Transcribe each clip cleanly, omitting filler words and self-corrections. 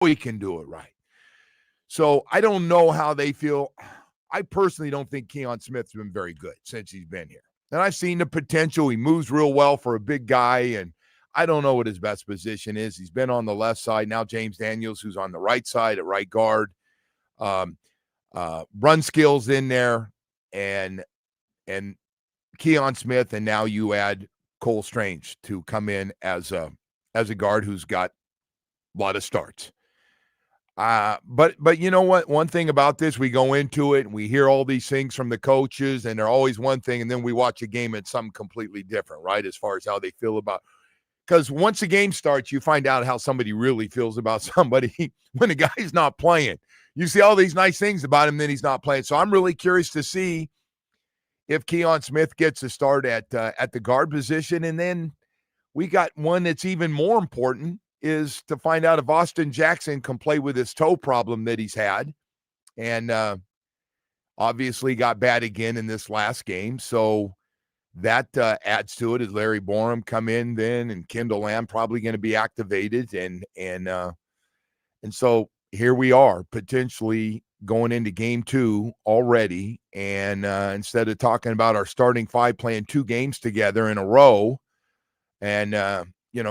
he can do it right. So I don't know how they feel. I personally don't think Keon Smith's been very good since he's been here. And I've seen the potential. He moves real well for a big guy, and I don't know what his best position is. He's been on the left side. Now James Daniels, who's on the right side at right guard. Run skills in there, and Keon Smith, and now you add Cole Strange to come in as a guard who's got a lot of starts. But you know what? One thing about this, we go into it and we hear all these things from the coaches, and they're always one thing, and then we watch a game and something completely different, right? As far as how they feel about, because once the game starts, you find out how somebody really feels about somebody when the guy's not playing. You see all these nice things about him, then he's not playing. So I'm really curious to see if Keon Smith gets a start at the guard position, and then we got one that's even more important, is to find out if Austin Jackson can play with his toe problem that he's had. And obviously got bad again in this last game. So that adds to it as Larry Borum come in then, and Kendall Lamb probably going to be activated. And so here we are potentially going into game 2 already. And instead of talking about our starting 5 playing 2 games together in a row and,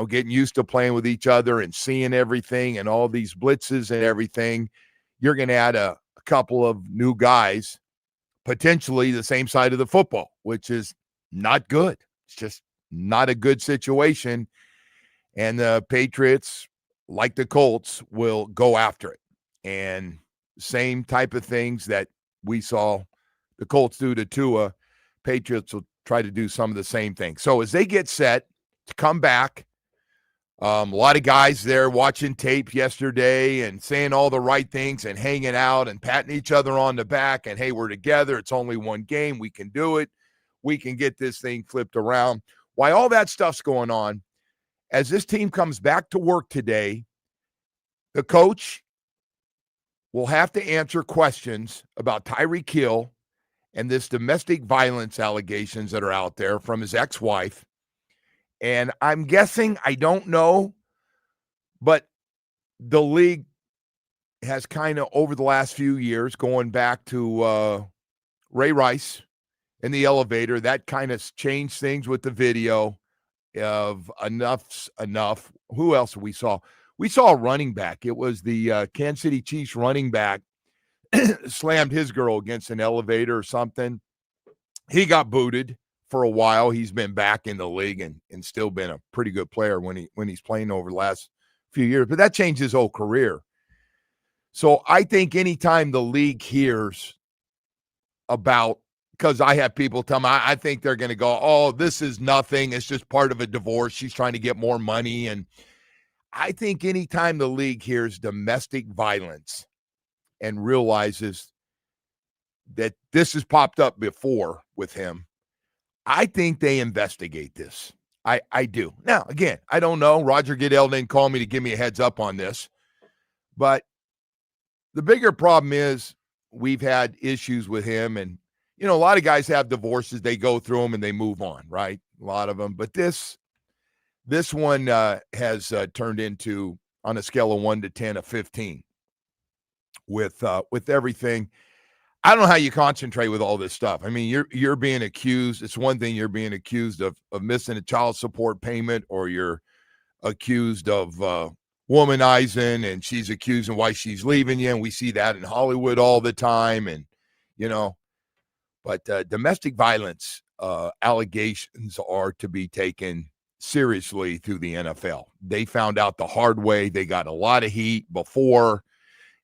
getting used to playing with each other and seeing everything and all these blitzes and everything, you're going to add a couple of new guys, potentially the same side of the football, which is not good. It's just not a good situation. And the Patriots, like the Colts, will go after it. And same type of things that we saw the Colts do to Tua, Patriots will try to do some of the same things. So as they get set to come back, a lot of guys there watching tape yesterday and saying all the right things and hanging out and patting each other on the back and, hey, we're together. It's only one game. We can do it. We can get this thing flipped around. While all that stuff's going on, as this team comes back to work today, the coach will have to answer questions about Tyreek Hill and this domestic violence allegations that are out there from his ex-wife. And I'm guessing, I don't know, but the league has kind of, over the last few years, going back to Ray Rice in the elevator, that kind of changed things with the video of enough's enough. Who else we saw? We saw a running back. It was the Kansas City Chiefs running back slammed his girl against an elevator or something. He got booted for a while. He's been back in the league and still been a pretty good player when he's playing over the last few years. But that changed his whole career. So I think anytime the league hears about, because I have people tell me, I think they're going to go, oh, this is nothing. It's just part of a divorce. She's trying to get more money. And I think anytime the league hears domestic violence and realizes that this has popped up before with him, I think they investigate this. I do. Now, again, I don't know. Roger Goodell didn't call me to give me a heads up on this. But the bigger problem is we've had issues with him. And, a lot of guys have divorces. They go through them and they move on, right? A lot of them. But this one has turned into, on a scale of 1 to 10, a 15 with everything. I don't know how you concentrate with all this stuff. I mean, you're being accused. It's one thing you're being accused of missing a child support payment, or you're accused of womanizing, and she's accusing why she's leaving you. And we see that in Hollywood all the time. And, but domestic violence allegations are to be taken seriously through the NFL. They found out the hard way. They got a lot of heat before.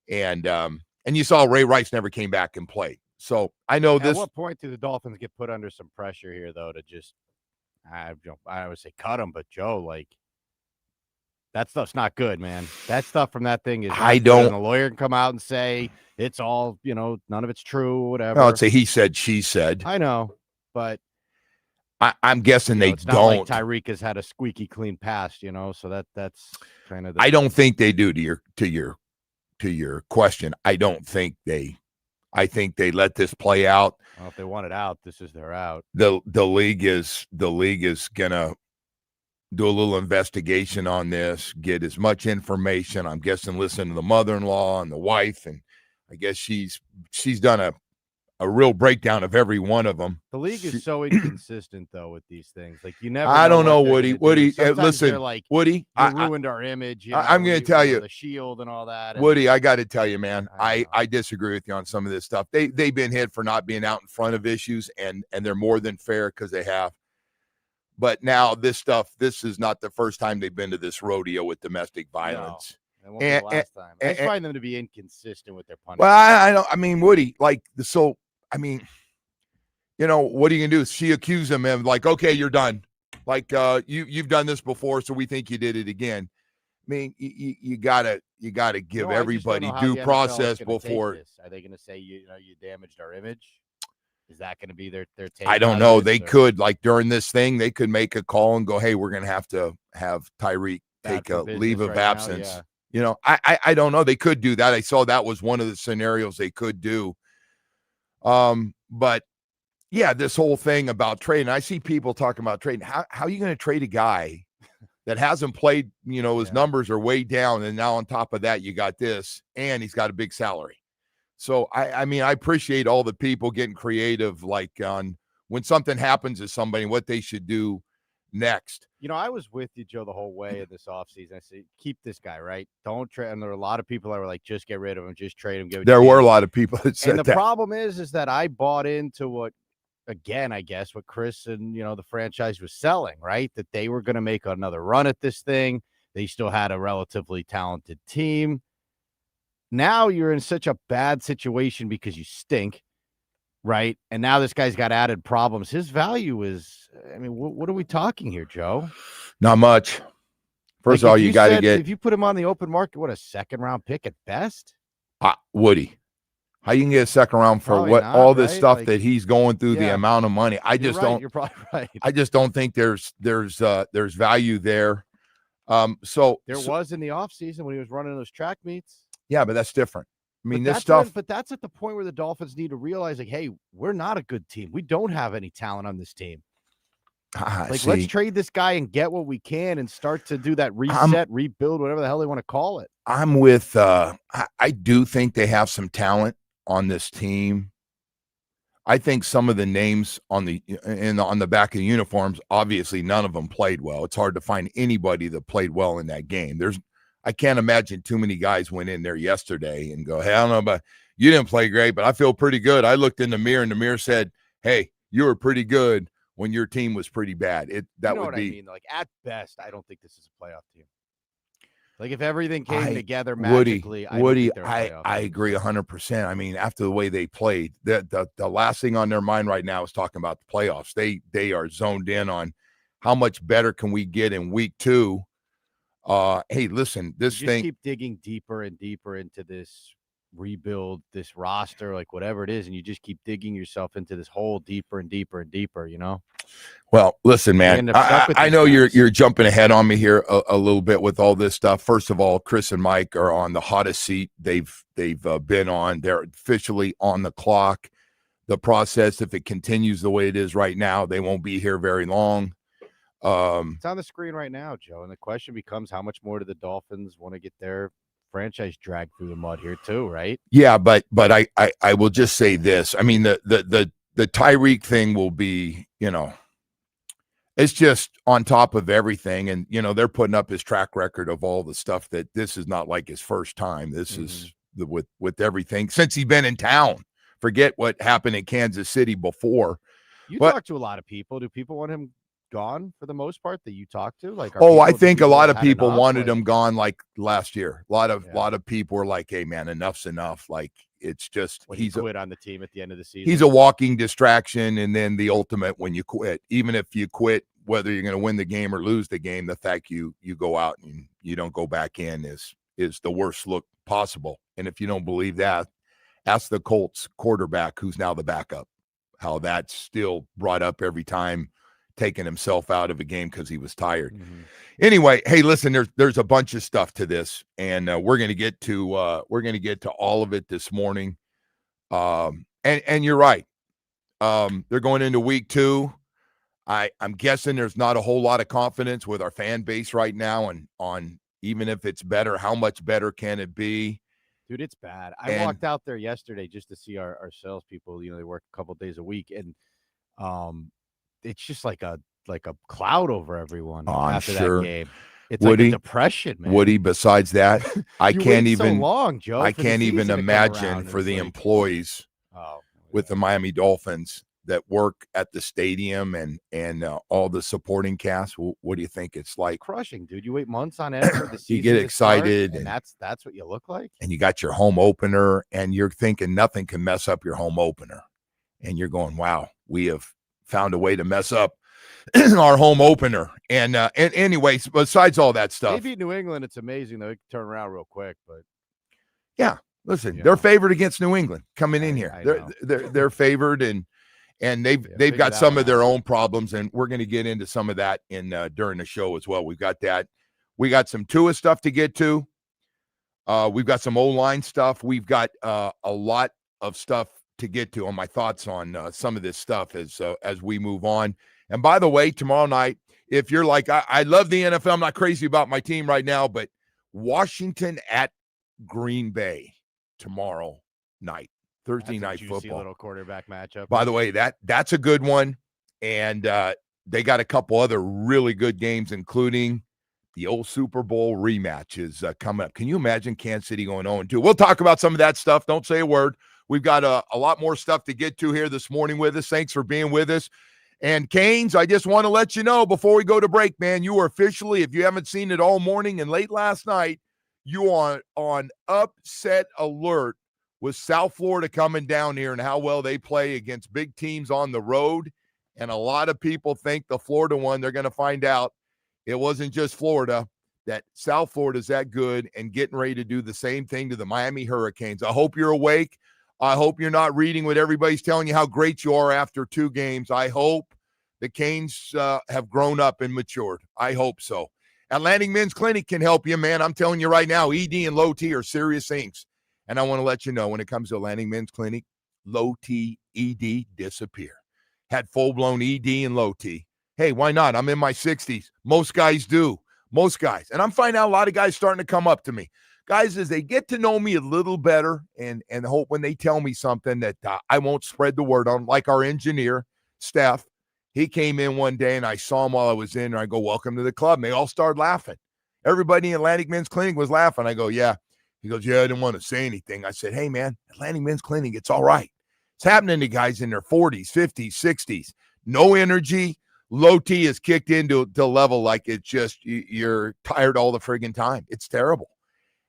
And you saw Ray Rice never came back and played. So I know this. At what point do the Dolphins get put under some pressure here, though, to just, I would say cut them, but Joe, like, that stuff's not good, man. That stuff from that thing is not good. And the lawyer can come out and say it's all, none of it's true, whatever. I'd say he said, she said. I know, but I'm guessing they it's don't. Not like Tyreek has had a squeaky clean past, so that's kind of. I don't think they do to your question. I think they let this play out. Well, if they want it out, this is their out. The league is gonna do a little investigation on this, get as much information. I'm guessing listen to the mother-in-law and the wife, and I guess she's done a real breakdown of every one of them. The league is so inconsistent, though, with these things. Like, you never. I don't know, what Woody. Woody, listen, they're like, Woody, you ruined our image. You know, I'm going to tell you, the shield and all that. And Woody, I got to tell you, man, I disagree with you on some of this stuff. They've been hit for not being out in front of issues, and they're more than fair because they have. But now this is not the first time they've been to this rodeo with domestic violence. No, it won't be the last time. I just find them to be inconsistent with their punishment. Well, I don't. I mean, Woody, like, so, I mean, you know, what are you gonna do? She accused him of, like, okay, you're done. Like, you've done this before, so we think you did it again. I mean, you gotta give everybody due process before. Are they gonna say you damaged our image? Is that going to be their take? I don't know. They could, like, during this thing, they could make a call and go, hey, we're going to have Tyreek take a leave of absence. Yeah. You know, I don't know. They could do that. I saw that was one of the scenarios they could do. But yeah, this whole thing about trading, I see people talking about trading. How are you going to trade a guy that hasn't played, you know, his numbers are way down, and now on top of that, you got this, and he's got a big salary. So, I mean, I appreciate all the people getting creative, like, on when something happens to somebody, what they should do next. You know, I was with you, Joe, the whole way of this offseason. I said, keep this guy, right? Don't trade. And there were a lot of people that were like, just get rid of him, just trade him. There were a lot of people that said that. And the problem is that I bought into what, again, I guess, what Chris and, you know, the franchise was selling, right? That they were going to make another run at this thing. They still had a relatively talented team. Now you're in such a bad situation because you stink, right? And now this guy's got added problems. His value is, I mean, what are we talking here, Joe? Not much. First of all, you got to get. If you put him on the open market, what, a second-round pick at best? Woody, how you can get a second round for Probably what not, all this right? stuff Like, that he's going through, the amount of money? I just don't. You're probably right. I just don't think there's value there. So there was in the offseason when he was running those track meets. Yeah, but that's different. I mean, this stuff. But that's at the point where the Dolphins need to realize, like, hey, we're not a good team. We don't have any talent on this team. Let's trade this guy and get what we can and start to do that reset, rebuild, whatever the hell they want to call it. I'm with. I do think they have some talent on this team. I think some of the names on the back of the uniforms, obviously, none of them played well. It's hard to find anybody that played well in that game. I can't imagine too many guys went in there yesterday and go, hey, I don't know, but you didn't play great, but I feel pretty good. I looked in the mirror, and the mirror said, hey, you were pretty good when your team was pretty bad. I mean? Like, at best, I don't think this is a playoff team. Like, if everything came together magically, I agree 100%. I mean, after the way they played, the last thing on their mind right now is talking about the playoffs. They are zoned in on how much better can we get in week 2. Hey, listen, this thing. Keep digging deeper and deeper into this rebuild, this roster, like whatever it is, and you just keep digging yourself into this hole deeper and deeper and deeper, you know? Well, listen, man, I know you're jumping ahead on me here a little bit with all this stuff. First of all, Chris and Mike are on the hottest seat they've been on. They're officially on the clock. The process, if it continues the way it is right now, they won't be here very long. It's on the screen right now, Joe, and the question becomes, how much more do the Dolphins want to get their franchise dragged through the mud here too, right? Yeah, but I will just say this. I mean, the Tyreek thing will be, you know, it's just on top of everything, and you know they're putting up his track record of all the stuff that this is not like his first time. This is with everything since he's been in town. Forget what happened in Kansas City before. You talk to a lot of people. Do people want him gone for the most part that you talk to? Like, I think a lot of people wanted him gone like last year. A lot of people were like, hey man, enough's enough. Like, it's just he's quit on the team at the end of the season. He's a walking distraction, and then the ultimate when you quit, even if you quit, whether you're going to win the game or lose the game, the fact you go out and you don't go back in is the worst look possible. And if you don't believe that, ask the Colts quarterback, who's now the backup, how that's still brought up every time, taking himself out of a game because he was tired. Anyway, hey, listen, there's a bunch of stuff to this, and we're going to get to all of it this morning. And you're right. They're going into week 2. I'm guessing there's not a whole lot of confidence with our fan base right now, and on even if it's better, how much better can it be? Dude, it's bad. I walked out there yesterday just to see our salespeople. They work a couple days a week, and it's just like a cloud over everyone after that game. It's like a depression, man. Woody, besides that, I can't even so long, Joe. I can't even imagine for the employees with the Miami Dolphins that work at the stadium and all the supporting cast. What do you think it's like? Crushing, dude. You wait months on end for the season. You get excited, and that's what you look like. And you got your home opener, and you're thinking nothing can mess up your home opener, and you're going, "Wow, we have found a way to mess up our home opener." And anyways, besides all that stuff, maybe New England, it's amazing though. They can turn around real quick, but yeah, listen, they're favored against New England coming in here. They're favored, and they've got some of their own problems, and we're going to get into some of that in during the show as well. We've got that. We got some Tua stuff to get to. We've got some O-line stuff. We've got a lot of stuff to get to on my thoughts on some of this stuff as we move on. And by the way, tomorrow night, if you're like, I love the NFL, I'm not crazy about my team right now, but Washington at Green Bay tomorrow night, Thursday night football. Little quarterback matchup. By the way, that's a good one. And they got a couple other really good games, including the old Super Bowl rematch is coming up. Can you imagine Kansas City going 0-2? We'll talk about some of that stuff. Don't say a word. We've got a lot more stuff to get to here this morning with us. Thanks for being with us. And Canes, I just want to let you know before we go to break, man, you are officially, if you haven't seen it all morning and late last night, you are on upset alert with South Florida coming down here and how well they play against big teams on the road. And a lot of people think the Florida one, they're going to find out it wasn't just Florida, that South Florida is that good and getting ready to do the same thing to the Miami Hurricanes. I hope you're awake. I hope you're not reading what everybody's telling you how great you are after 2 games. I hope the Canes have grown up and matured. I hope so. Atlantic Men's Clinic can help you, man. I'm telling you right now, ED and low T are serious things. And I want to let you know when it comes to Atlantic Men's Clinic, low T, ED disappear. Had full-blown ED and low T. Hey, why not? I'm in my 60s. Most guys do. Most guys. And I'm finding out a lot of guys starting to come up to me. Guys, as they get to know me a little better and hope when they tell me something that I won't spread the word on, like our engineer, Steph. He came in one day and I saw him while I was in and I go, welcome to the club. And they all started laughing. Everybody in Atlantic Men's Clinic was laughing. I go, yeah. He goes, yeah, I didn't want to say anything. I said, hey, man, Atlantic Men's Clinic, it's all right. It's happening to guys in their 40s, 50s, 60s. No energy. Low T is kicked into the level like it's just you're tired all the friggin' time. It's terrible.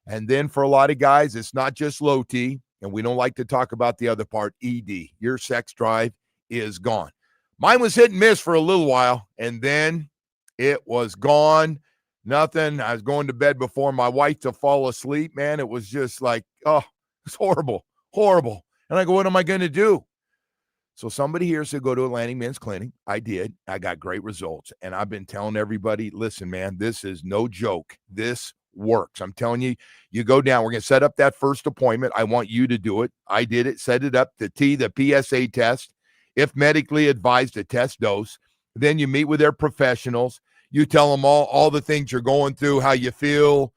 And then for a lot of guys, it's not just low T, and we don't like to talk about the other part, ED. Your sex drive is gone. Mine was hit and miss for a little while, and then it was gone. Nothing. I was going to bed before my wife to fall asleep, man. It was just like, oh, it's horrible, horrible. And I go, what am I going to do? So somebody here said go to Atlantic Men's Clinic. I did. I got great results. And I've been telling everybody, listen, man, this is no joke. This works. I'm telling you, you go down. We're going to set up that first appointment. I want you to do it. I did it. Set it up. The PSA test. If medically advised, a test dose. Then you meet with their professionals. You tell them all the things you're going through, how you feel.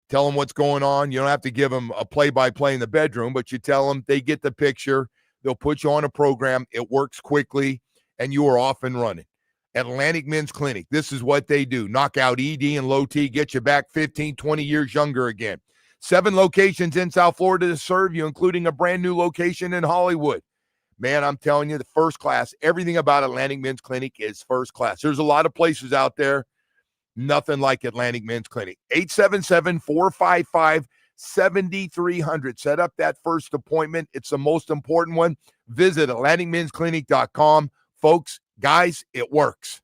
Tell them what's going on. You don't have to give them a play-by-play in the bedroom, but you tell them, they get the picture. They'll put you on a program. It works quickly, and you are off and running. Atlantic Men's Clinic, this is what they do. Knock out ED and low T, get you back 15, 20 years younger again. 7 locations in South Florida to serve you, including a brand new location in Hollywood. Man, I'm telling you, the first class, everything about Atlantic Men's Clinic is first class. There's a lot of places out there, nothing like Atlantic Men's Clinic. 877-455-7300. Set up that first appointment. It's the most important one. Visit AtlanticMen'sClinic.com. Folks, guys, it works.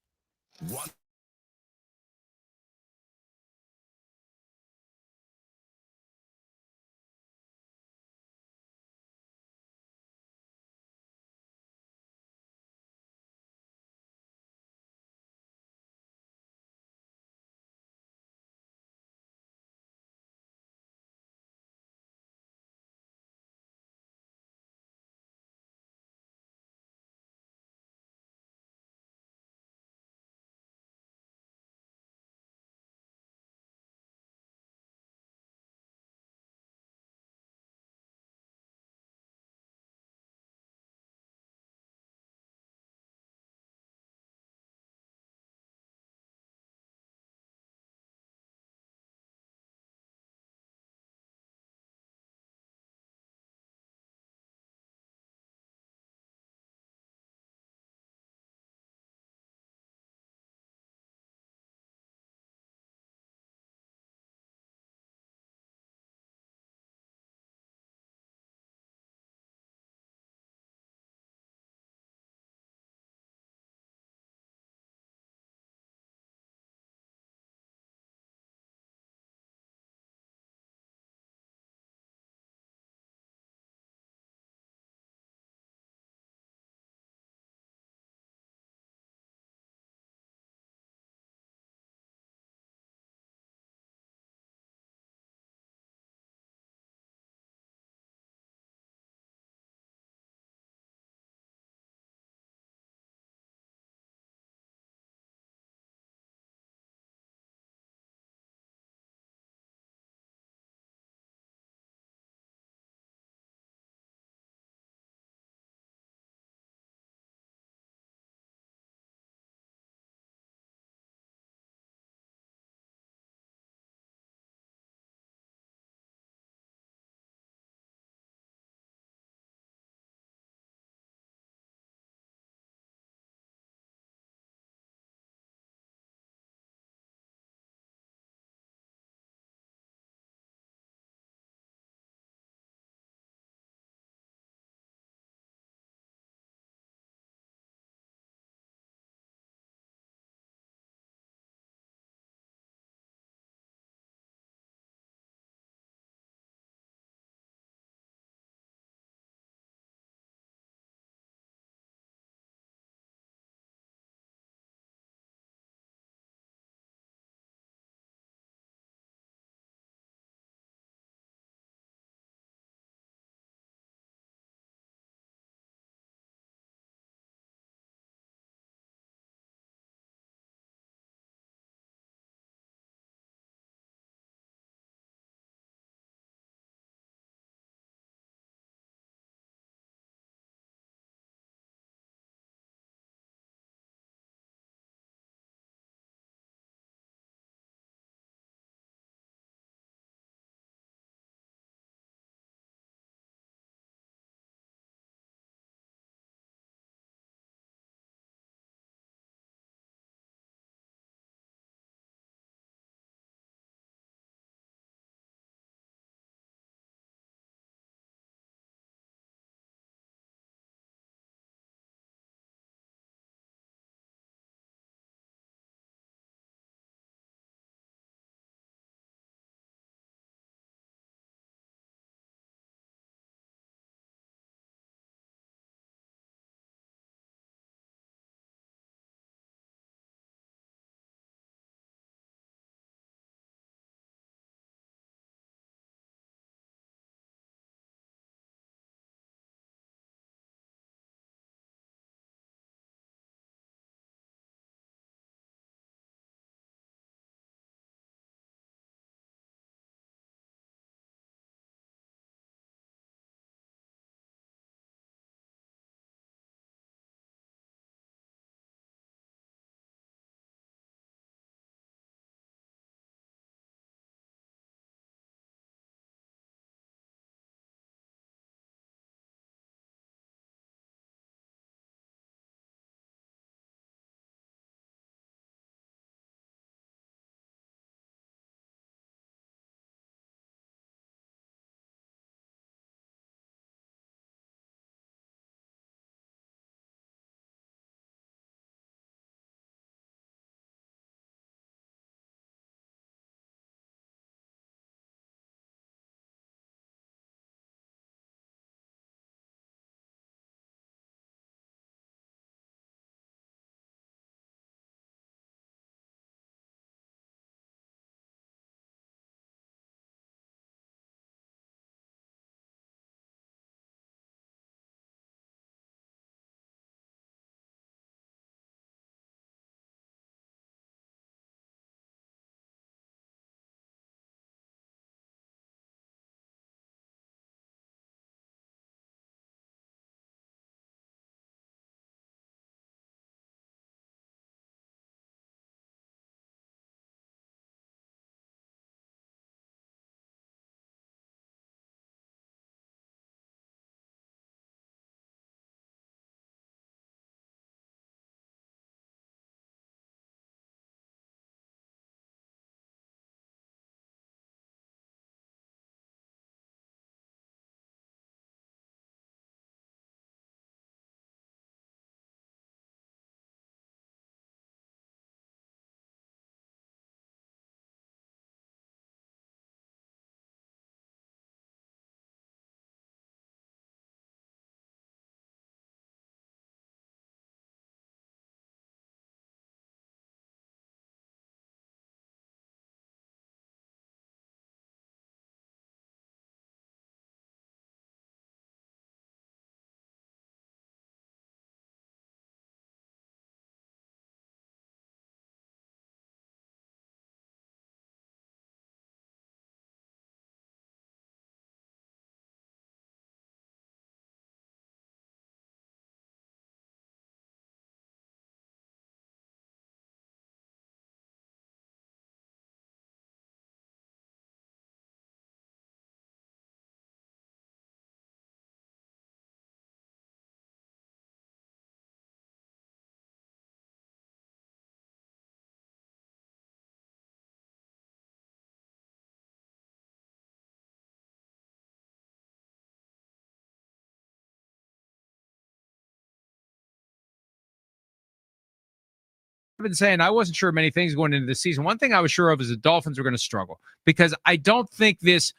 been saying I wasn't sure of many things going into the season. One thing I was sure of is the Dolphins were going to struggle, because I don't think this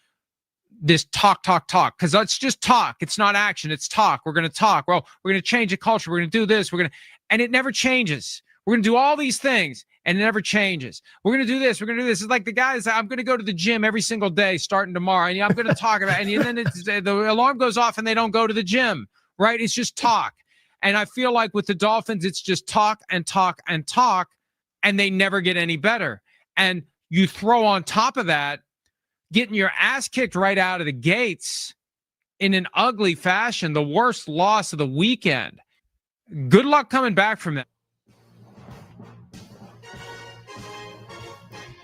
talk, because it's just talk. It's not action. It's talk. We're going to talk. Well, we're going to change the culture. We're going to do this. And it never changes. We're going to do all these things, and it never changes. We're going to do this. We're going to do this. It's like the guys, I'm going to go to the gym every single day starting tomorrow, and I'm going to talk about it. And then the alarm goes off, and they don't go to the gym, right? It's just talk. And I feel like with the Dolphins, it's just talk and talk and talk, and they never get any better. And you throw on top of that, getting your ass kicked right out of the gates in an ugly fashion, the worst loss of the weekend. Good luck coming back from that.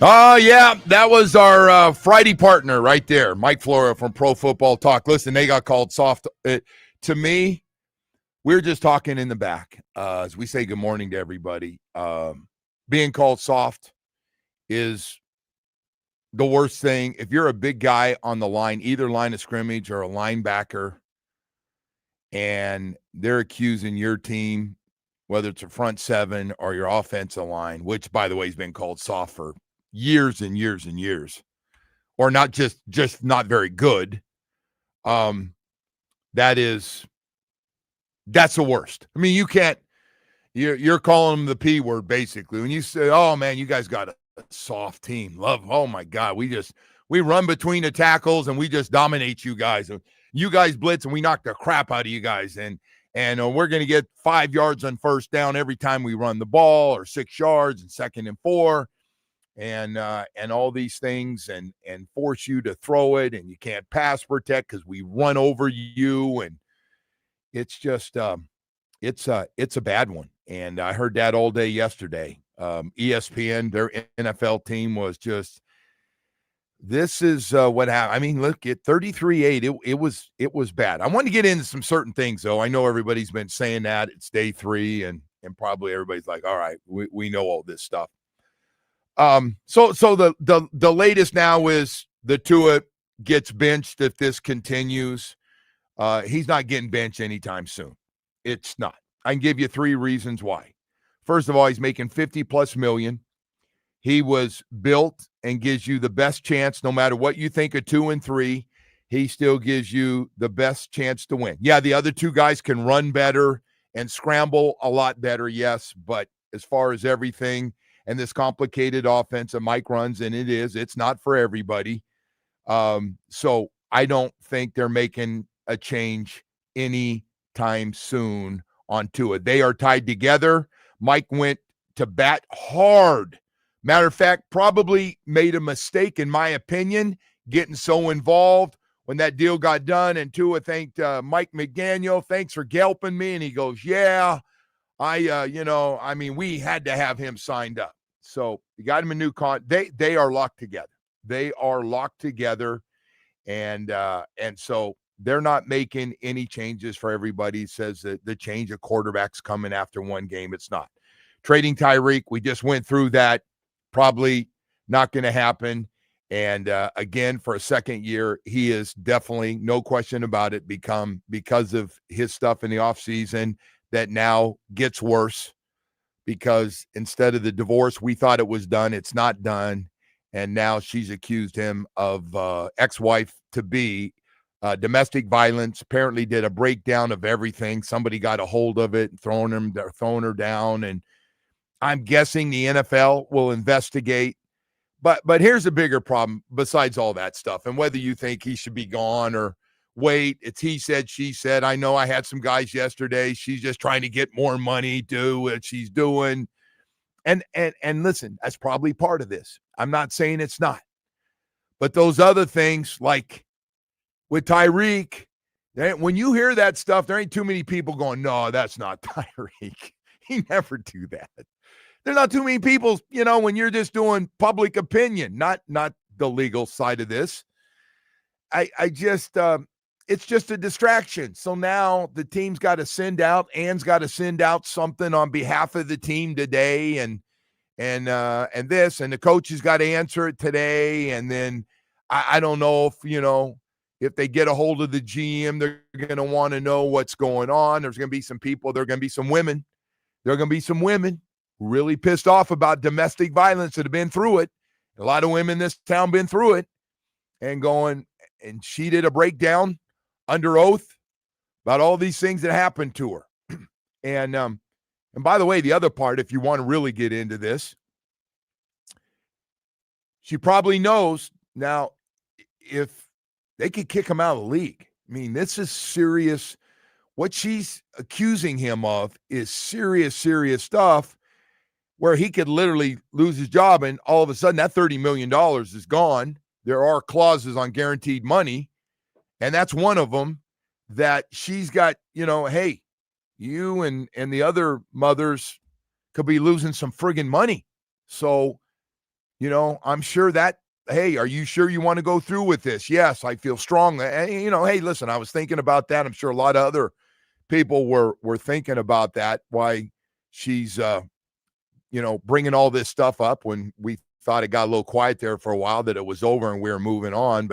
Oh, yeah, that was our Friday partner right there, Mike Flora from Pro Football Talk. Listen, they got called soft. To me, we're just talking in the back as we say good morning to everybody. Being called soft is the worst thing. If you're a big guy on the line, either line of scrimmage or a linebacker, and they're accusing your team, whether it's a front seven or your offensive line, which, by the way, has been called soft for years and years and years, or not just not very good. That's the worst. I mean, you're calling them the P word, basically. When you say, oh man, you guys got a soft team. Oh my God. We run between the tackles and we just dominate you guys. You guys blitz and we knock the crap out of you guys. And we're going to get 5 yards on first down every time we run the ball, or 6 yards and 2nd and 4. And all these things, and force you to throw it, and you can't pass protect because we run over you, and it's just it's a bad one. And I heard that all day yesterday. ESPN, their NFL team was just, this is what happened. I mean, look at 33-8. It was bad. I want to get into some certain things though. I know everybody's been saying that it's day 3, and probably everybody's like, all right, we know all this stuff. So the latest now is the Tua gets benched if this continues. He's not getting benched anytime soon. It's not. I can give you 3 reasons why. First of all, he's making $50+ million. He was built and gives you the best chance, no matter what you think of 2 and 3. He still gives you the best chance to win. Yeah, the other 2 guys can run better and scramble a lot better, yes, but as far as everything and this complicated offense that Mike runs, and it's not for everybody. So I don't think they're making a change anytime soon on Tua. They are tied together. Mike went to bat hard. Matter of fact, probably made a mistake, in my opinion, getting so involved when that deal got done. And Tua thanked Mike McDaniel. Thanks for helping me. And he goes, yeah, we had to have him signed up. So you got him a new they are locked together. They are locked together. And so they're not making any changes for everybody. Says that the change of quarterbacks coming after one game. It's not. Trading Tyreek, we just went through that. Probably not going to happen. And again, for a second year, he is definitely, no question about it, because of his stuff in the offseason that now gets worse, because instead of the divorce, we thought it was done. It's not done. And now she's accused him of ex-wife to be domestic violence. Apparently did a breakdown of everything. Somebody got a hold of it and throwing her down. And I'm guessing the NFL will investigate. But here's a bigger problem besides all that stuff. And whether you think he should be gone or wait, it's he said, she said. I know I had some guys yesterday. She's just trying to get more money, do what she's doing. And listen, that's probably part of this. I'm not saying it's not. But those other things, like with Tyreek, when you hear that stuff, there ain't too many people going, no, that's not Tyreek. He never do that. There's not too many people, when you're just doing public opinion, not the legal side of this. I just, it's just a distraction. So now the team's got to send out, Ann's got to send out something on behalf of the team today, and this, and the coach has got to answer it today. And then I don't know if they get a hold of the GM, they're going to want to know what's going on. There's going to be some people, there are going to be some women. There are going to be some women really pissed off about domestic violence that have been through it. A lot of women in this town been through it, and she did a breakdown under oath about all these things that happened to her. And by the way, the other part, if you want to really get into this, she probably knows now if they could kick him out of the league. I mean, this is serious. What she's accusing him of is serious, serious stuff where he could literally lose his job and all of a sudden that $30 million is gone. There are clauses on guaranteed money, and that's one of them that she's got, hey, you and the other mothers could be losing some friggin' money. So, I'm sure that, hey, are you sure you want to go through with this? Yes, I feel strongly. And, hey, listen, I was thinking about that. I'm sure a lot of other people were thinking about that, why she's, bringing all this stuff up when we thought it got a little quiet there for a while, that it was over and we were moving on.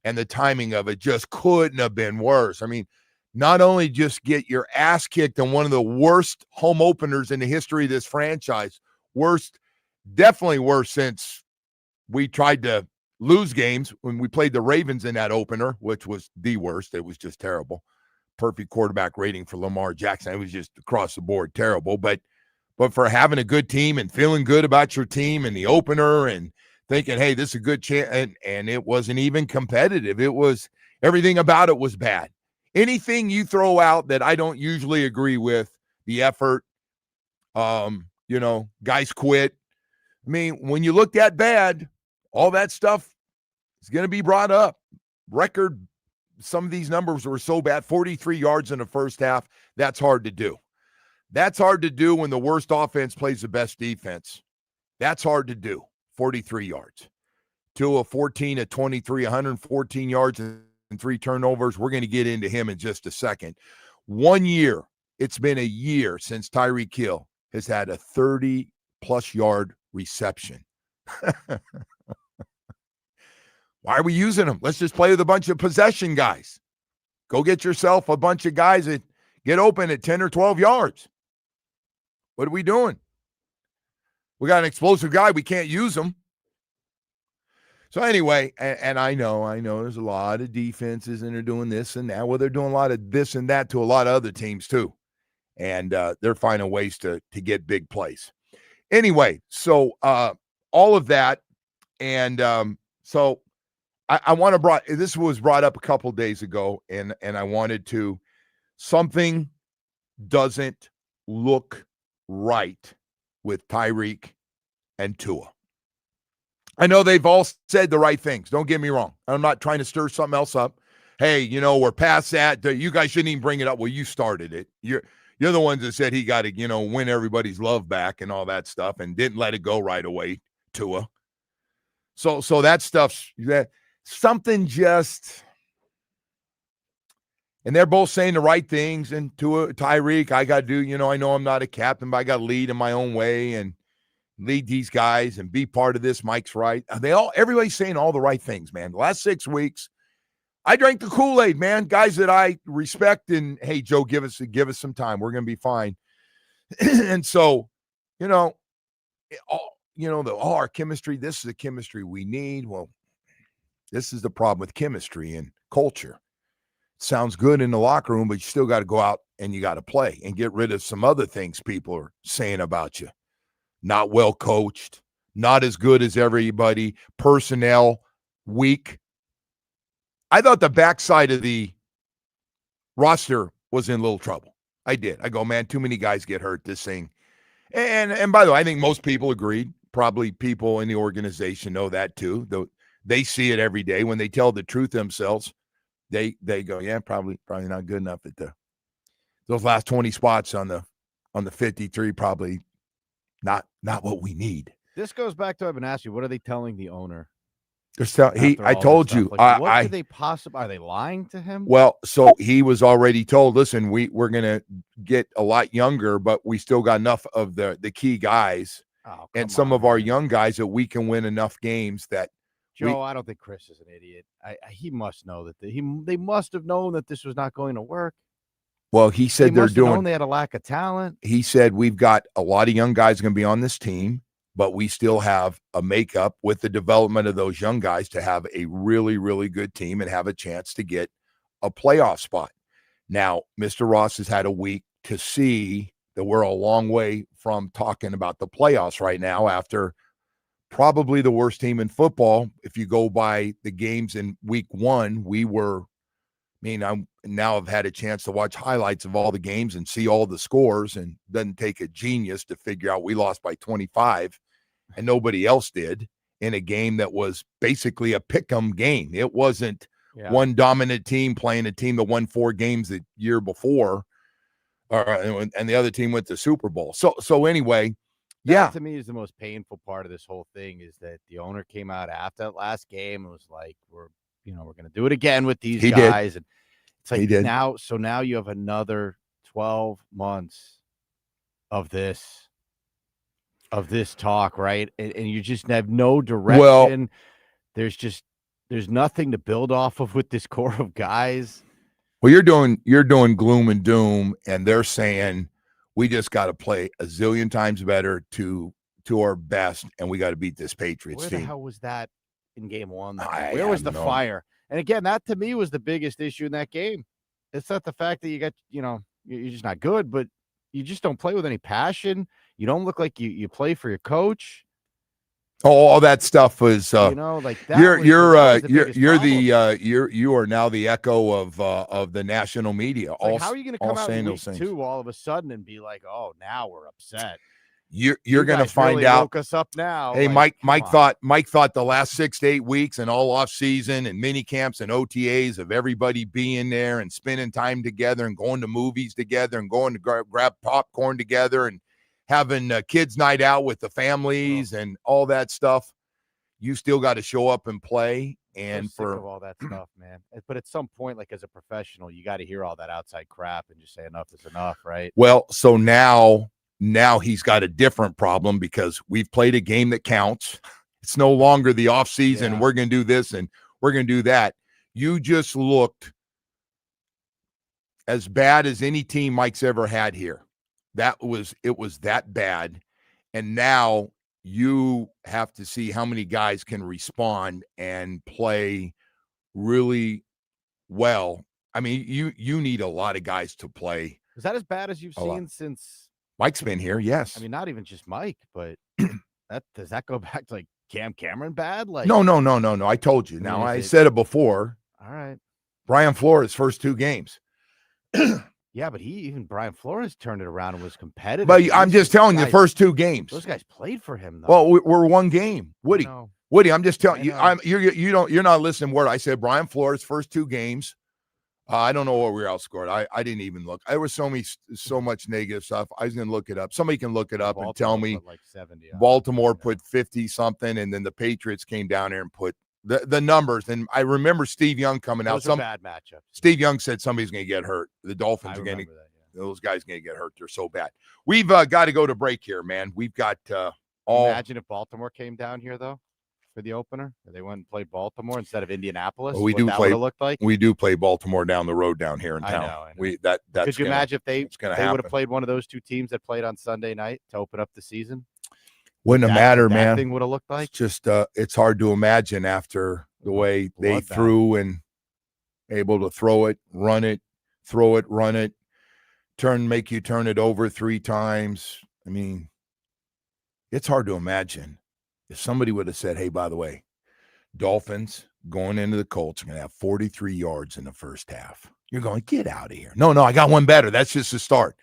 And the timing of it just couldn't have been worse. I mean, not only just get your ass kicked in one of the worst home openers in the history of this franchise, definitely worse since we tried to lose games when we played the Ravens in that opener, which was the worst. It was just terrible. Perfect quarterback rating for Lamar Jackson. It was just across the board terrible. But for having a good team and feeling good about your team in the opener and thinking, hey, this is a good chance, and it wasn't even competitive. It was, everything about it was bad. Anything you throw out that I don't usually agree with, the effort, guys quit. I mean, when you look that bad, all that stuff is going to be brought up. Record, some of these numbers were so bad, 43 yards in the first half. That's hard to do. That's hard to do when the worst offense plays the best defense. That's hard to do, 43 yards. Tua 14 of 23, 114 yards and 3 turnovers. We're going to get into him in just a second. 1 year, it's been a year since Tyreek Hill has had a 30-plus yard reception. Why are we using them? Let's just play with a bunch of possession guys. Go get yourself a bunch of guys that get open at 10 or 12 yards. What are we doing? We got an explosive guy. We can't use him. So anyway, and I know there's a lot of defenses and they're doing this and that. Well, they're doing a lot of this and that to a lot of other teams too. And they're finding ways to get big plays. Anyway, so all of that. And so I want to this was brought up a couple days ago, and I wanted to, something doesn't look right with Tyreek and Tua. I know they've all said the right things. Don't get me wrong. I'm not trying to stir something else up. Hey, we're past that. You guys shouldn't even bring it up. Well, you started it. You're the ones that said he got to, win everybody's love back and all that stuff, and didn't let it go right away, Tua. So that stuff's something just, and they're both saying the right things. And Tua, Tyreek, I got to do, I know I'm not a captain, but I got to lead in my own way and lead these guys and be part of this. Mike's right. Everybody's saying all the right things, man. The last 6 weeks, I drank the Kool-Aid, man. Guys that I respect, and hey, Joe, give us some time. We're going to be fine. And so, our chemistry, this is the chemistry we need. Well, this is the problem with chemistry and culture. It sounds good in the locker room, but you still got to go out and you got to play and get rid of some other things people are saying about you. Not well coached, not as good as everybody, personnel weak. I thought the backside of the roster was in a little trouble. I did. I go, man, too many guys get hurt this thing. And by the way, I think most people agreed. Probably people in the organization know that too. They see it every day. When they tell the truth themselves, they go, yeah, probably not good enough at those last 20 spots on the 53, probably not what we need. This goes back to, I've been asking you, what are they telling the owner? I told you. Like, what could they possibly, are they lying to him? Well, so he was already told, listen, we're going to get a lot younger, but we still got enough of the key guys and some of our young guys that we can win enough games that. Joe, I don't think Chris is an idiot. He must know that they must have known that this was not going to work. Well, he said they had a lack of talent. He said we've got a lot of young guys going to be on this team, but we still have a makeup with the development of those young guys to have a really, really good team and have a chance to get a playoff spot. Now, Mr. Ross has had a week to see that we're a long way from talking about the playoffs right now after probably the worst team in football. If you go by the games in week 1, I'm now I've had a chance to watch highlights of all the games and see all the scores, and it doesn't take a genius to figure out we lost by 25 and nobody else did in a game that was basically a pick-em game. It wasn't one dominant team playing a team that won 4 games the year before, and the other team went to Super Bowl. So anyway, that to me is the most painful part of this whole thing, is that the owner came out after that last game and was like, we're going to do it again with these guys. And it's like now you have another 12 months of this talk, right? And you just have no direction. Well, there's nothing to build off of with this core of guys. Well, you're doing gloom and doom, and they're saying we just got to play a zillion times better to our best, and we got to beat this Patriots team. Where the hell was that in game 1? Where was the fire? And again, that to me was the biggest issue in that game. It's not the fact that you got, you're just not good, but you just don't play with any passion. You don't look like you play for your coach. Oh, all that stuff was, like that. You are now the echo of the national media. How are you going to come out in week 2 all of a sudden and be like, oh, now we're upset? You're going to find really out. Woke us up now. Hey, Mike thought the last 6 to 8 weeks and all off season and mini camps and OTAs of everybody being there and spending time together and going to movies together and going to grab popcorn together and having kids night out with the families and all that stuff. You still got to show up and play. And sick of all that stuff, man. But at some point, like as a professional, you got to hear all that outside crap and just say enough is enough, right? Well, so now he's got a different problem because we've played a game that counts. It's no longer the off season. We're going to do this and we're going to do that. You just looked as bad as any team Mike's ever had here. It was that bad. And now you have to see how many guys can respond and play really well. I mean, you need a lot of guys to play. Is that as bad as you've seen since Mike's been here? Yes. I mean, not even just Mike, but does that go back to like Cam Cameron bad? Like No. I told you. Now I said it before. All right. Brian Flores' first 2 games. Yeah, but Brian Flores turned it around and was competitive. But I'm just telling you, the first 2 games. Those guys played for him, though. Well, we're 1 game. Woody, I'm just telling you. You're not listening to what I said. Brian Flores' first 2 games. I don't know what we were outscored. I didn't even look. There was so much negative stuff. I was going to look it up. Somebody can look it up and tell me. Like 70. Baltimore put 50 something, and then the Patriots came down there and put the numbers. And I remember Steve Young coming out. Some bad matchup. Steve Young said somebody's going to get hurt. The Dolphins are going to. Those guys going to get hurt. They're so bad. We've got to go to break here, man. We've got Imagine if Baltimore came down here though for the opener. They went and played Baltimore instead of Indianapolis. Well, that would have looked like. We do play Baltimore down the road down here in town. I know. That's. Could you imagine if they would have played one of those 2 teams that played on Sunday night to open up the season? Wouldn't have mattered, man. That thing would have looked like. It's just it's hard to imagine after the way they threw and able to throw it, run it, make you turn it over 3 times. I mean, it's hard to imagine if somebody would have said, hey, by the way, Dolphins going into the Colts are going to have 43 yards in the first half. You're going, get out of here. No, I got one better. That's just a start.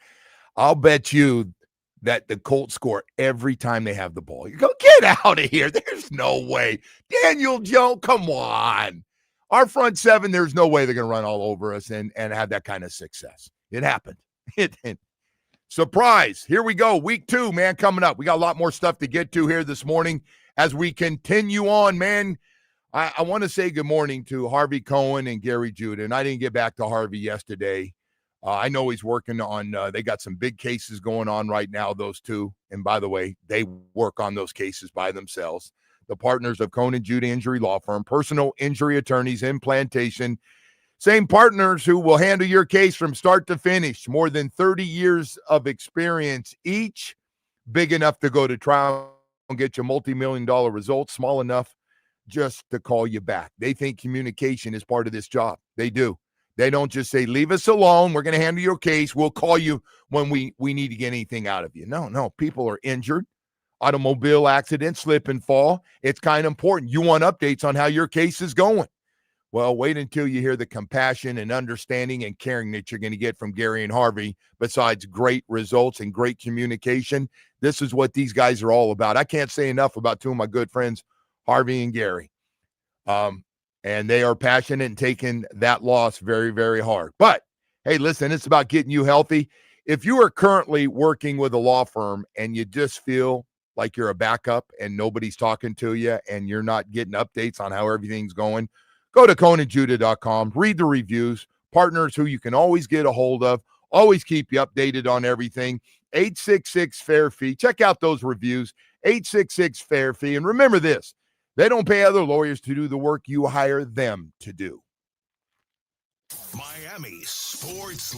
I'll bet you that the Colts score every time they have the ball. You go, get out of here. There's no way. Daniel Jones, come on. Our front 7, there's no way they're going to run all over us and have that kind of success. It happened. Surprise. Here we go. Week 2, man, coming up. We got a lot more stuff to get to here this morning as we continue on, man. I want to say good morning to Harvey Cohen and Gary Judah, and I didn't get back to Harvey yesterday. I know he's working on they got some big cases going on right now, those 2. And by the way, they work on those cases by themselves. The partners of Cohen and Judah Injury Law Firm, personal injury attorneys in Plantation. Same partners who will handle your case from start to finish. More than 30 years of experience each, big enough to go to trial and get you multi-million-dollar results, small enough just to call you back. They think communication is part of this job. They do. They don't just say, leave us alone. We're going to handle your case. We'll call you when we need to get anything out of you. No. People are injured. Automobile accident, slip and fall. It's kind of important. You want updates on how your case is going. Well, wait until you hear the compassion and understanding and caring that you're going to get from Gary and Harvey. Besides great results and great communication, this is what these guys are all about. I can't say enough about two of my good friends, Harvey and Gary. And they are passionate and taking that loss very, very hard. But, hey, listen, it's about getting you healthy. If you are currently working with a law firm and you just feel like you're a backup and nobody's talking to you and you're not getting updates on how everything's going, go to ConanJudah.com, read the reviews, partners who you can always get a hold of, always keep you updated on everything. 866-FAIR-FEE. Check out those reviews, 866-FAIR-FEE. And remember this, they don't pay other lawyers to do the work you hire them to do. Miami Sports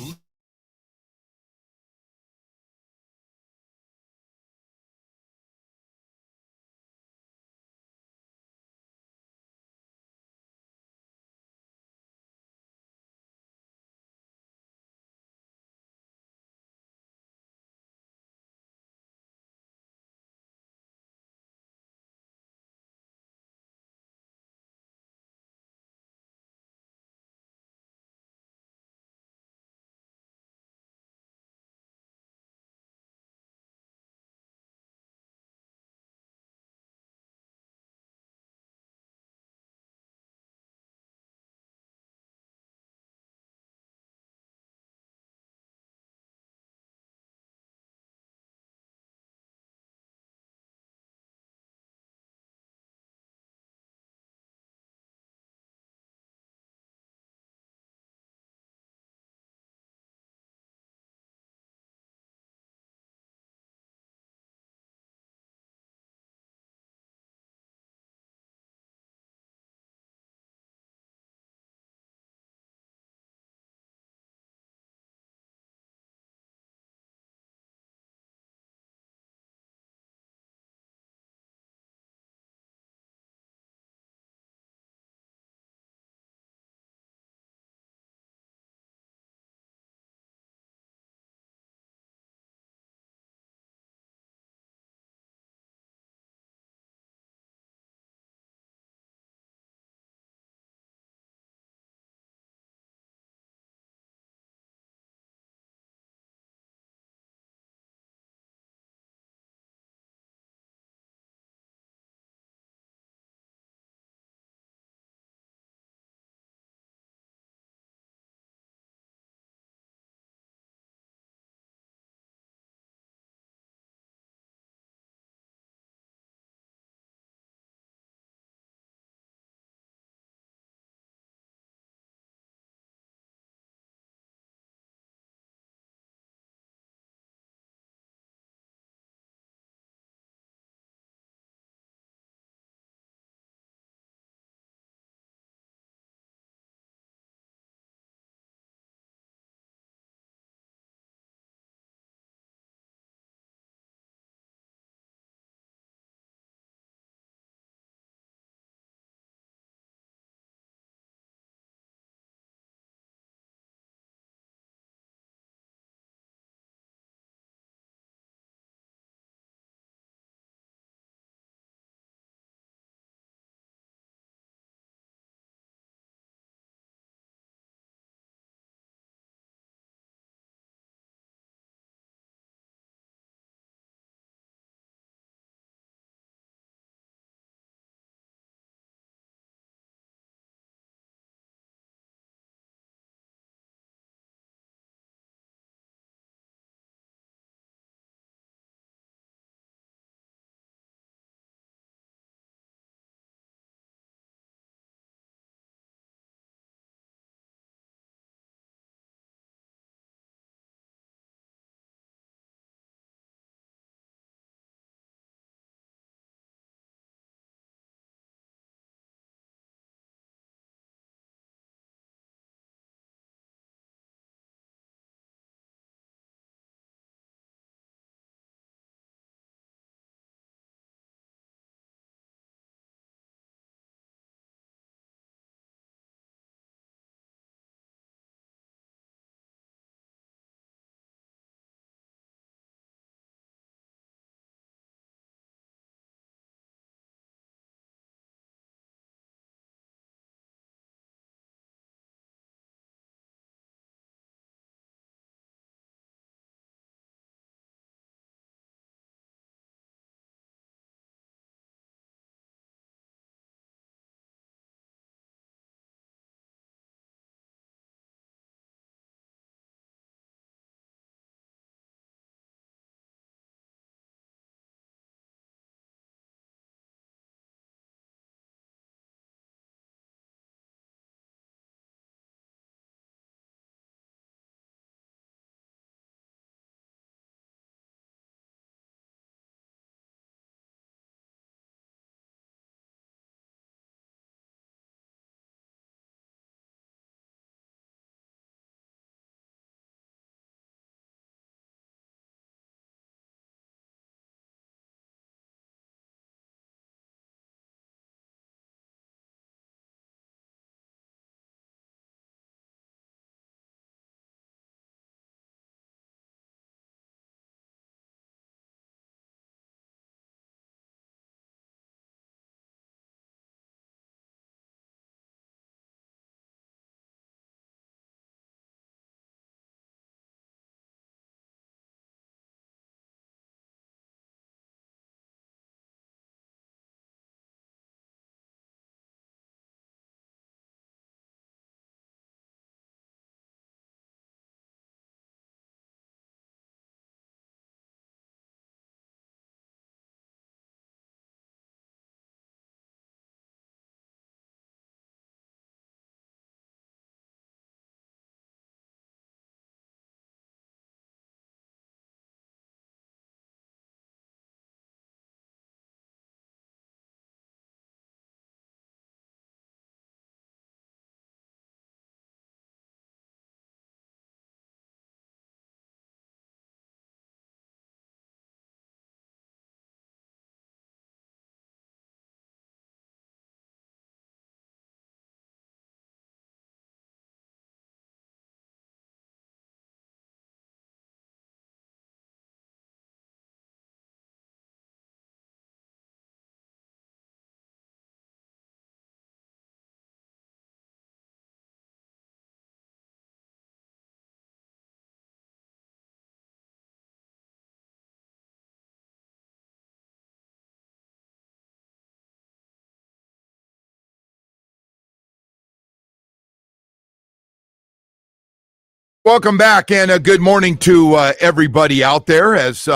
Welcome back, and a good morning to everybody out there. As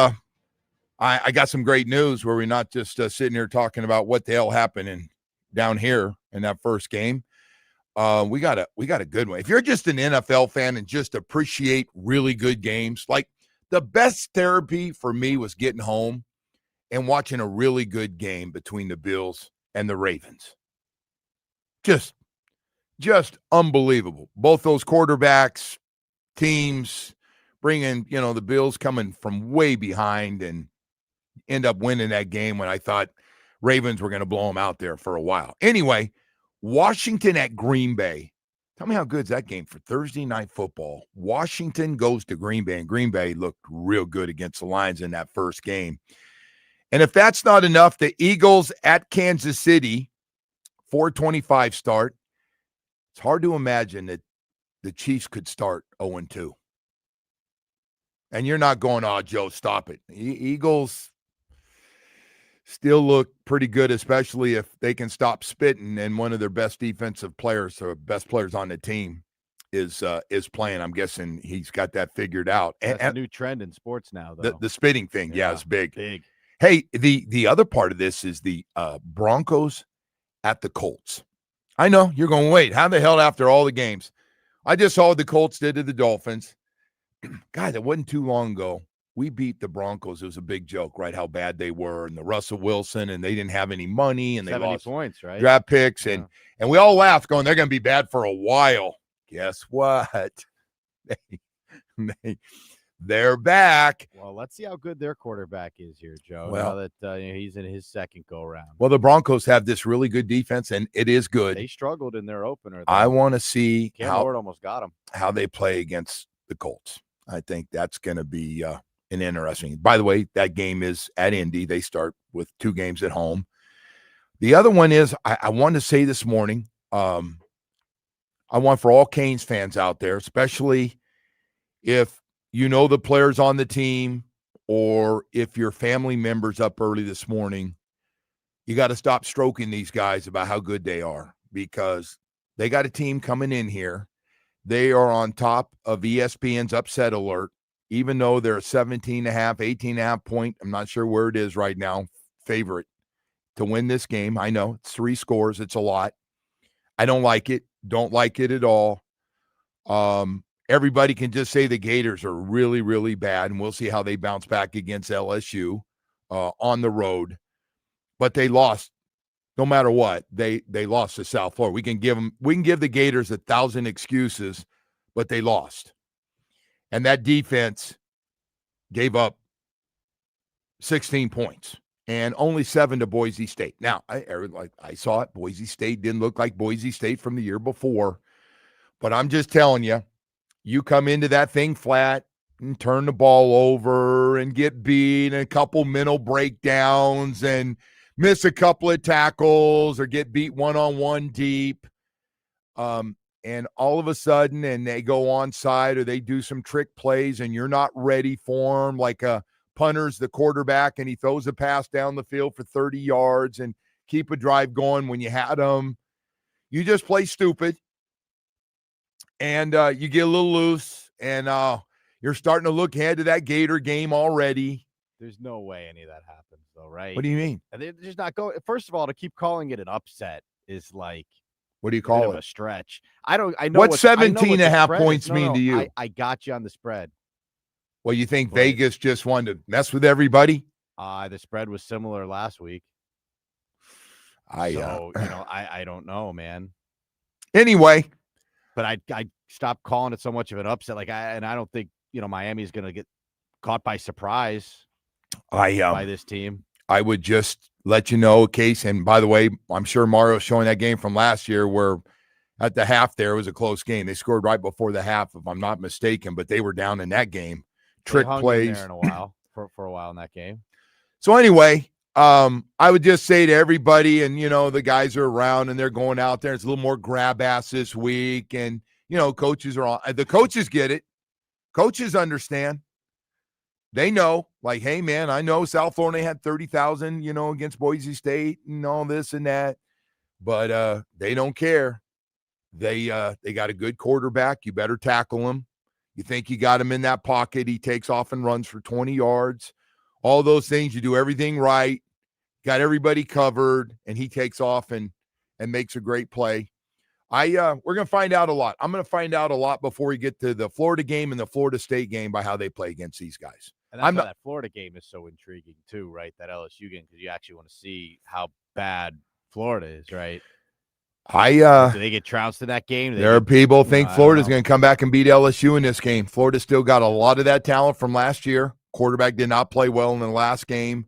I got some great news where we're not just sitting here talking about what the hell happened down here in that first game. We got a good one. If you're just an NFL fan and just appreciate really good games, like the best therapy for me was getting home and watching a really good game between the Bills and the Ravens. Just unbelievable. Both those quarterbacks, teams bringing, the Bills coming from way behind and end up winning that game when I thought Ravens were going to blow them out there for a while. Anyway, Washington at Green Bay. Tell me how good's that game for Thursday night football. Washington goes to Green Bay, and Green Bay looked real good against the Lions in that first game. And if that's not enough, the Eagles at Kansas City, 4:25 start. It's hard to imagine that the Chiefs could start 0-2. And you're not going, oh, Joe, stop it. Eagles still look pretty good, especially if they can stop spitting and one of their best defensive players or best players on the team is playing. I'm guessing he's got that figured out. That's a new trend in sports now, though. The spitting thing, yeah, is big. Big. Hey, the other part of this is the Broncos at the Colts. I know you're going, wait, how the hell after all the games? I just saw what the Colts did to the Dolphins. God, that wasn't too long ago. We beat the Broncos. It was a big joke, right? How bad they were, and the Russell Wilson, and they didn't have any money, and they 70 lost points, right? Draft picks, and we all laughed, going, they're going to be bad for a while. Guess what? They're back. Well, let's see how good their quarterback is here, Joe. Well, now that he's in his second go-around. Well, the Broncos have this really good defense, and it is good. They struggled in their opener, though. I want to see Ward almost got them. How they play against the Colts. I think that's going to be an interesting. By the way, that game is at Indy. They start with 2 games at home. The other one is I want to say this morning, I want for all Canes fans out there, especially if you know the players on the team or if your family members up early this morning, you got to stop stroking these guys about how good they are, because they got a team coming in here. They are on top of ESPN's upset alert, even though they're a 17.5, 18.5 point, I'm not sure where it is right now, favorite to win this game. I know it's 3 scores. It's a lot. I don't like it. Don't like it at all. Everybody can just say the Gators are really, really bad, and we'll see how they bounce back against LSU on the road. But they lost. No matter what, they lost to South Florida. We can give the Gators 1,000 excuses, but they lost. And that defense gave up 16 points and only 7 to Boise State. Now, I saw it. Boise State didn't look like Boise State from the year before. But I'm just telling you, you come into that thing flat and turn the ball over and get beat and a couple mental breakdowns and miss a couple of tackles or get beat one-on-one deep. And all of a sudden, and they go onside or they do some trick plays and you're not ready for them, like a punter's the quarterback and he throws a pass down the field for 30 yards and keep a drive going when you had them. You just play stupid. And you get a little loose, and you're starting to look ahead to that Gator game already. There's no way any of that happens, though, right? What do you mean? They're just not going. First of all, to keep calling it an upset is like, what do you call it? A stretch. I know. What 17.5 points mean to you? I got you on the spread. Well, you think Vegas just wanted to mess with everybody? The spread was similar last week. I don't know, man. Anyway. But I stopped calling it so much of an upset. I don't think, Miami's going to get caught by surprise by this team. I would just let you know, Case. And by the way, I'm sure Mario's showing that game from last year where at the half there was a close game. They scored right before the half, if I'm not mistaken, but they were down in that game. Trick plays. There in a while, for a while in that game. So anyway, I would just say to everybody, and, the guys are around and they're going out there. It's a little more grab ass this week. And, coaches are on. The coaches get it. Coaches understand. They know, like, hey, man, I know South Florida had 30,000, against Boise State and all this and that. But they don't care. They got a good quarterback. You better tackle him. You think you got him in that pocket. He takes off and runs for 20 yards. All those things, you do everything right, got everybody covered, and he takes off and makes a great play. We're going to find out a lot. I'm going to find out a lot before we get to the Florida game and the Florida State game by how they play against these guys. And that's why that Florida game is so intriguing too, right? That LSU game, because you actually want to see how bad Florida is, right? Do they get trounced in that game? There are people think Florida's going to come back and beat LSU in this game. Florida still got a lot of that talent from last year. Quarterback did not play well in the last game.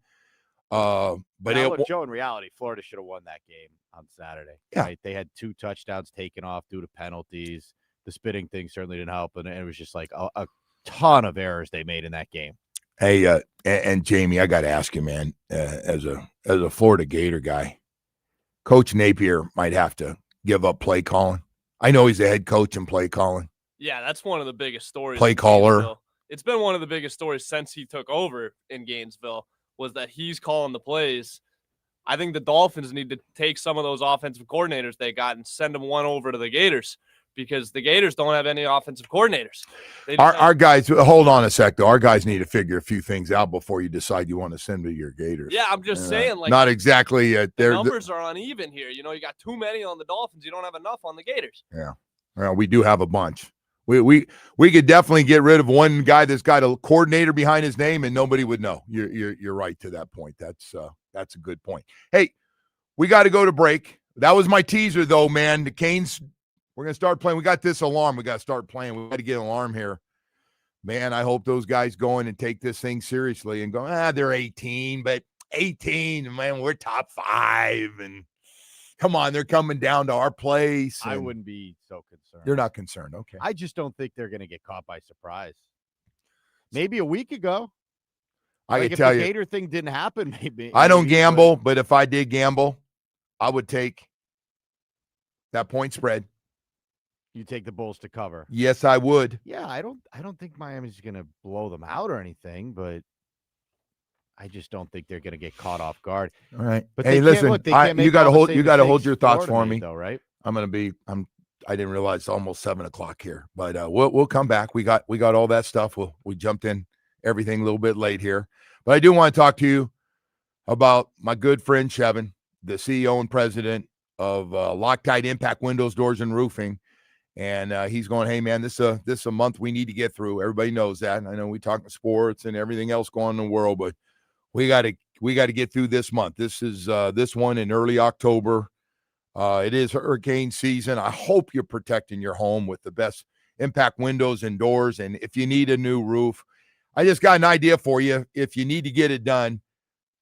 But Joe, in reality, Florida should have won that game on Saturday. Yeah. Right? They had 2 touchdowns taken off due to penalties. The spitting thing certainly didn't help, and it was just like a ton of errors they made in that game. Hey, and Jamie, I got to ask you, man, as a Florida Gator guy, Coach Napier might have to give up play calling. I know he's the head coach in play calling. Yeah, that's one of the biggest stories. Play caller. It's been one of the biggest stories since he took over in Gainesville, was that he's calling the plays. I think the Dolphins need to take some of those offensive coordinators they got and send them one over to the Gators, because the Gators don't have any offensive coordinators. Our guys, hold on a sec, though. Our guys need to figure a few things out before you decide you want to send to your Gators. Yeah, I'm just saying, like, not exactly. The numbers are uneven here. You got too many on the Dolphins. You don't have enough on the Gators. Yeah, well, we do have a bunch. We could definitely get rid of one guy that's got a coordinator behind his name and nobody would know. You're right to that point. That's a good point. Hey, we got to go to break. That was my teaser, though, man. The Canes. We're going to start playing. We got this alarm. We got to start playing. We got to get an alarm here. Man, I hope those guys go in and take this thing seriously and go, they're 18, but 18, man, we're top 5. And come on, they're coming down to our place. I wouldn't be so concerned. You're not concerned. Okay. I just don't think they're going to get caught by surprise. Maybe a week ago. I can tell you. If the Gator thing didn't happen, maybe. I don't gamble, but if I did gamble, I would take that point spread. You take the Bulls to cover. Yes, I would. Yeah, I don't think Miami's going to blow them out or anything, but I just don't think they're going to get caught off guard. All right. But hey, listen, you got to hold your thoughts for me. Though, right? I didn't realize it's almost 7:00 here, but we'll come back. We got all that stuff. We jumped in everything a little bit late here, but I do want to talk to you about my good friend Chevin, the CEO and president of Loctite Impact Windows, Doors, and Roofing. And he's going, hey, man, this is a month we need to get through. Everybody knows that. And I know we talk sports and everything else going on in the world, but we got to get through this month. This is this one in early October. It is hurricane season. I hope you're protecting your home with the best impact windows and doors. And if you need a new roof, I just got an idea for you. If you need to get it done,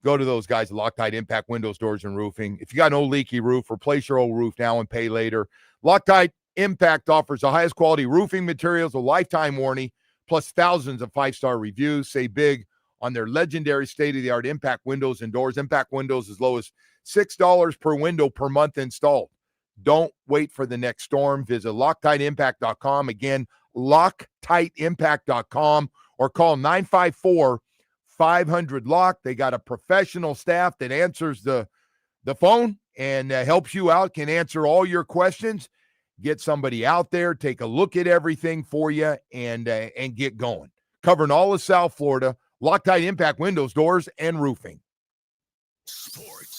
go to those guys at Loctite Impact Windows, Doors, and Roofing. If you got an old leaky roof, replace your old roof now and pay later. Loctite Impact offers the highest quality roofing materials, a lifetime warranty, plus thousands of 5-star reviews. Say big on their legendary state-of-the-art impact windows and doors. Impact windows as low as $6 per window per month installed. Don't wait for the next storm. Visit LoctiteImpact.com. Again, LoctiteImpact.com, or call 954-500-LOCK. They got a professional staff that answers the phone and helps you out, can answer all your questions. Get somebody out there, take a look at everything for you, and get going. Covering all of South Florida, Loctite Impact Windows, Doors, and Roofing. Sports.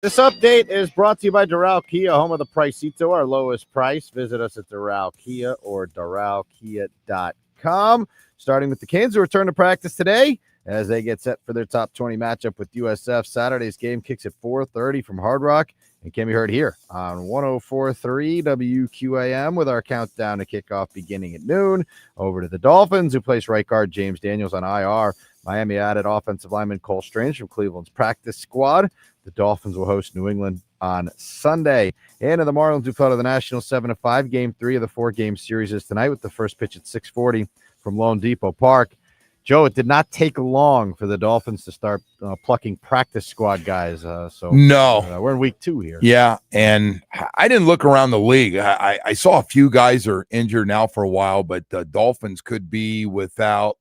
This update is brought to you by Doral Kia, home of the Pricito, our lowest price. Visit us at Doral Kia or DoralKia.com. Starting with the Canes, who return to practice today as they get set for their top 20 matchup with USF. Saturday's game kicks at 4:30 from Hard Rock and can be heard here on 104.3 WQAM with our countdown to kickoff beginning at noon. Over to the Dolphins, who place right guard James Daniels on IR. Miami added offensive lineman Cole Strange from Cleveland's practice squad. The Dolphins will host New England on Sunday. And the Marlins, who fell to the National 7-5. Game 3 of the 4-game series is tonight with the first pitch at 6:40 from Lone Depot Park. Joe, it did not take long for the Dolphins to start plucking practice squad guys. No, we're in week 2 here. Yeah, and I didn't look around the league. I saw a few guys are injured now for a while, but the Dolphins could be without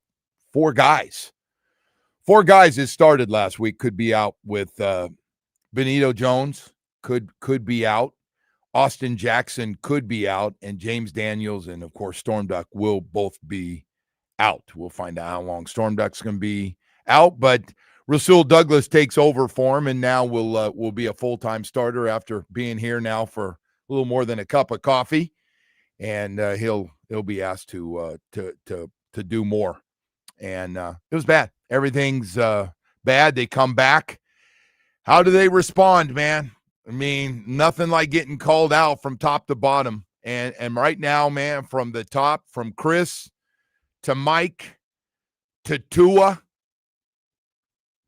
4 guys. 4 guys that started last week could be out with Benito Jones could be out. Austin Jackson could be out, and James Daniels and, of course, Storm Duck will both be out. We'll find out how long Storm Duck's going to be out, but Rasul Douglas takes over for him, and now will be a full-time starter after being here now for a little more than a cup of coffee, and he'll be asked to do more. And it was bad. Everything's bad. They come back. How do they respond, man? I mean, nothing like getting called out from top to bottom. And right now, man, from the top, from Chris to Mike to Tua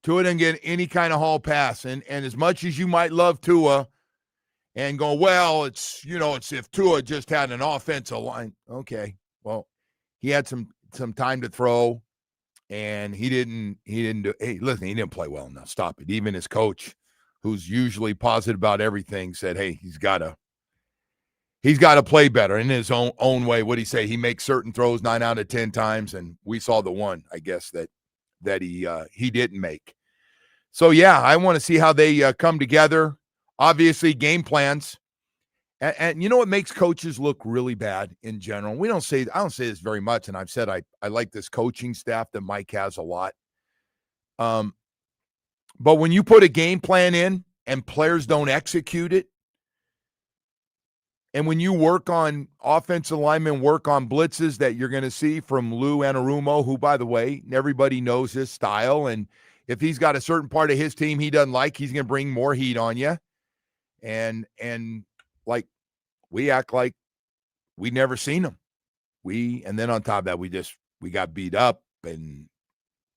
didn't get any kind of hall pass. And as much as you might love Tua and go, well, it's if Tua just had an offensive line. Okay, well, he had some time to throw. And he didn't do. Hey, listen, he didn't play well enough. Stop it. Even his coach, who's usually positive about everything, said, "Hey, he's got to play better in his own way." What he say? He makes certain throws 9 out of 10 times, and we saw the one, I guess, that he didn't make. So yeah, I want to see how they come together. Obviously, game plans. And you know what makes coaches look really bad in general? I don't say this very much, and I've said I like this coaching staff that Mike has a lot. But when you put a game plan in and players don't execute it, and when you work on offensive linemen, work on blitzes that you're going to see from Lou Anarumo, who, by the way, everybody knows his style, and if he's got a certain part of his team he doesn't like, he's going to bring more heat on you. And like, we act like we never seen them. And then on top of that, we got beat up, and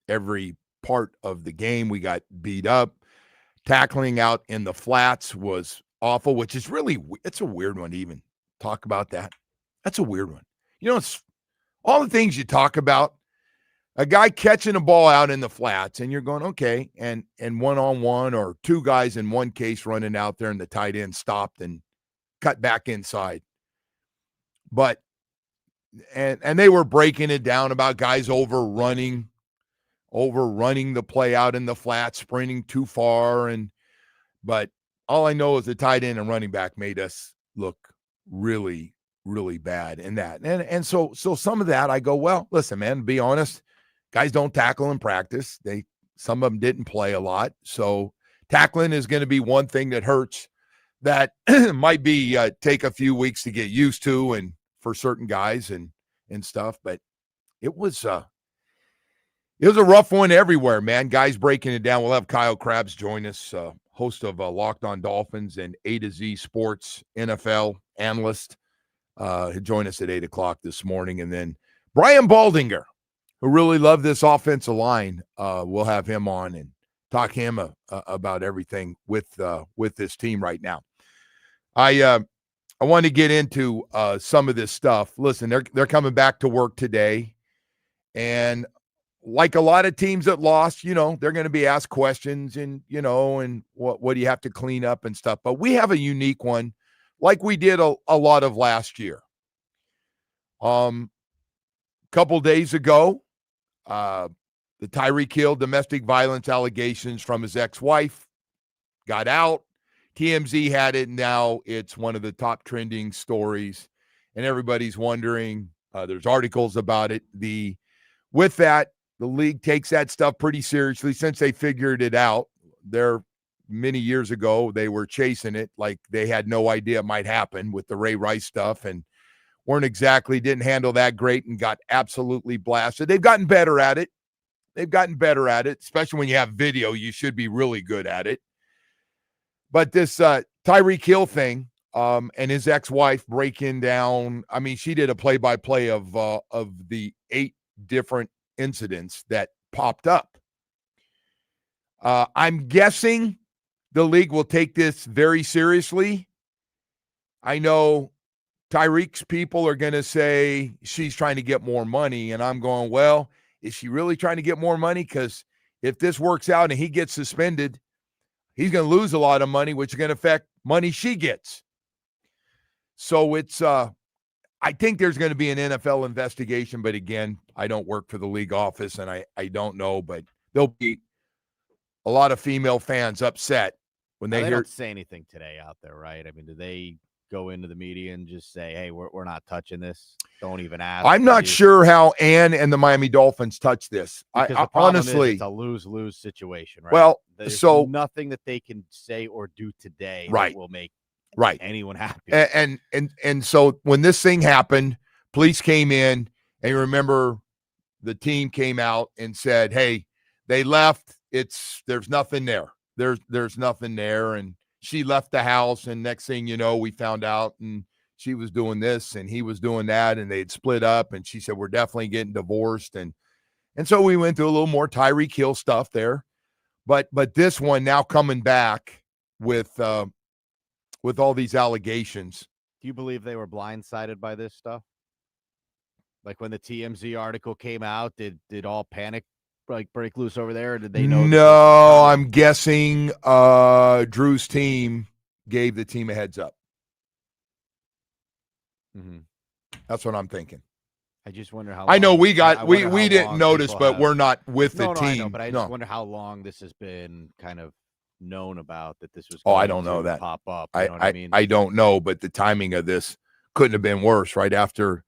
every part of the game we got beat up. Tackling out in the flats was awful, which is it's a weird one to even talk about that. That's a weird one. It's all the things you talk about. A guy catching a ball out in the flats, and you're going, okay, and one-on-one or 2 guys in one case running out there, and the tight end stopped and cut back inside. But and they were breaking it down about guys overrunning the play out in the flat, sprinting too far. But all I know is the tight end and running back made us look really, really bad in that. And so some of that I go, well, listen, man, to be honest, guys don't tackle in practice. Some of them didn't play a lot. So tackling is going to be one thing that hurts. That might be take a few weeks to get used to, and for certain guys and stuff. But it was a rough one everywhere, man. Guys breaking it down. We'll have Kyle Crabbs join us, host of Locked On Dolphins and A to Z Sports NFL analyst. He'll join us at 8:00 this morning, and then Brian Baldinger, who really loved this offensive line. We'll have him on and talk to him about everything with this team right now. I want to get into some of this stuff. Listen, they're coming back to work today, and like a lot of teams that lost, they're going to be asked questions, and and what do you have to clean up and stuff. But we have a unique one, like we did a lot of last year. Couple days ago, the Tyreek Hill domestic violence allegations from his ex-wife got out. TMZ had it, and now it's one of the top trending stories, and everybody's wondering. There's articles about it. With that, the league takes that stuff pretty seriously since they figured it out. They're many years ago, they were chasing it like they had no idea it might happen with the Ray Rice stuff and didn't handle that great and got absolutely blasted. They've gotten better at it. Especially when you have video, you should be really good at it. But this Tyreek Hill thing and his ex-wife breaking down, I mean, she did a play-by-play of the 8 different incidents that popped up. I'm guessing the league will take this very seriously. I know Tyreek's people are going to say she's trying to get more money, and I'm going, well, is she really trying to get more money? Because if this works out and he gets suspended, he's going to lose a lot of money, which is going to affect money she gets. So it's I think there's going to be an NFL investigation, but again, I don't work for the league office, and I don't know, but there'll be a lot of female fans upset when they hear. Don't say anything today out there, right? I mean, do they go into the media and just say, hey, we're not touching this? Don't even ask. I'm not sure how Ann and the Miami Dolphins touch this. I honestly, it's a lose-lose situation, right? Well, there's so nothing that they can say or do today right, that will make anyone happy. And so when this thing happened, police came in, and you remember the team came out and said, hey, they left. There's nothing there. There's nothing there. And she left the house, and next thing you know, we found out, and she was doing this and he was doing that, and they'd split up, and she said, we're definitely getting divorced. And so we went through a little more Tyreek Hill stuff there. But this one now coming back with all these allegations. Do you believe they were blindsided by this stuff? Like when the TMZ article came out, did all panic like break loose over there, or did they know? No, I'm guessing Drew's team gave the team a heads up. Mm-hmm. That's what I'm thinking. I just wonder how. I know we didn't notice, but we're not with the team. I know, but I just wonder how long this has been kind of known about that this was. I don't know that pop up. You know what I mean? I don't know, but the timing of this couldn't have been worse. Right after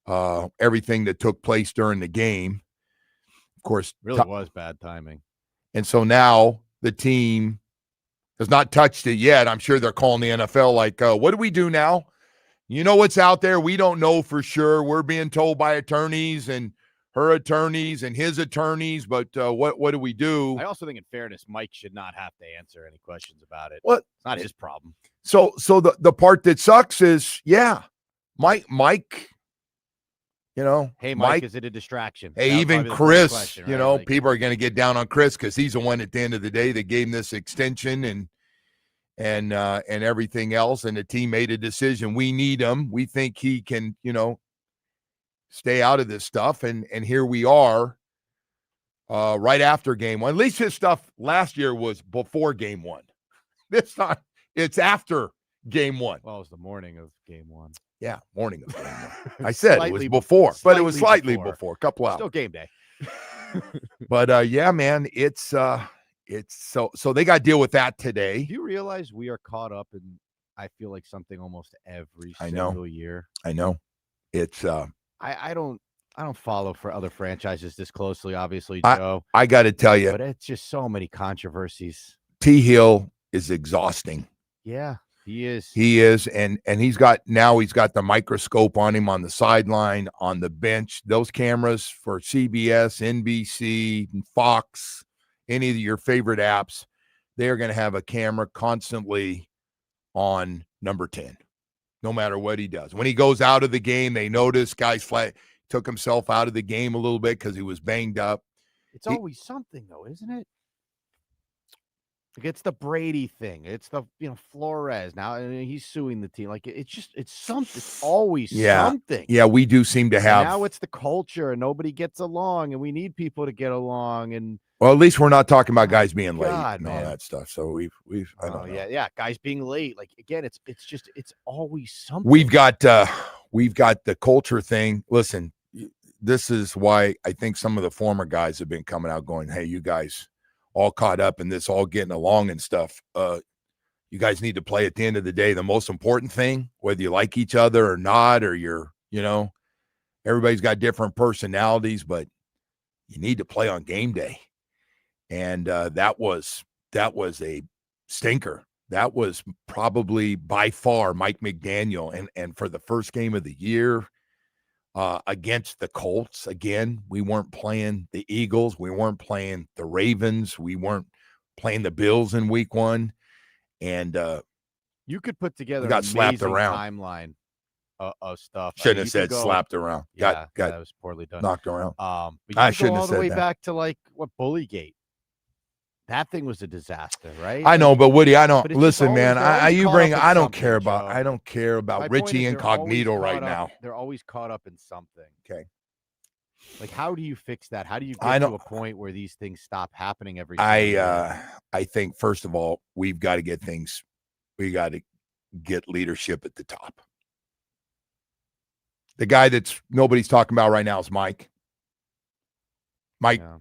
everything that took place during the game. Of course, really was bad timing. And so now the team has not touched it yet. I'm sure they're calling the NFL like, what do we do now? You know what's out there? We don't know for sure. We're being told by attorneys and her attorneys and his attorneys, but what do we do? I also think in fairness, Mike should not have to answer any questions about it. Well, it's not his problem. So the part that sucks is, Mike, you know, hey, Mike, is it a distraction? Hey, even Chris, you know, people are going to get down on Chris because he's the one at the end of the day that gave him this extension and everything else. And the team made a decision. We need him. We think he can, you know, stay out of this stuff. And here we are right after game one. At least his stuff last year was before game one. This time it's after game one. Well, it was the morning of game one. Yeah, morning of game one. I said it was before, but it was slightly before, a couple hours. Still game day. But yeah, man, it's so they got to deal with that today. Do you realize we are caught up in, I feel like, something almost every single year? I know. It's I don't follow for other franchises this closely, obviously, Joe. I got to tell you, but it's just so many controversies. T. Hill is exhausting. Yeah, he is. He is, and he's got the microscope on him on the sideline, on the bench. Those cameras for CBS, NBC, Fox, any of your favorite apps, they are going to have a camera constantly on number 10, no matter what he does. When he goes out of the game, they notice guys took himself out of the game a little bit because he was banged up. It's always something, though, isn't it? Like it's the Brady thing. It's the, Flores now, and he's suing the team. Like it's something. It's always something. Yeah, we do seem to have. And now it's the culture, and nobody gets along, and we need people to get along. And well, at least we're not talking about guys being late and all man. that stuff. So we've. I don't know. Yeah, guys being late. Like again, it's always something. We've got the culture thing. Listen, this is why I think some of the former guys have been coming out going, "Hey, you guys all caught up in this, all getting along and stuff. You guys need to play at the end of the day. The most important thing, whether you like each other or not, or you're, everybody's got different personalities, but you need to play on game day." And that was a stinker. That was probably by far Mike McDaniel. And for the first game of the year against the Colts, again, we weren't playing the Eagles. We weren't playing the Ravens. We weren't playing the Bills in week 1. And you could put together got an slapped amazing around. timeline of stuff. Shouldn't have said slapped around. Yeah, Got that was poorly done. knocked around. But you I could shouldn't go all have the said way that. back to like what Bullygate. That thing was a disaster, right? I know, but Woody, I don't But it's just listen, man. always- they're always You caught bring. up in I don't something, care about. Joe. I don't care My about point Richie is they're always Incognito right caught up- now. They're always caught up in something. Okay. Like, how do you fix that? How do you I get to don't- a point where these things stop happening every single year? I think first of all, we've got to get things. We got to get leadership at the top. The guy that's nobody's talking about right now is Mike. Mike, Yeah.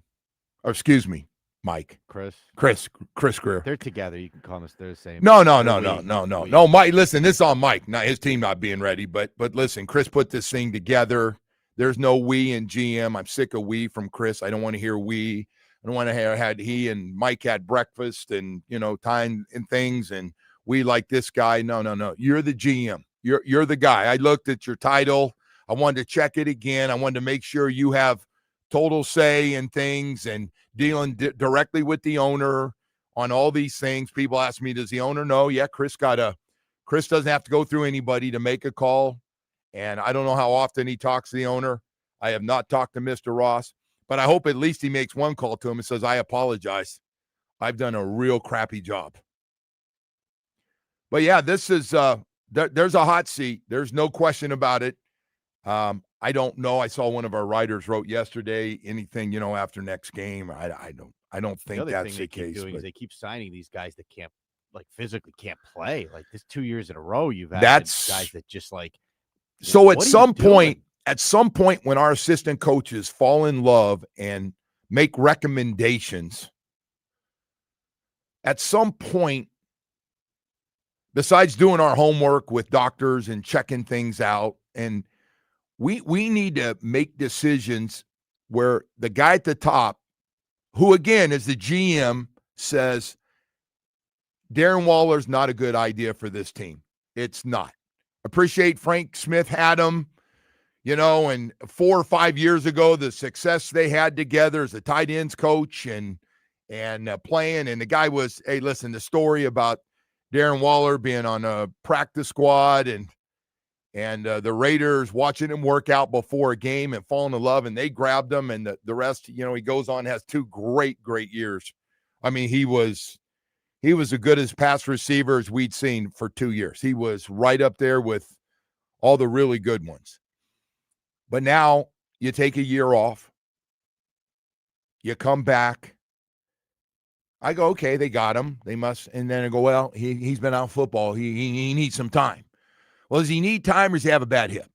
or excuse me, Mike. Chris Greer. They're together. You can call them. They're the same. No. We- No, Mike, listen, this is on Mike, not his team not being ready, but listen, Chris put this thing together. There's no we in GM. I'm sick of we from Chris. I don't want to hear we. I don't want to hear had he and Mike had breakfast and, time and things and we like this guy. No. You're the GM. You're the guy. I looked at your title. I wanted to check it again. I wanted to make sure you have total say in things and dealing directly with the owner on all these things. People ask me, does the owner know? Yeah, Chris doesn't have to go through anybody to make a call. And I don't know how often he talks to the owner. I have not talked to Mr. Ross, but I hope at least he makes one call to him and says, I apologize. I've done a real crappy job. But yeah, this is, there's a hot seat. There's no question about it. I don't know. I saw one of our writers wrote yesterday, anything, after next game. I don't think that's the case. Is they keep signing these guys that can't, like, physically can't play. Like, this 2 years in a row, you've had guys that just like. So at some point, when our assistant coaches fall in love and make recommendations, at some point, besides doing our homework with doctors and checking things out, and we need to make decisions where the guy at the top, who again is the GM, says Darren Waller's not a good idea for this team. It's not. Appreciate Frank Smith had him, and 4 or 5 years ago, the success they had together as a tight ends coach and playing. And the guy was, hey, listen, the story about Darren Waller being on a practice squad and the Raiders watching him work out before a game and falling in love, and they grabbed him, and the rest, he goes on, has 2 great years. I mean, he was as good as pass receiver as we'd seen for 2 years. He was right up there with all the really good ones. But now you take a year off. You come back. I go, okay, they got him. They must. And then I go, well, he's been out of football. He needs some time. Well, does he need time or does he have a bad hip?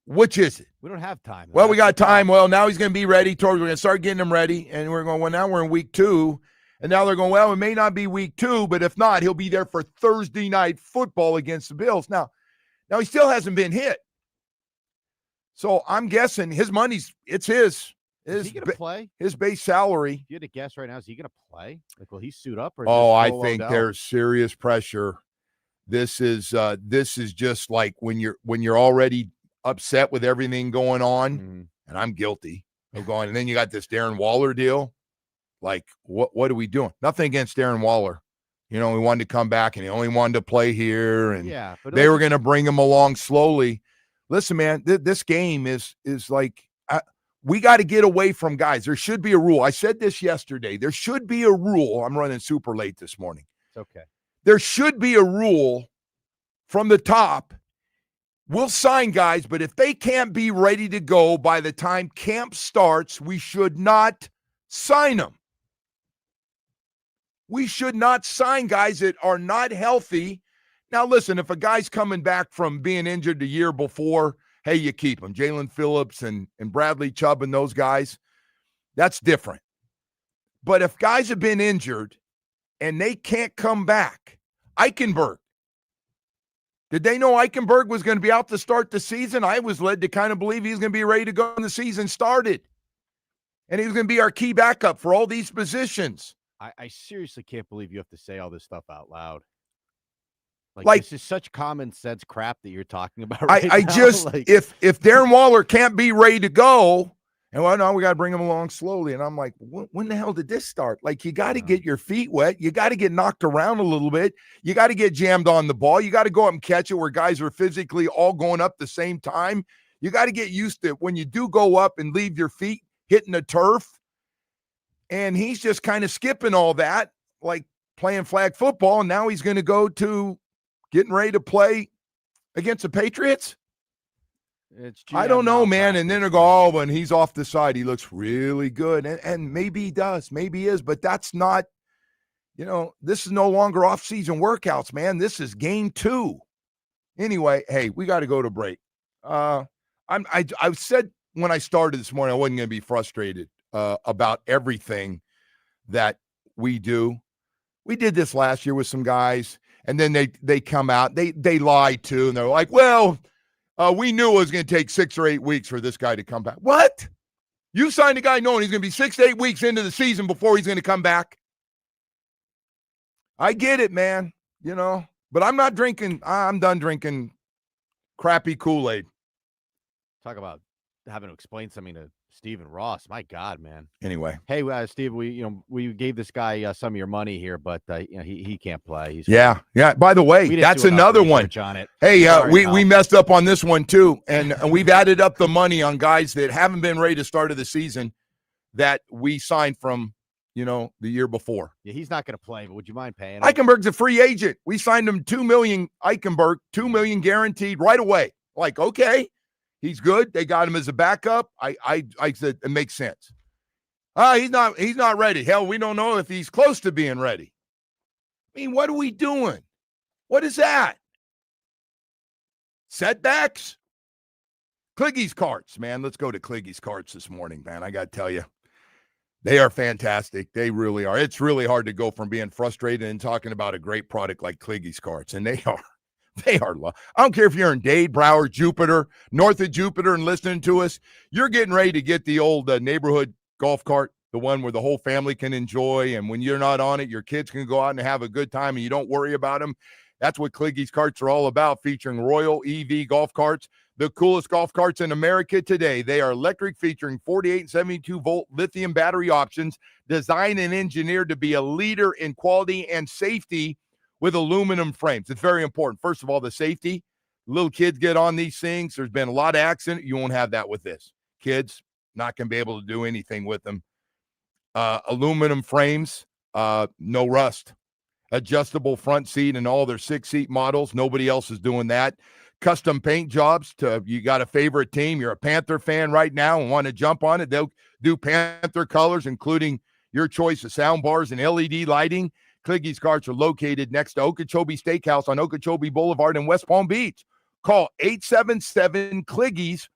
Which is it? We don't have time. Well, we got time. Well, now he's going to be ready. We're going to start getting him ready. And we're going, well, now we're in week 2. And now they're going, well, it may not be week 2, but if not, he'll be there for Thursday night football against the Bills. Now he still hasn't been hit. So I'm guessing his money's, it's his. Is he going to play? His base salary. If you had to guess right now, is he going to play? Like, will he suit up? Or I think there's serious pressure. This is just like when you're already upset with everything going on, and I'm guilty of going, and then you got this Darren Waller deal. Like, what are we doing? Nothing against Darren Waller. We wanted to come back, and he only wanted to play here, and but they were going to bring him along slowly. Listen, man, this game is like we got to get away from guys. There should be a rule. I said this yesterday. There should be a rule. I'm running super late this morning. It's okay. There should be a rule from the top. We'll sign guys, but if they can't be ready to go by the time camp starts, we should not sign them. We should not sign guys that are not healthy. Now, listen, if a guy's coming back from being injured the year before, hey, you keep him. Jalen Phillips and Bradley Chubb and those guys, that's different. But if guys have been injured and they can't come back, Eichenberg, did they know Eichenberg was going to be out to start the season? I was led to kind of believe he's going to be ready to go when the season started. And he was going to be our key backup for all these positions. I seriously can't believe you have to say all this stuff out loud. Like this is such common sense crap that you're talking about I right now. just if Darren Waller can't be ready to go, and well, no, we got to bring him along slowly. And I'm like, when the hell did this start? Like, you got to get your feet wet. You got to get knocked around a little bit. You got to get jammed on the ball. You got to go up and catch it where guys are physically all going up the same time. You got to get used to it when you do go up and leave your feet hitting the turf. And he's just kind of skipping all that, like playing flag football. And now he's going to go to getting ready to play against the Patriots. I don't know, man. And then they'll go, oh, when he's off the side, he looks really good. And maybe he does. Maybe he is. But that's not, this is no longer off-season workouts, man. This is game 2. Anyway, hey, we got to go to break. I said when I started this morning I wasn't going to be frustrated about everything that we do. We did this last year with some guys, and then they come out. They lied too, and they're like, well, we knew it was going to take 6 or 8 weeks for this guy to come back. What? You signed a guy knowing he's going to be 6 to 8 weeks into the season before he's going to come back? I get it, man, but I'm not drinking. I'm done drinking crappy Kool-Aid. Talk about having to explain something to Stephen Ross. My God, man. Anyway. Hey, Steve, we gave this guy some of your money here, but he can't play. Yeah. By the way, that's another one. On it. Hey, we messed up on this one too, and we've added up the money on guys that haven't been ready to start of the season that we signed from, the year before. Yeah, he's not going to play, but would you mind paying him? Eichenberg's a free agent. We signed him $2 million. Eichenberg, $2 million guaranteed right away. Like, okay. He's good. They got him as a backup. I said it makes sense. He's not ready. Hell, we don't know if he's close to being ready. I mean, what are we doing? What is that? Setbacks? Cliggy's Carts, man. Let's go to Cliggy's Carts this morning, man. I got to tell you, they are fantastic. They really are. It's really hard to go from being frustrated and talking about a great product like Cliggy's Carts, and they are. They are. I don't care if you're in Dade, Broward, Jupiter, north of Jupiter and listening to us. You're getting ready to get the old neighborhood golf cart, the one where the whole family can enjoy. And when you're not on it, your kids can go out and have a good time and you don't worry about them. That's what Cliggy's Carts are all about, featuring Royal EV golf carts, the coolest golf carts in America today. They are electric, featuring 48 and 72-volt lithium battery options, designed and engineered to be a leader in quality and safety with aluminum frames. It's very important. First of all, the safety. Little kids get on these things. There's been a lot of accident. You won't have that with this. Kids not going to be able to do anything with them. Aluminum frames, no rust. Adjustable front seat in all their 6-seat models. Nobody else is doing that. Custom paint jobs. You got a favorite team. You're a Panther fan right now and want to jump on it. They'll do Panther colors, including your choice of sound bars and LED lighting. Cliggy's Carts are located next to Okeechobee Steakhouse on Okeechobee Boulevard in West Palm Beach. Call 877-CLIGGY's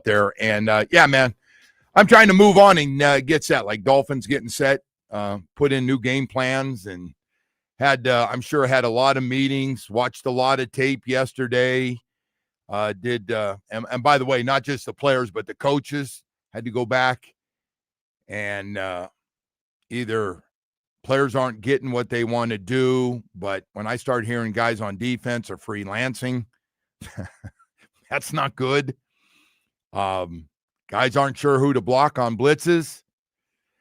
out there. And, yeah, man, I'm trying to move on and get set, like Dolphins getting set, put in new game plans, and I'm sure had a lot of meetings, watched a lot of tape yesterday. And by the way, not just the players, but the coaches had to go back and either players aren't getting what they want to do, but when I start hearing guys on defense are freelancing, that's not good. Guys aren't sure who to block on blitzes.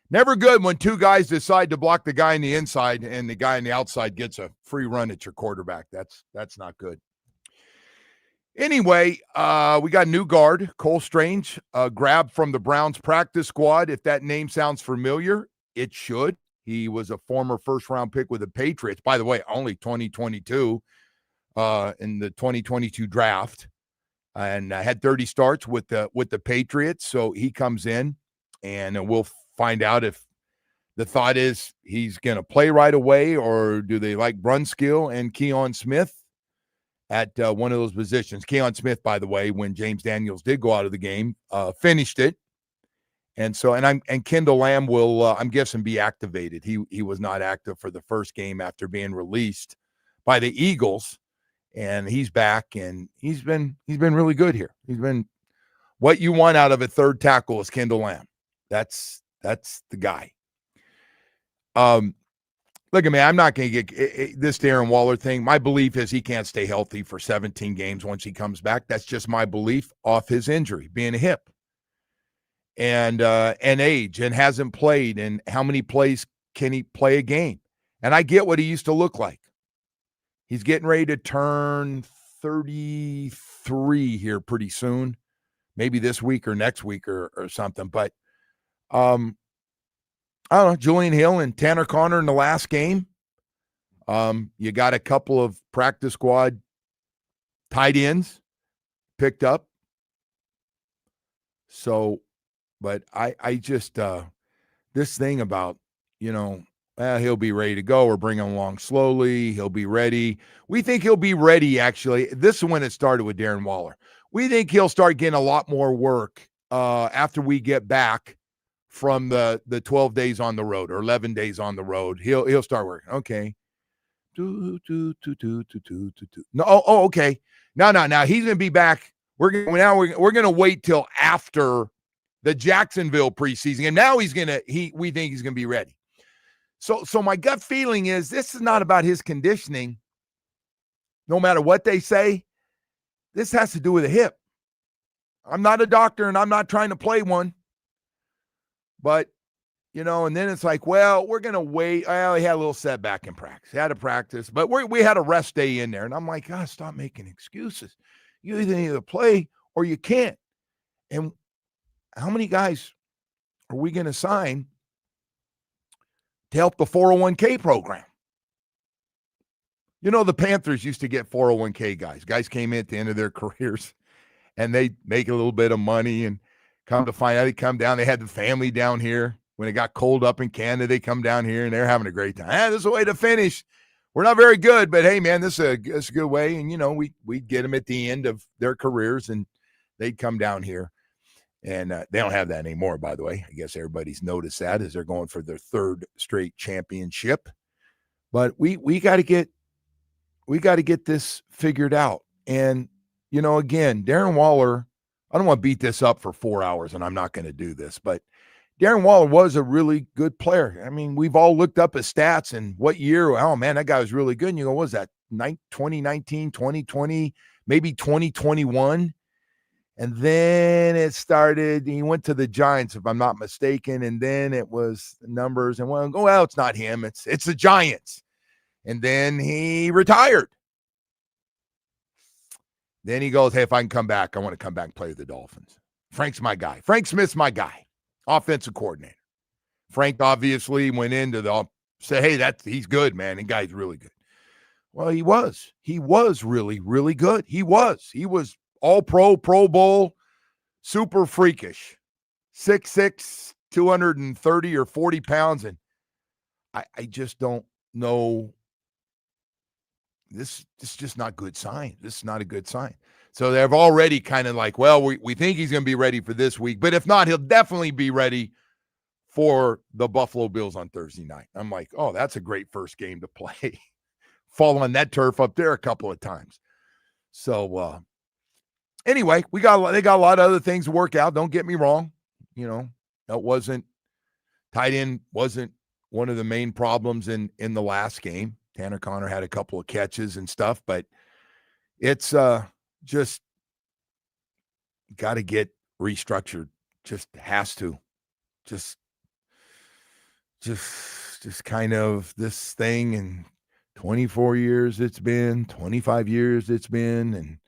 Never good when two guys decide to block the guy on the inside and the guy on the outside gets a free run at your quarterback. That's not good. Anyway, we got a new guard, Cole Strange, grabbed from the Browns practice squad. If that name sounds familiar, it should. He was a former first-round pick with the Patriots. By the way, only 2022 in the 2022 draft, and had 30 starts with the Patriots. So he comes in, and we'll find out if the thought is he's going to play right away, or do they like Brunskill and Keon Smith at one of those positions. Keon Smith, by the way, when James Daniels did go out of the game, finished it. And so, and Kendall Lamb will, I'm guessing, be activated. He was not active for the first game after being released by the Eagles, and he's back, and he's been really good here. He's been what you want out of a third tackle is Kendall Lamb. That's the guy. Look at me. I'm not going to get this Darren Waller thing. My belief is he can't stay healthy for 17 games once he comes back. That's just my belief off his injury, being a hip and age, and hasn't played. And how many plays can he play a game? And I get what he used to look like. He's getting ready to turn 33 here pretty soon, maybe this week or next week or something. But I don't know, Julian Hill and Tanner Conner in the last game. You got a couple of practice squad tight ends picked up. So, but I just, this thing about, he'll be ready to go or bring him along slowly. He'll be ready. We think he'll be ready, actually. This is when it started with Darren Waller. We think he'll start getting a lot more work after we get back from the 12 days on the road or 11 days on the road. He'll start working. Okay. No, okay. No. He's gonna be back. We're gonna wait till after the Jacksonville preseason, and now we think he's gonna be ready. So my gut feeling is this is not about his conditioning. No matter what they say, this has to do with a hip. I'm not a doctor, and I'm not trying to play one. But, and then it's like, well, we're going to wait. Well, he had a little setback in practice. He had to practice, but we had a rest day in there. And I'm like, God, stop making excuses. You either need to play or you can't. And how many guys are we going to sign to help the 401k program? The Panthers used to get 401k guys. Guys came in at the end of their careers, and they make a little bit of money, and come to find out, they come down. They had the family down here. When it got cold up in Canada, they come down here, and they're having a great time. This is a way to finish. We're not very good, but hey, man, this is a good way. And, we'd get them at the end of their careers, and they'd come down here. And they don't have that anymore, by the way. I guess everybody's noticed that as they're going for their third straight championship. But we got to get this figured out. And, again, Darren Waller, I don't want to beat this up for 4 hours, and I'm not going to do this, but Darren Waller was a really good player. I mean, we've all looked up his stats and what year, oh man, that guy was really good. And you go, what was that? 2019, 2020, maybe 2021. And then it started, he went to the Giants, if I'm not mistaken. And then it was the numbers and well, it's not him. It's the Giants. And then he retired. Then he goes, hey, if I can come back, I want to come back and play with the Dolphins. Frank's my guy. Frank Smith's my guy, offensive coordinator. Frank obviously went into say, hey, he's good, man. And guy's really good. Well, he was. He was really, really good. He was all-pro, Pro Bowl, super freakish. 6'6", 230 or 40 pounds. And I just don't know. This is just not good sign. This is not a good sign. So they've already kind of like, well, we think he's going to be ready for this week. But if not, he'll definitely be ready for the Buffalo Bills on Thursday night. I'm like, oh, that's a great first game to play. Fall on that turf up there a couple of times. So anyway, they got a lot of other things to work out. Don't get me wrong. Tight end wasn't one of the main problems in the last game. Tanner Connor had a couple of catches and stuff, but it's just got to get restructured. Just has to. Just kind of this thing, and 24 years it's been, 25 years it's been,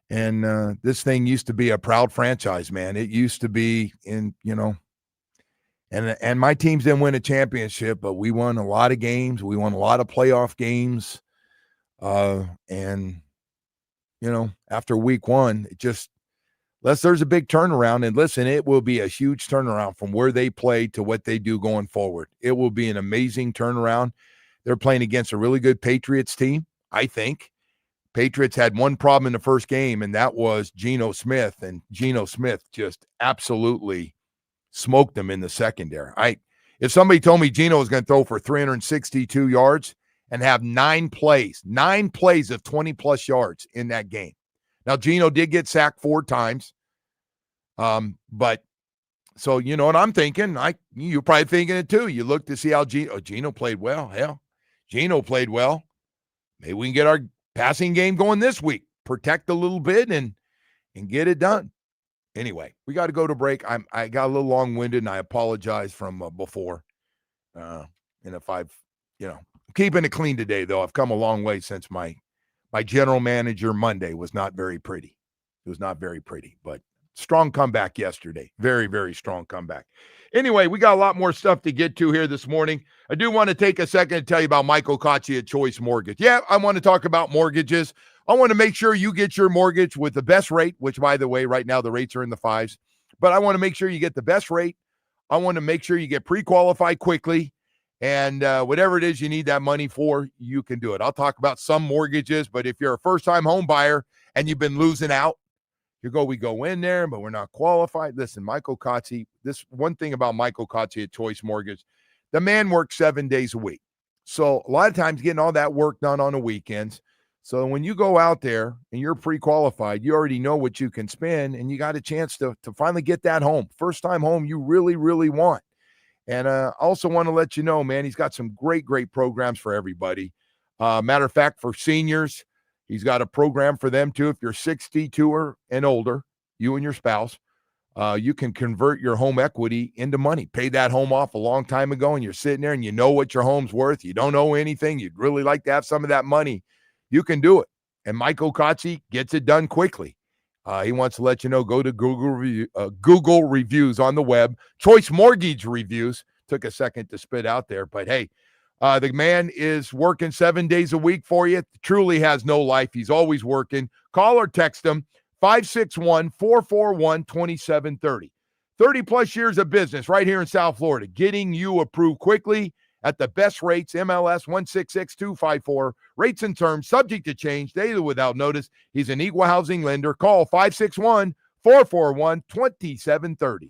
and this thing used to be a proud franchise, man. It used to be and my teams didn't win a championship, but we won a lot of games. We won a lot of playoff games. And after week one, unless there's a big turnaround, and listen, it will be a huge turnaround from where they play to what they do going forward. It will be an amazing turnaround. They're playing against a really good Patriots team, I think. Patriots had one problem in the first game, and that was Geno Smith, and Geno Smith just absolutely smoked them in the secondary. If somebody told me Geno was going to throw for 362 yards and have 9 plays of 20-plus yards in that game. Now, Geno did get sacked 4 times. But so, you know what I'm thinking? You're probably thinking it too. You look to see how Geno played well. Hell, Geno played well. Maybe we can get our passing game going this week. Protect a little bit and get it done. Anyway, we got to go to break. I got a little long-winded, and I apologize from before. And if keeping it clean today, though. I've come a long way since my general manager Monday was not very pretty. It was not very pretty, but strong comeback yesterday. Very, very strong comeback. Anyway, we got a lot more stuff to get to here this morning. I do want to take a second to tell you about Michael Kotche at Choice Mortgage. Yeah, I want to talk about mortgages. I want to make sure you get your mortgage with the best rate, which, by the way, right now the rates are in the 5s. But I want to make sure you get the best rate. I want to make sure you get pre-qualified quickly. And whatever it is you need that money for, you can do it. I'll talk about some mortgages, but if you're a first-time home buyer and you've been losing out, we go in there, but we're not qualified. Listen, Michael Kotze, this one thing about Michael Kotze at Choice Mortgage, the man works 7 days a week. So a lot of times getting all that work done on the weekends. So when you go out there and you're pre-qualified, you already know what you can spend, and you got a chance to finally get that home. First-time home you really, really want. And I also want to let you know, man, he's got some great, great programs for everybody. Matter of fact, for seniors, he's got a program for them too. If you're 62 and older, you and your spouse, you can convert your home equity into money. Paid that home off a long time ago, and you're sitting there and you know what your home's worth. You don't owe anything. You'd really like to have some of that money. You can do it. And Michael Kotze gets it done quickly. He wants to let you know, go to Google reviews on the web. Choice Mortgage reviews. Took a second to spit out there. But, hey, the man is working 7 days a week for you. Truly has no life. He's always working. Call or text him, 561-441-2730. 30-plus years of business right here in South Florida, getting you approved quickly at the best rates. MLS 166254. Rates and terms subject to change daily without notice. He's an equal housing lender. Call 561-441-2730.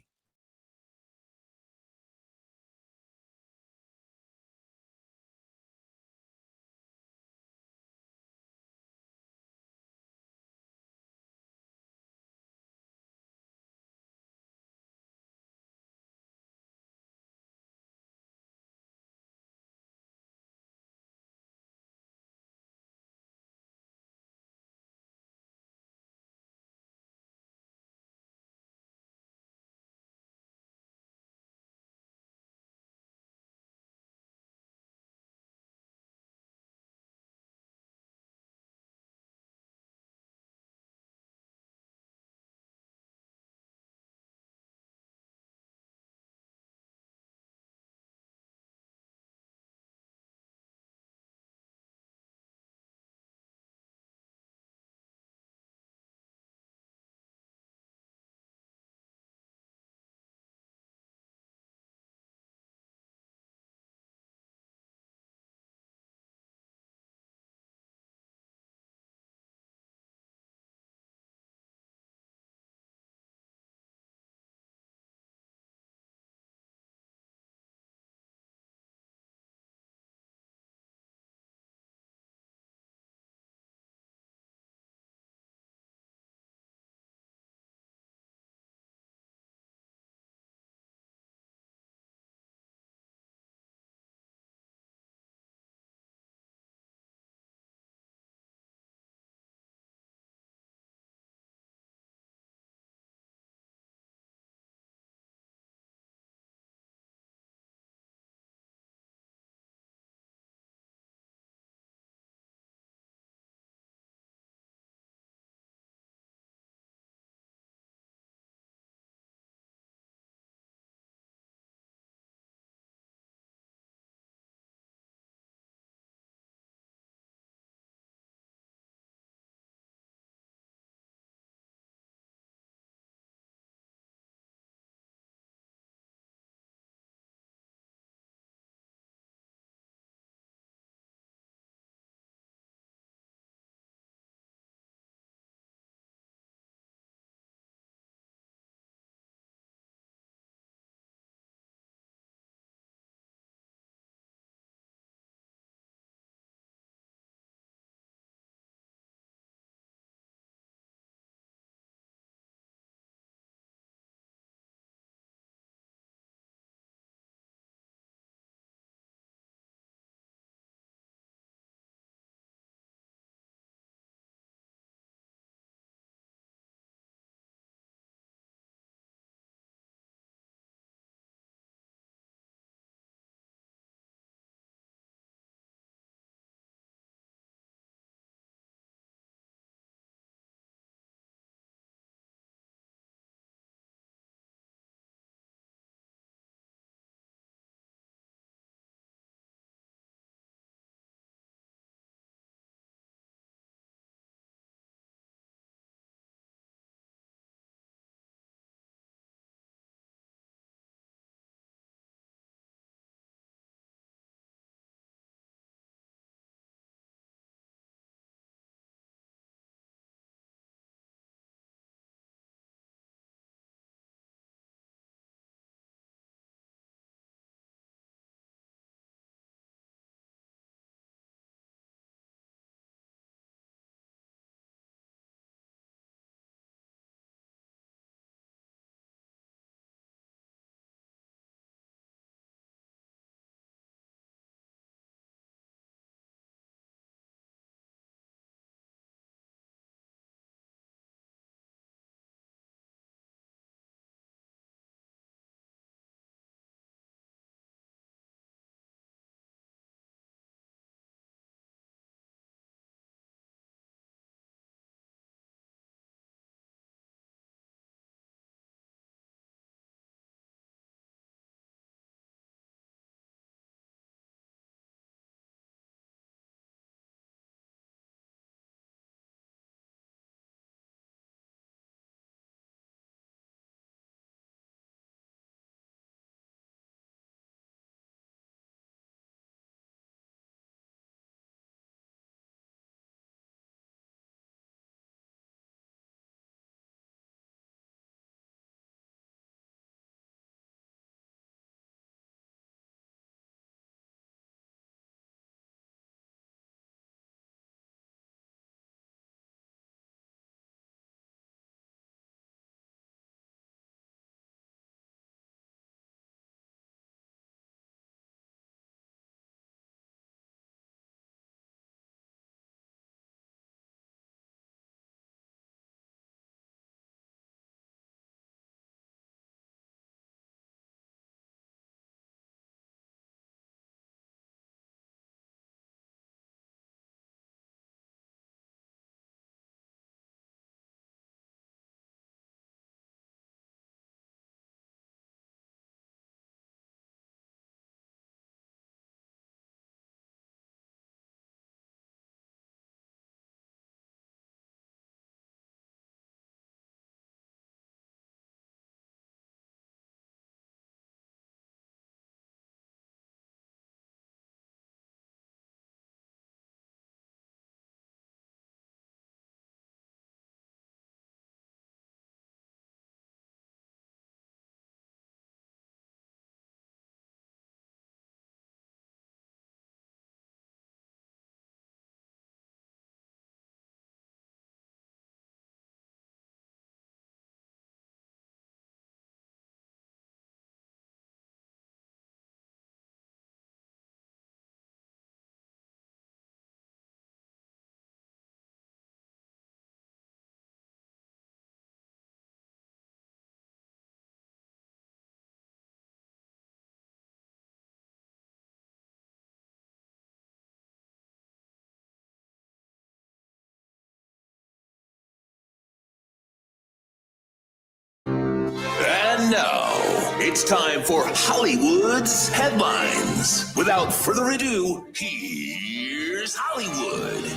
It's time for Hollywood's headlines. Without further ado, here's Hollywood.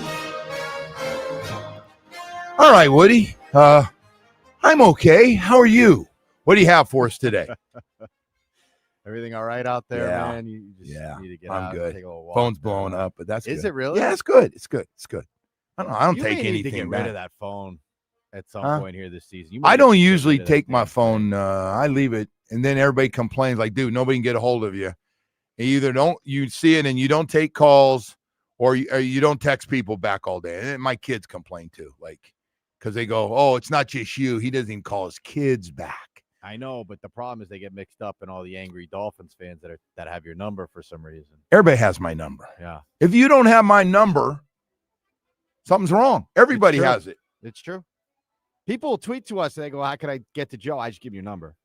All right, Woody. I'm okay. How are you? What do you have for us today? Everything all right out there, Yeah. man? You just need to get I'm out good. and take a little walk. Phone's blowing up, but that's Is good. it really? Yeah, it's good. It's good. It's good. I don't You take may need anything to get back. rid of that phone at some point here this season. You may I need don't to get usually rid of that take my damn phone. I leave it, and then everybody complains like, dude, nobody can get a hold of you. And you see it and you don't take calls, or you don't text people back all day. And my kids complain too, like, because they go, oh, it's not just you. He doesn't even call his kids back. I know, but the problem is they get mixed up in all the angry Dolphins fans that have your number for some reason. Everybody has my number. Yeah. If you don't have my number, something's wrong. Everybody has it. It's true. People will tweet to us and they go, how can I get to Joe? I just give you your number.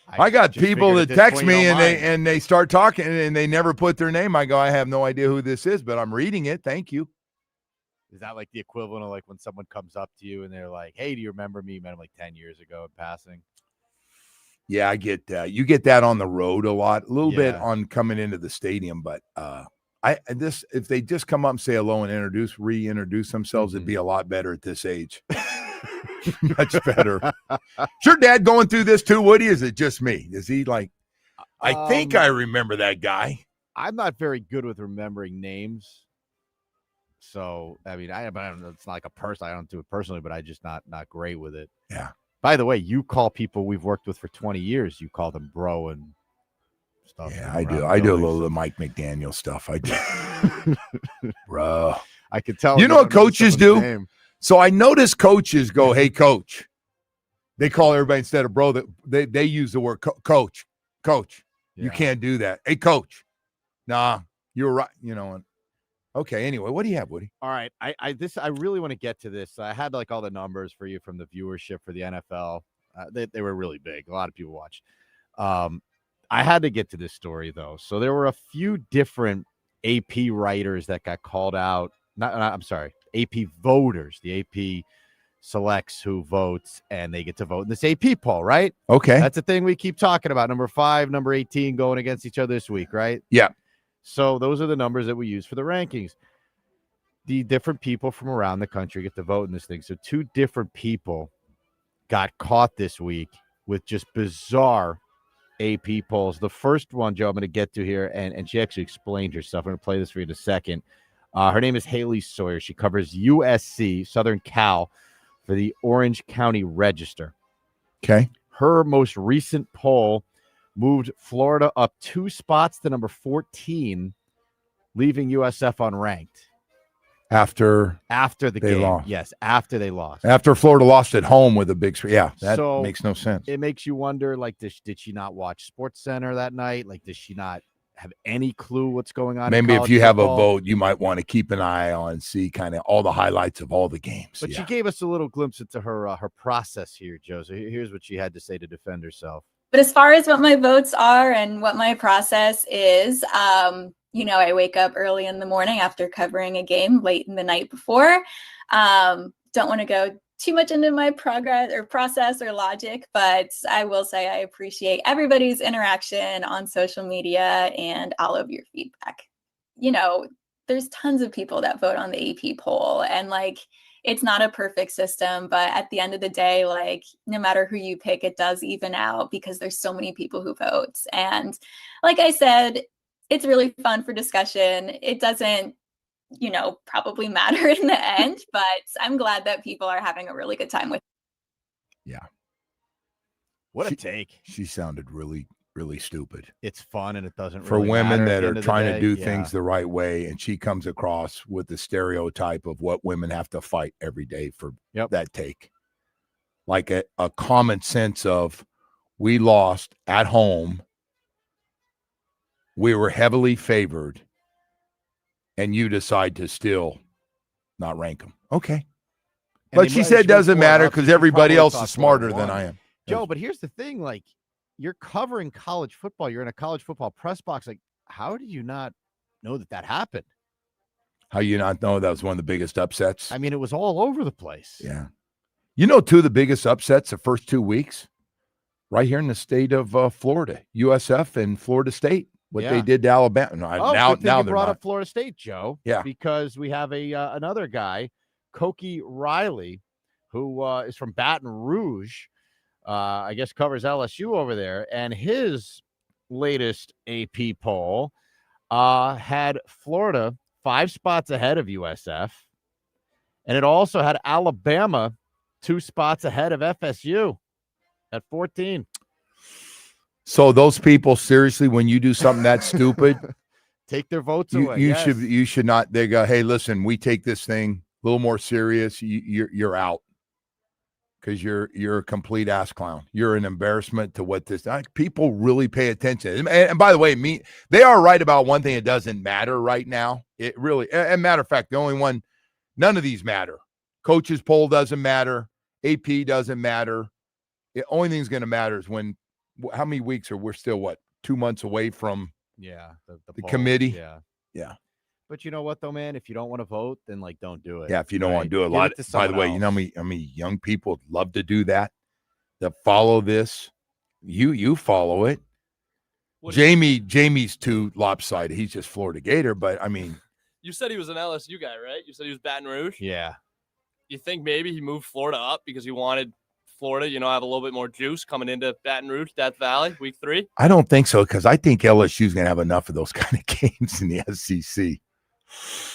I got just people figured that at this text point me you don't and they start talking and they never put their name. I go, I have no idea who this is, but I'm reading it. Thank you. Is that like the equivalent of like when someone comes up to you and they're like, hey, do you remember me? You met him like 10 years ago in passing. Yeah, I get that. You get that on the road a lot, a little bit Yeah. on coming into the stadium, but if they just come up and say hello and reintroduce themselves, it'd be a lot better at this age. Much better. Is your dad going through this too, Woody? Is it just me? Is he like, I think I remember that guy. I'm not very good with remembering names. So, I mean, I don't know. It's not like a person. I don't do it personally, but I just not great with it. Yeah. By the way, you call people we've worked with for 20 years. You call them bro and stuff. Yeah, I do. I do a little of the Mike McDaniel stuff. I do. Bro. I can tell. You know what coaches do? Name. So I notice coaches go, hey, coach. They call everybody instead of bro. They use the word coach. Coach. Yeah. You can't do that. Hey, coach. Nah, you're right. You know. Okay. Anyway, what do you have, Woody? All right. I really want to get to this. I had like all the numbers for you from the viewership for the NFL. They were really big. A lot of people watched. I had to get to this story though. So there were a few different AP writers that got called out. I'm sorry, AP voters. The AP selects who votes, and they get to vote in this AP poll, right? Okay. That's the thing we keep talking about. Number 5, number 18 going against each other this week, right? Yeah. So those are the numbers that we use for the rankings. The different people from around the country get to vote in this thing. So 2 different people got caught this week with just bizarre AP polls. The first one, Joe, I'm going to get to here, and she actually explained herself. I'm going to play this for you in a second. Her name is Haley Sawyer. She covers USC, Southern Cal, for the Orange County Register. Okay. Her most recent poll moved Florida up 2 spots to number 14, leaving USF unranked. After the game. Lost. Yes, after they lost. After Florida lost at home with a big – yeah, that makes no sense. It makes you wonder, like, did she not watch SportsCenter that night? Like, does she not have any clue what's going on? Maybe if you have a vote, you might want to keep an eye on, see kind of all the highlights of all the games. But she gave us a little glimpse into her process here, Joe. So here's what she had to say to defend herself. But as far as what my votes are and what my process is, I wake up early in the morning after covering a game late in the night before. Don't want to go too much into my process or logic, but I will say I appreciate everybody's interaction on social media and all of your feedback. There's tons of people that vote on the AP poll, and it's not a perfect system, but at the end of the day, no matter who you pick, it does even out because there's so many people who vote. And like I said, it's really fun for discussion. It doesn't, probably matter in the end, but I'm glad that people are having a really good time with it. Yeah. What a take. She sounded really, really stupid. It's fun and it doesn't for really women matter that are trying to do yeah. things the right way, and she comes across with the stereotype of what women have to fight every day for that take. Like a common sense of, we lost at home, we were heavily favored, and you decide to still not rank them. Okay. But she said it doesn't matter because everybody else is smarter than I am. Joe, but here's the thing, you're covering college football. You're in a college football press box. How did you not know that happened? How you not know that was one of the biggest upsets? I mean, it was all over the place. Yeah. You know, two of the biggest upsets the first 2 weeks, right here in the state of Florida, USF and Florida State. What they did to Alabama. No, Good thing now you they're brought not. up Florida State, Joe. Yeah. Because we have another guy, Koki Riley, who is from Baton Rouge. I guess covers LSU over there, and his latest AP poll had Florida 5 spots ahead of USF, and it also had Alabama 2 spots ahead of FSU at 14. So those people, seriously, when you do something that stupid, take their votes you, away. You should not. They go, hey, listen, we take this thing a little more serious. You're out because you're a complete ass clown. You're an embarrassment to what this. People really pay attention. And by the way, they are right about one thing. It doesn't matter right now. It really. And matter of fact, the only one, none of these matter. Coaches poll doesn't matter. AP doesn't matter. The only thing's going to matter is how many weeks we're still 2 months away from the committee. Yeah. But you know what though, man? If you don't want to vote, then don't do it. Yeah, if you don't want to do it. By the way, you know how many young people would love to do that follow this. You follow it. Jamie's too lopsided. He's just Florida Gator, but I mean, you said he was an LSU guy, right? You said he was Baton Rouge. Yeah. You think maybe he moved Florida up because he wanted Florida, have a little bit more juice coming into Baton Rouge, Death Valley, week 3? I don't think so, because I think LSU's going to have enough of those kind of games in the SEC.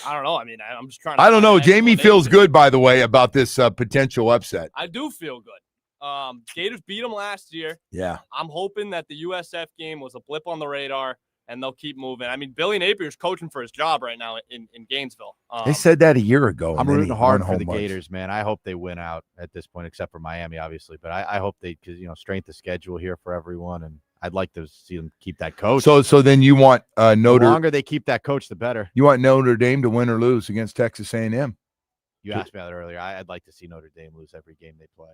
I don't know. I mean, I'm just trying to. I don't know. Jamie feels good, by the way, about this potential upset. I do feel good. Gators beat them last year. Yeah. I'm hoping that the USF game was a blip on the radar, and they'll keep moving. I mean, Billy Napier's coaching for his job right now in Gainesville. They said that a year ago. I'm rooting hard for the Gators, man. I hope they win out at this point, except for Miami, obviously. But I hope they, because strength of schedule here for everyone, and I'd like to see them keep that coach. So then you want The longer they keep that coach, the better. You want Notre Dame to win or lose against Texas A&M? You asked me that earlier. I'd like to see Notre Dame lose every game they play.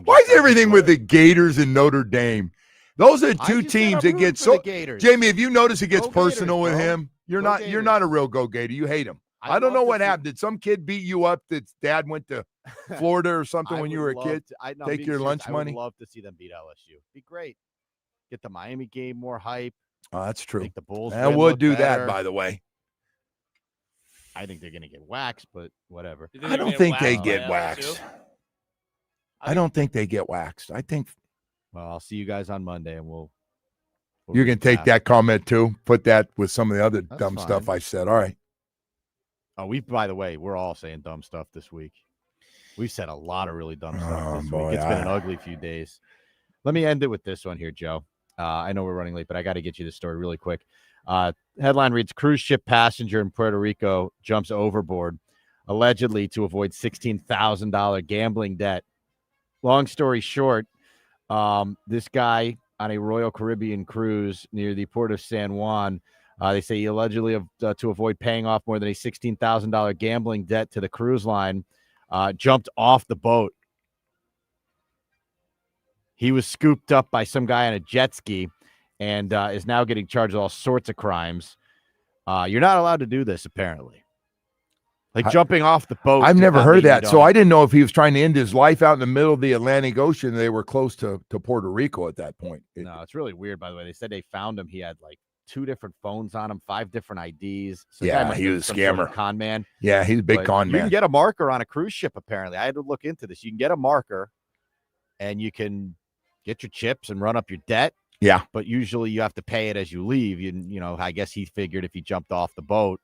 Why is everything with the Gators and Notre Dame? Those are two teams that get so. Jamie, have you noticed it gets personal with him? You're not a real Go Gator. You hate him. I don't know what happened. Did some kid beat you up that dad went to Florida or something when you were a kid? Take your lunch money? I would love to see them beat LSU. Be great. Get the Miami game more hype. Oh, that's true. Make the Bulls I would do better. that, by the way. I think they're going to get waxed, but whatever. I don't think they get waxed. I don't think they get waxed. I think. Well, I'll see you guys on Monday, and we'll You're going to take that comment too? Put that with some of the other dumb fine. stuff I said. All right. Oh, by the way, we're all saying dumb stuff this week. We've said a lot of really dumb stuff this boy, week. It's been an ugly few days. Let me end it with this one here, Joe. I know we're running late, but I got to get you this story really quick. Headline reads, cruise ship passenger in Puerto Rico jumps overboard, allegedly to avoid $16,000 gambling debt. Long story short, this guy on a Royal Caribbean cruise near the port of San Juan, they say he allegedly, to avoid paying off more than a $16,000 gambling debt to the cruise line, jumped off the boat. He was scooped up by some guy on a jet ski and is now getting charged with all sorts of crimes. You're not allowed to do this, apparently. Jumping off the boat. I've never heard that. So I didn't know if he was trying to end his life out in the middle of the Atlantic Ocean. They were close to Puerto Rico at that point. No, it's really weird, by the way. They said they found him. He had 2 different phones on him, 5 different IDs. So yeah, he was a scammer. Sort of con man. Yeah, he's a big con man. You can get a marker on a cruise ship, apparently. I had to look into this. You can get a marker, and you can get your chips and run up your debt. Yeah. But usually you have to pay it as you leave. I guess he figured if he jumped off the boat,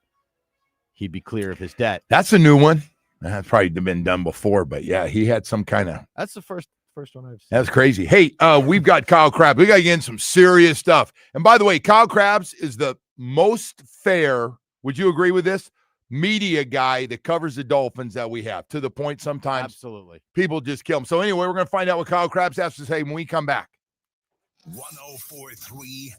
he'd be clear of his debt. That's a new one. That's probably been done before, but yeah, he had some kind of. That's the first one I've seen. That's crazy. Hey, we've got Kyle Crabbs. We got to get in some serious stuff. And by the way, Kyle Crabbs is the most fair, would you agree with this, media guy that covers the Dolphins that we have, to the point sometimes absolutely people just kill him. So anyway, we're going to find out what Kyle Crabbs has to say when we come back. 104.3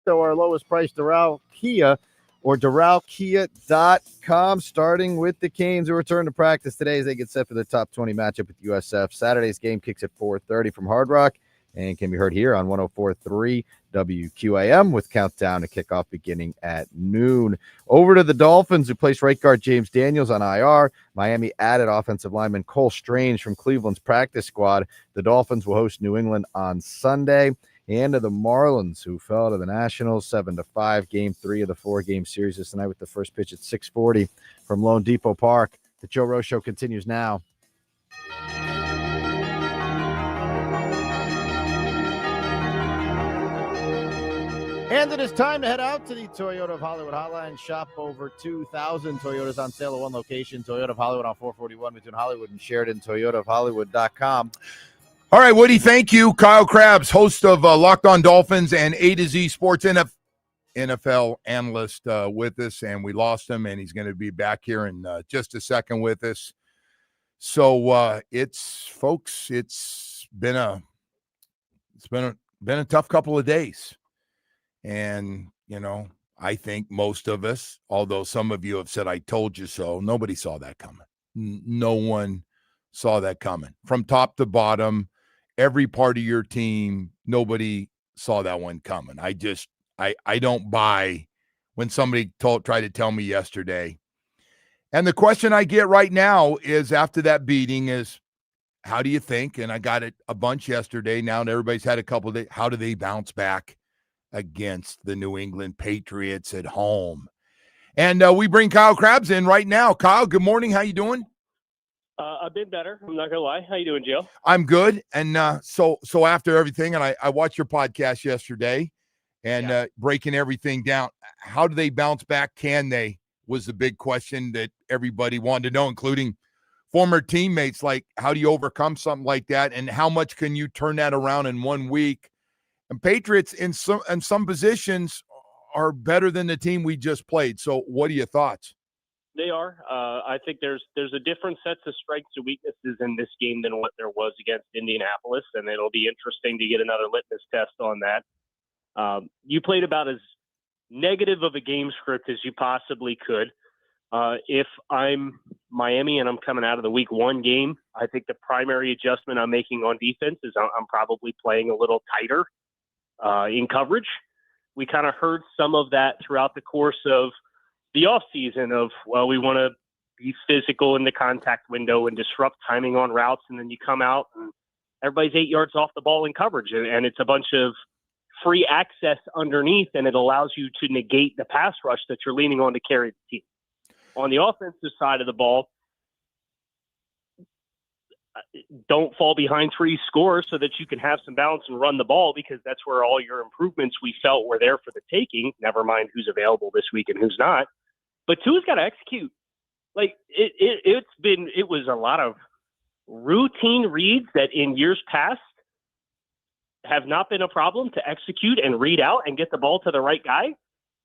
So our lowest price Doral Kia or DoralKia.com, starting with the Canes, who return to practice today as they get set for their top 20 matchup with USF. Saturday's game kicks at 4:30 from Hard Rock and can be heard here on 104.3 WQAM with countdown to kickoff beginning at noon. Over to the Dolphins, who placed right guard James Daniels on IR. Miami added offensive lineman Cole Strange from Cleveland's practice squad. The Dolphins will host New England on Sunday. And to the Marlins, who fell to the Nationals 7-5. Game 3 of the 4-game series this tonight with the first pitch at 6:40 from Lone Depot Park. The Joe Rose Show continues now. And it is time to head out to the Toyota of Hollywood hotline. Shop over 2,000 Toyotas on sale at one location. Toyota of Hollywood on 441 between Hollywood and Sheridan. ToyotaofHollywood.com. All right, Woody, thank you. Kyle Crabbs, host of Locked On Dolphins and A to Z Sports NFL analyst with us, and we lost him, and he's going to be back here in just a second with us. So it's been a tough couple of days, and I think most of us, although some of you have said I told you so, nobody saw that coming. No one saw that coming from top to bottom. Every part of your team, nobody saw that one coming. I don't buy when somebody tried to tell me yesterday. And the question I get right now is, after that beating, is how do you think, and I got it a bunch yesterday, now that everybody's had a couple of days, how do they bounce back against the New England Patriots at home? And we bring Kyle Crabbs in right now. Kyle, good morning. How you doing? A bit better. I'm not gonna lie. How you doing, Joe? I'm good. And so after everything, and I watched your podcast yesterday, and breaking everything down, how do they bounce back? Can they? Was the big question that everybody wanted to know, including former teammates. Like, how do you overcome something like that, and how much can you turn that around in 1 week? And Patriots in some positions are better than the team we just played. So, what are your thoughts? They are. I think there's a different sets of strengths and weaknesses in this game than what there was against Indianapolis, and it'll be interesting to get another litmus test on that. You played about as negative of a game script as you possibly could. If I'm Miami and I'm coming out of the week 1 game, I think the primary adjustment I'm making on defense is I'm probably playing a little tighter in coverage. We kind of heard some of that throughout the course of the offseason of, well, we want to be physical in the contact window and disrupt timing on routes, and then you come out and everybody's 8 yards off the ball in coverage, and it's a bunch of free access underneath, and it allows you to negate the pass rush that you're leaning on to carry the team. On the offensive side of the ball, don't fall behind 3 scores so that you can have some balance and run the ball, because that's where all your improvements we felt were there for the taking, never mind who's available this week and who's not. But Tua's got to execute. Like, it was a lot of routine reads that in years past have not been a problem to execute and read out and get the ball to the right guy.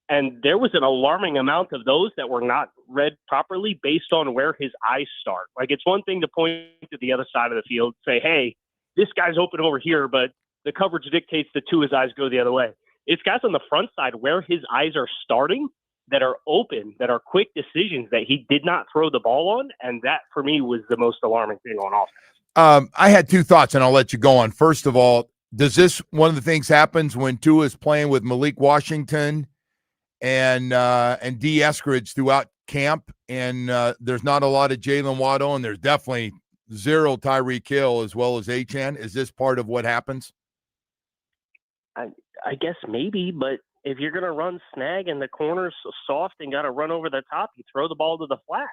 And there was an alarming amount of those that were not read properly based on where his eyes start. Like, it's one thing to point to the other side of the field, say, hey, this guy's open over here, but the coverage dictates that Tua's eyes go the other way. It's guys on the front side where his eyes are starting that are open, that are quick decisions that he did not throw the ball on. And that, for me, was the most alarming thing on offense. I had 2 thoughts, and I'll let you go on. First of all, does this one of the things happens when Tua is playing with Malik Washington and D. Eskridge throughout camp, and there's not a lot of Jalen Waddle, and there's definitely 0 Tyreek Hill as well as Achane? Is this part of what happens? I guess maybe, but if you're going to run snag and the corner's soft and got to run over the top, you throw the ball to the flat,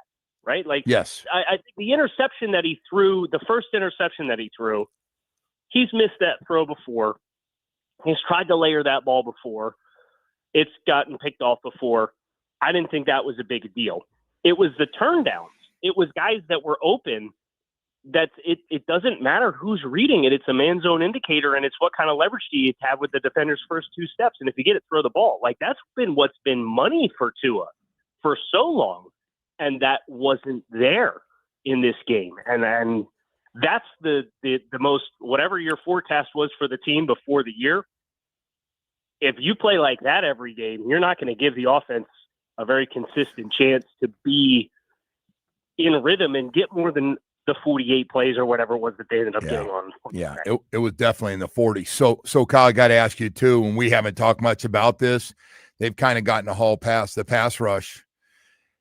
right? Like, yes. I think the interception that he threw, the first interception that he threw, he's missed that throw before. He's tried to layer that ball before. It's gotten picked off before. I didn't think that was a big deal. It was the turn downs. It was guys that were open. It doesn't matter who's reading it. It's a man zone indicator, and it's what kind of leverage do you have with the defender's first 2 steps. And if you get it, throw the ball. Like, that's been what's been money for Tua for so long, and that wasn't there in this game. And that's the most, whatever your forecast was for the team before the year, if you play like that every game, you're not going to give the offense a very consistent chance to be in rhythm and get more than the 48 plays or whatever it was that they ended up getting on. Yeah, it was definitely in the 40s. So Kyle, I got to ask you too, and we haven't talked much about this. They've kind of gotten a haul past the pass rush.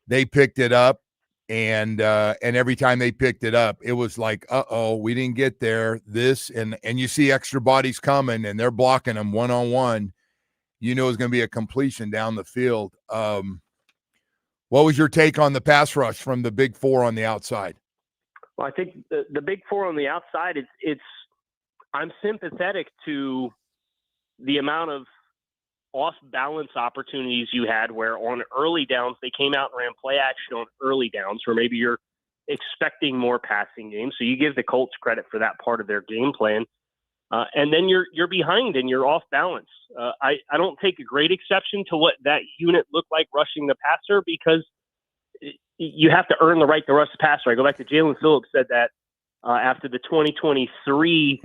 They picked it up, and every time they picked it up, it was like, we didn't get there. This and you see extra bodies coming, and they're blocking them one-on-one. You know it's going to be a completion down the field. What was your take on the pass rush from the big four on the outside? Well, I think the big four on the outside, I'm sympathetic to the amount of off-balance opportunities you had where on early downs, they came out and ran play action on early downs where maybe you're expecting more passing games. So you give the Colts credit for that part of their game plan. And then you're behind and you're off balance. I don't take a great exception to what that unit looked like rushing the passer because you have to earn the right to rush the passer. I go back to Jalen Phillips said that after the 2023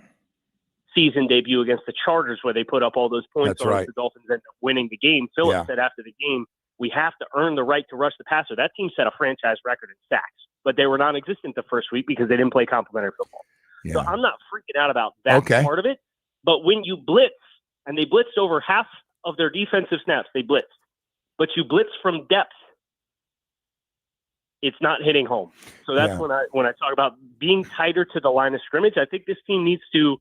season debut against the Chargers where they put up all those points. That's right. The Dolphins ended up winning the game. Phillips said after the game, we have to earn the right to rush the passer. That team set a franchise record in sacks, but they were non-existent the first week because they didn't play complimentary football. Yeah. So I'm not freaking out about that part of it. But when you blitz, and they blitzed over half of their defensive snaps, they blitzed. But you blitz from depth, it's not hitting home. So that's when I talk about being tighter to the line of scrimmage. I think this team needs to,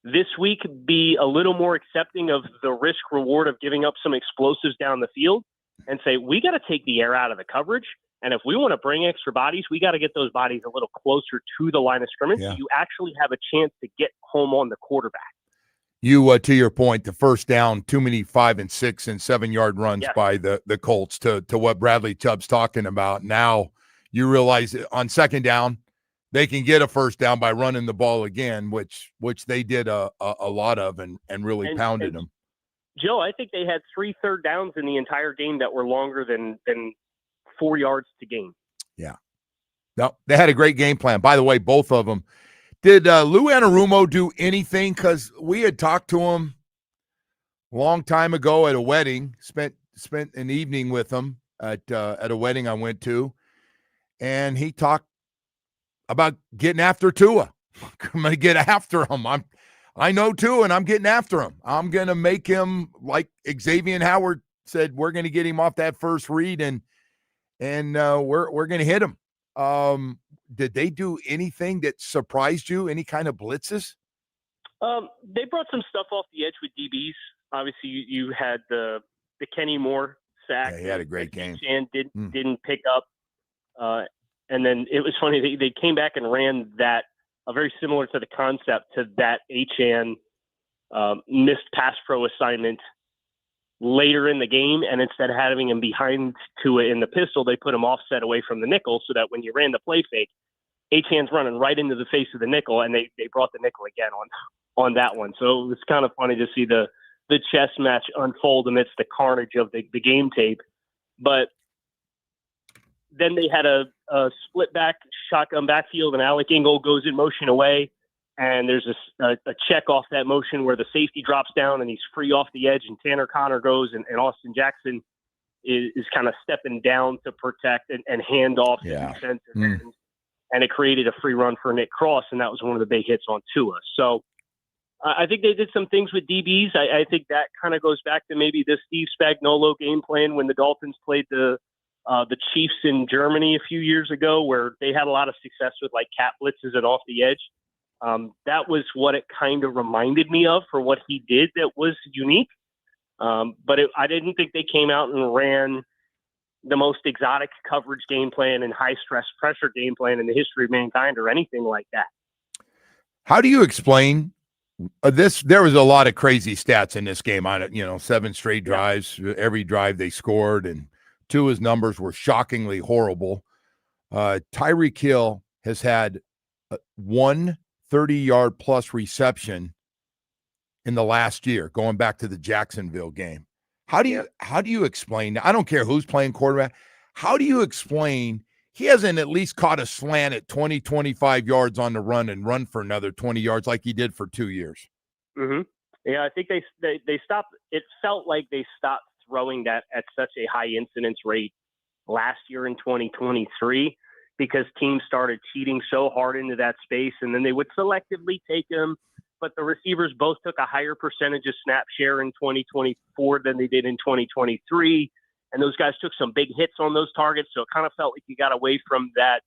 this week, be a little more accepting of the risk-reward of giving up some explosives down the field and say, we got to take the air out of the coverage. And if we want to bring extra bodies, we got to get those bodies a little closer to the line of scrimmage so you actually have a chance to get home on the quarterback. You, to your point, the first down, too many 5 and 6 and 7 yard runs by the Colts to what Bradley Chubb's talking about. Now you realize on second down, they can get a first down by running the ball again, which they did a lot of and really pounded them. Joe, I think they had 3 third downs in the entire game that were longer than 4 yards to gain. Yeah. No, they had a great game plan. By the way, both of them. Did Lou Anarumo do anything? Because we had talked to him a long time ago at a wedding, spent an evening with him at a wedding I went to, and he talked about getting after Tua. I'm going to get after him. I know Tua, and I'm getting after him. I'm going to make him, like Xavier Howard said, we're going to get him off that first read, and we're going to hit him. Did they do anything that surprised you? Any kind of blitzes? They brought some stuff off the edge with DBs. Obviously, you had the Kenny Moore sack. Yeah, he had a great game. And didn't pick up. And then it was funny. They came back and ran that very similar to the concept to that Achane missed pass pro assignment later in the game, and instead of having him behind Tua in the pistol, they put him offset away from the nickel so that when you ran the play fake, Achane's running right into the face of the nickel, and they brought the nickel again on that one. So it was kind of funny to see the chess match unfold amidst the carnage of the game tape. But then they had a split back shotgun backfield, and Alec Ingold goes in motion away. And there's a check off that motion where the safety drops down and he's free off the edge, and Tanner Connor goes, and Austin Jackson is kind of stepping down to protect and hand off the defensive end. And it created a free run for Nick Cross, and that was one of the big hits on Tua. So I think they did some things with DBs. I think that kind of goes back to maybe the Steve Spagnuolo game plan when the Dolphins played the Chiefs in Germany a few years ago, where they had a lot of success with like cat blitzes and off the edge. That was what it kind of reminded me of for what he did that was unique. But I didn't think they came out and ran the most exotic coverage game plan and high stress pressure game plan in the history of mankind or anything like that. How do you explain this? There was a lot of crazy stats in this game on it, 7 straight drives, every drive they scored, and Tua's numbers were shockingly horrible. Tyreek Hill has had one 30-yard plus reception in the last year, going back to the Jacksonville game. How do you explain? I don't care who's playing quarterback. How do you explain he hasn't at least caught a slant at 20, 25 yards on the run and run for another 20 yards like he did for 2 years? Mm-hmm. Yeah, I think they stopped. It felt like they stopped throwing that at such a high incidence rate last year in 2023 because teams started cheating so hard into that space, and then they would selectively take them. But the receivers both took a higher percentage of snap share in 2024 than they did in 2023. And those guys took some big hits on those targets. So it kind of felt like you got away from that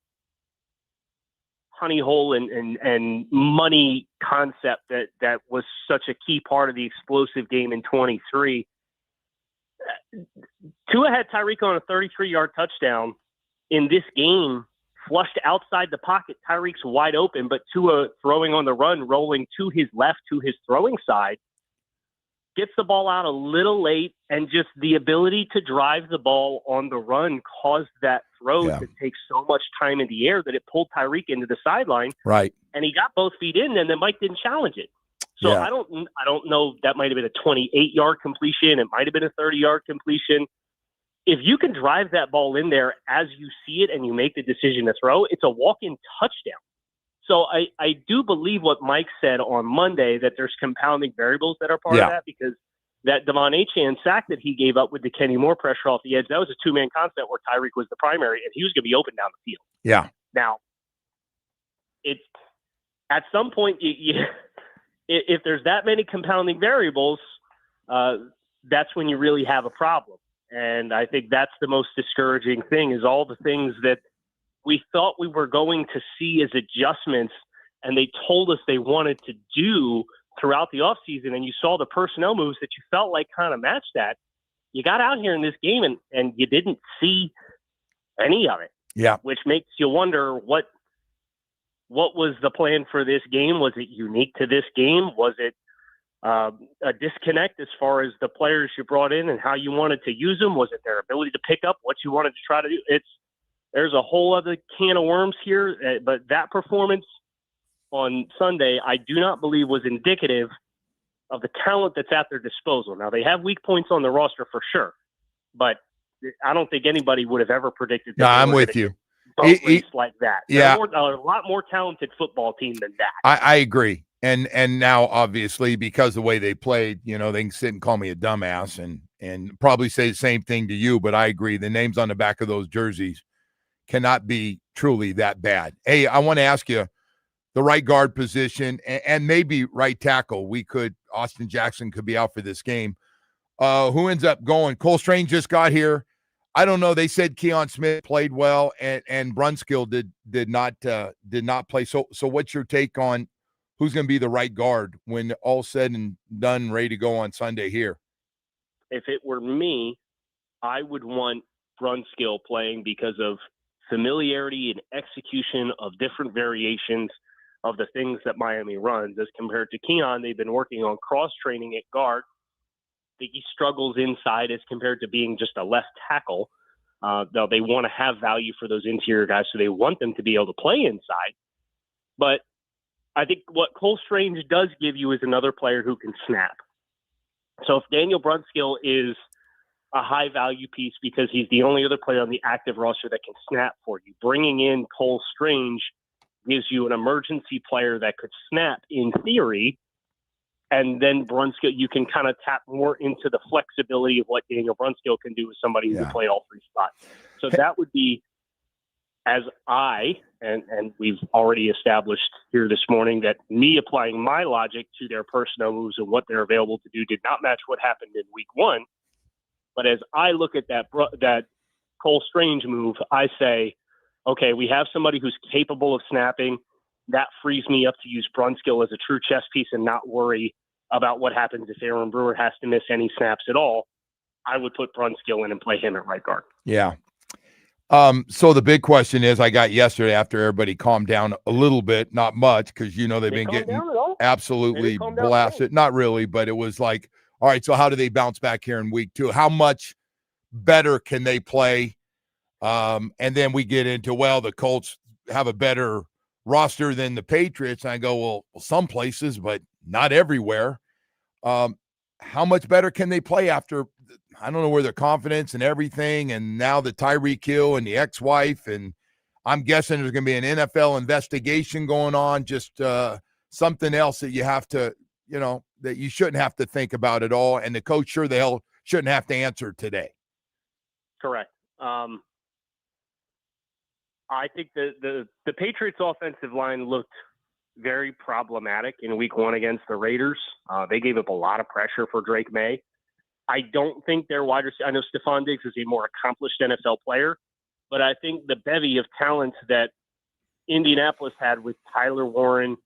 honey hole and money concept that was such a key part of the explosive game in 23. Tua had Tyreek on a 33-yard touchdown in this game, flushed outside the pocket. Tyreek's wide open, but Tua throwing on the run, rolling to his left, to his throwing side, gets the ball out a little late, and just the ability to drive the ball on the run caused that throw to take so much time in the air that it pulled Tyreek into the sideline. Right. And he got both feet in, and then Mike didn't challenge it. So I don't know. That might have been a 28-yard completion. It might have been a 30-yard completion. If you can drive that ball in there as you see it and you make the decision to throw, it's a walk-in touchdown. So I do believe what Mike said on Monday, that there's compounding variables that are part of that, because that Devon Achane sack that he gave up with the Kenny Moore pressure off the edge, that was a two-man concept where Tyreek was the primary, and he was going to be open down the field. Yeah. Now, it's at some point, if there's that many compounding variables, that's when you really have a problem. And I think that's the most discouraging thing, is all the things that we thought we were going to see as adjustments, and they told us they wanted to do throughout the offseason, and you saw the personnel moves that you felt like kind of matched that. You got out here in this game, and you didn't see any of it. Yeah. Which makes you wonder what was the plan for this game? Was it unique to this game? Was it a disconnect as far as the players you brought in and how you wanted to use them? Was it their ability to pick up what you wanted to try to do? There's a whole other can of worms here, but that performance on Sunday, I do not believe was indicative of the talent that's at their disposal. Now, they have weak points on the roster for sure, but I don't think anybody would have ever predicted that. No, I'm with you. Like that. Yeah. They're a lot more talented football team than that. I agree. And now, obviously, because the way they played, they can sit and call me a dumbass and probably say the same thing to you, but I agree. The names on the back of those jerseys cannot be truly that bad. Hey, I want to ask you, the right guard position and maybe right tackle. Austin Jackson could be out for this game. Who ends up going? Cole Strange just got here. I don't know. They said Keon Smith played well and Brunskill did not play. So what's your take on who's going to be the right guard when all said and done, ready to go on Sunday here? If it were me, I would want Brunskill playing because of familiarity and execution of different variations of the things that Miami runs as compared to Keon. They've been working on cross-training at guard. I think he struggles inside as compared to being just a left tackle. Though they want to have value for those interior guys, so they want them to be able to play inside. But I think what Cole Strange does give you is another player who can snap. So if Daniel Brunskill is a high-value piece because he's the only other player on the active roster that can snap for you, bringing in Cole Strange gives you an emergency player that could snap in theory, and then Brunskill, you can kind of tap more into the flexibility of what Daniel Brunskill can do with somebody who can play all three spots. So that would be, as and we've already established here this morning that me applying my logic to their personnel moves and what they're available to do did not match what happened in week one. But as I look at that Cole Strange move, I say, okay, we have somebody who's capable of snapping. That frees me up to use Brunskill as a true chess piece and not worry about what happens if Aaron Brewer has to miss any snaps at all. I would put Brunskill in and play him at right guard. Yeah. So the big question is, I got yesterday after everybody calmed down a little bit, not much, because they've been getting absolutely blasted. Not really, but it was like, all right, so how do they bounce back here in week two? How much better can they play? And then we get into, the Colts have a better roster than the Patriots. And I go, well, some places, but not everywhere. How much better can they play after, I don't know where their confidence and everything, and now the Tyreek Hill and the ex-wife, and I'm guessing there's going to be an NFL investigation going on, just something else that you have to, that you shouldn't have to think about at all, and the coach sure the hell shouldn't have to answer today. Correct. I think the Patriots' offensive line looked very problematic in week 1 against the Raiders. They gave up a lot of pressure for Drake May. I don't think their wide receiver, I know Stephon Diggs is a more accomplished NFL player, but I think the bevy of talent that Indianapolis had with Tyler Warren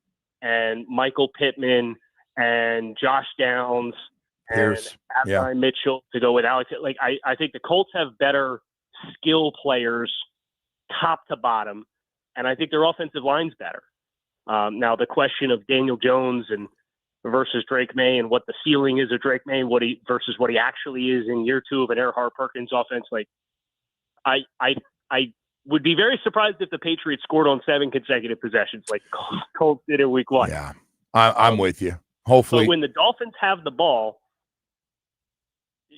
and Michael Pittman and Josh Downs and Adlai Mitchell to go with Alex. Like, I think the Colts have better skill players top to bottom, and I think their offensive line's better. Now, the question of Daniel Jones and versus Drake May and what the ceiling is of Drake May, versus what he actually is in year 2 of an Erhard Perkins offense, like I would be very surprised if the Patriots scored on 7 consecutive possessions like Colts did in week 1. Yeah, I'm with you. Hopefully. But when the Dolphins have the ball,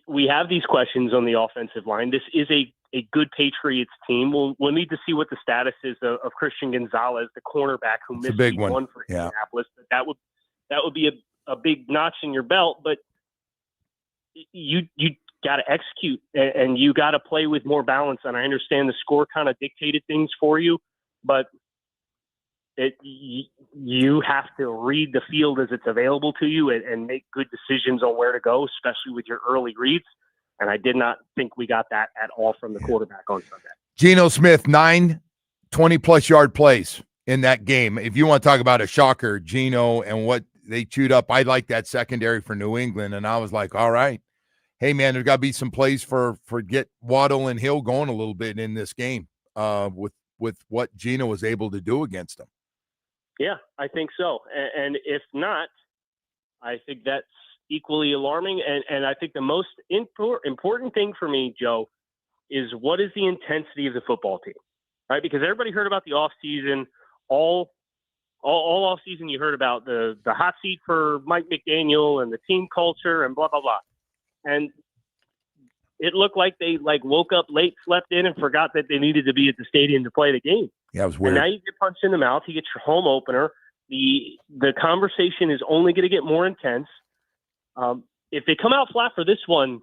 we have these questions on the offensive line. This is a good Patriots team. We'll need to see what the status is of Christian Gonzalez, the cornerback who missed week 1 for Indianapolis. That would be a big notch in your belt, but you got to execute and you got to play with more balance. And I understand the score kind of dictated things for you, but you have to read the field as it's available to you and make good decisions on where to go, especially with your early reads. And I did not think we got that at all from the quarterback on Sunday. Geno Smith, 9 20-plus yard plays in that game. If you want to talk about a shocker, Geno and what they chewed up, I like that secondary for New England. And I was like, all right, hey, man, there's got to be some plays for get Waddle and Hill going a little bit in this game with what Geno was able to do against them. Yeah, I think so. And if not, I think that's equally alarming. And I think the most important thing for me, Joe, is what is the intensity of the football team, right? Because everybody heard about the offseason, all offseason you heard about the hot seat for Mike McDaniel and the team culture and blah, blah, blah. And it looked like they woke up late, slept in, and forgot that they needed to be at the stadium to play the game. Yeah, it was weird. And now you get punched in the mouth. You get your home opener. The conversation is only going to get more intense. If they come out flat for this one,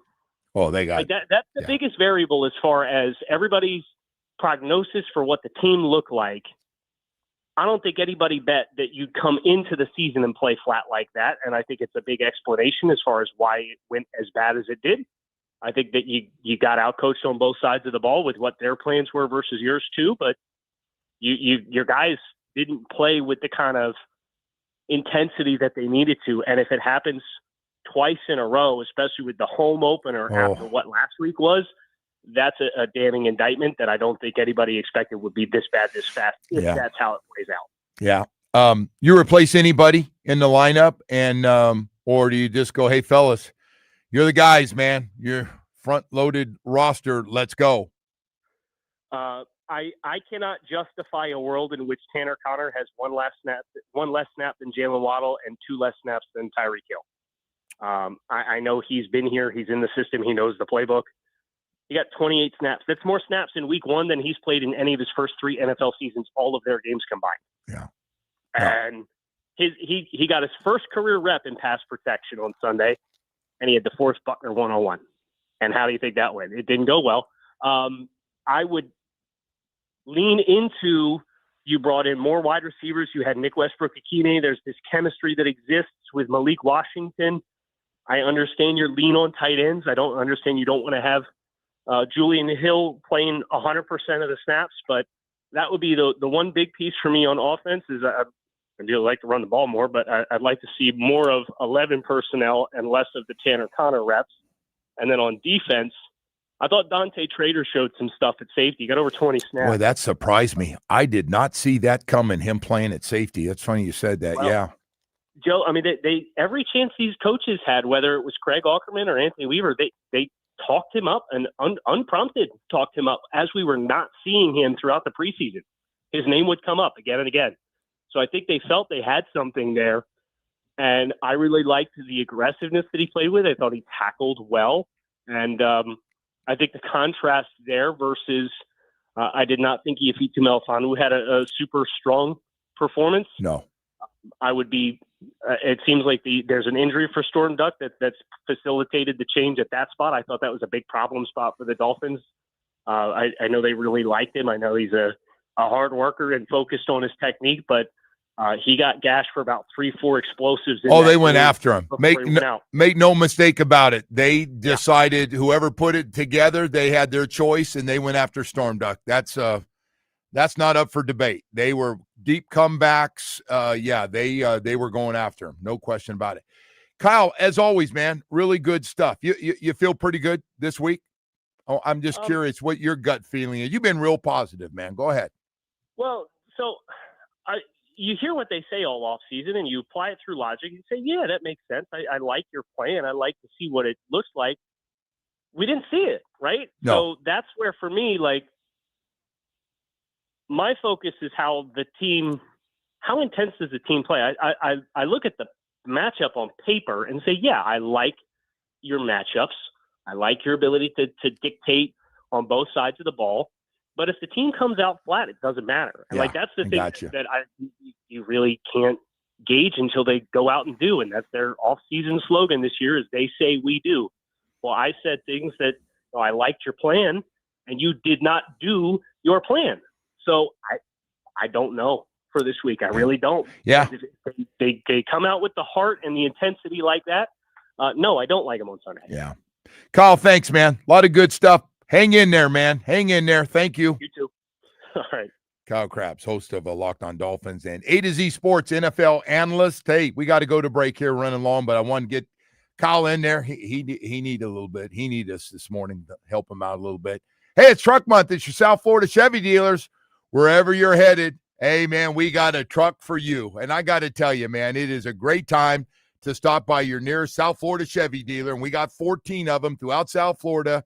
they got that's the biggest variable as far as everybody's prognosis for what the team looked like. I don't think anybody bet that you'd come into the season and play flat like that, and I think it's a big explanation as far as why it went as bad as it did. I think that you got outcoached on both sides of the ball with what their plans were versus yours too, but your guys didn't play with the kind of intensity that they needed to, and if it happens twice in a row, especially with the home opener after what last week was, that's a damning indictment that I don't think anybody expected would be this bad this fast if that's how it plays out. Yeah. You replace anybody in the lineup and or do you just go, hey fellas, you're the guys, man. You're front-loaded roster. Let's go. I cannot justify a world in which Tanner Conner has one less snap than Jalen Waddle and 2 less snaps than Tyreek Hill. I know he's been here. He's in the system. He knows the playbook. He got 28 snaps. That's more snaps in week 1 than he's played in any of his first 3 NFL seasons, all of their games combined. Yeah. And he got his first career rep in pass protection on Sunday, and he had to force Buckner 1-on-1. And how do you think that went? It didn't go well. I would lean into, you brought in more wide receivers. You had Nick Westbrook-Akine. There's this chemistry that exists with Malik Washington. I understand your lean on tight ends. I don't understand you don't want to have Julian Hill playing 100% of the snaps, but that would be the one big piece for me on offense is I do like to run the ball more, but I'd like to see more of 11 personnel and less of the Tanner Conner reps. And then on defense, I thought Dante Trader showed some stuff at safety. He got over 20 snaps. Boy, that surprised me. I did not see that coming, him playing at safety. That's funny you said that. Well, yeah. Joe, I mean, they every chance these coaches had, whether it was Craig Aukerman or Anthony Weaver, they talked him up and unprompted talked him up as we were not seeing him throughout the preseason. His name would come up again and again. So I think they felt they had something there. And I really liked the aggressiveness that he played with. I thought he tackled well. And I think the contrast there versus I did not think Ifitu Melifonwu had a super strong performance. No. I would be It seems like there's an injury for Storm Duck that's facilitated the change at that spot. I thought that was a big problem spot for the Dolphins. I know they really liked him. I know he's a hard worker and focused on his technique, but he got gashed for about 3-4 explosives. They went after him. Make no mistake about it. They decided whoever put it together, they had their choice, and they went after Storm Duck. That's not up for debate. They were deep comebacks. They were going after him. No question about it. Kyle, as always, man, really good stuff. You feel pretty good this week? Oh, I'm just curious what your gut feeling is. You've been real positive, man. Go ahead. Well, so you hear what they say all off season, and you apply it through logic. You say, yeah, that makes sense. I like your plan. I like to see what it looks like. We didn't see it, right? No. So that's where, for me, like, my focus is how intense does the team play? I look at the matchup on paper and say, yeah, I like your matchups. I like your ability to dictate on both sides of the ball. But if the team comes out flat, it doesn't matter. And that's the thing that you really can't gauge until they go out and do. And that's their off-season slogan this year is they say we do. Well, I said things that I liked your plan, and you did not do your plan. So I don't know for this week. I really don't. Yeah. They come out with the heart and the intensity like that. No, I don't like them on Sunday. Yeah. Kyle, thanks, man. A lot of good stuff. Hang in there, man. Hang in there. Thank you. You too. All right. Kyle Crabbs, host of Locked On Dolphins and A to Z Sports NFL analyst. Hey, we got to go to break here, running long, but I want to get Kyle in there. He needed a little bit. He needed us this morning to help him out a little bit. Hey, it's Truck Month. It's your South Florida Chevy dealers. Wherever you're headed, hey, man, we got a truck for you. And I got to tell you, man, it is a great time to stop by your nearest South Florida Chevy dealer. And we got 14 of them throughout South Florida.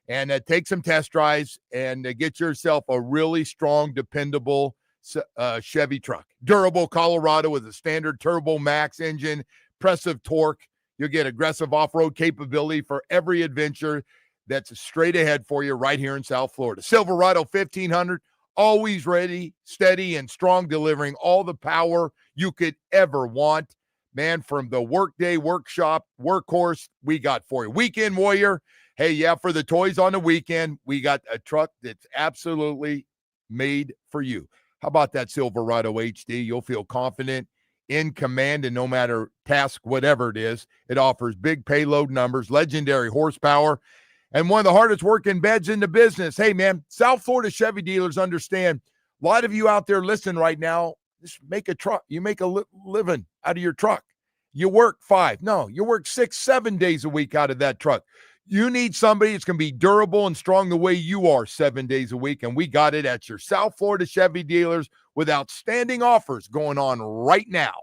And take some test drives and get yourself a really strong, dependable Chevy truck. Durable Colorado with a standard Turbo Max engine, impressive torque. You'll get aggressive off-road capability for every adventure that's straight ahead for you right here in South Florida. Silverado 1500, always ready, steady, and strong, delivering all the power you could ever want. Man, from the workday, workshop, workhorse, we got for you. Weekend warrior. Hey, yeah, for the toys on the weekend, we got a truck that's absolutely made for you. How about that Silverado HD? You'll feel confident, in command, and no matter task, whatever it is, it offers big payload numbers, legendary horsepower, and one of the hardest working beds in the business. Hey, man, South Florida Chevy dealers understand. A lot of you out there listening right now, just make a truck. You make a living out of your truck. You work 5. No, you work 6, 7 days a week out of that truck. You need somebody that's going to be durable and strong the way you are 7 days a week, and we got it at your South Florida Chevy dealers with outstanding offers going on right now.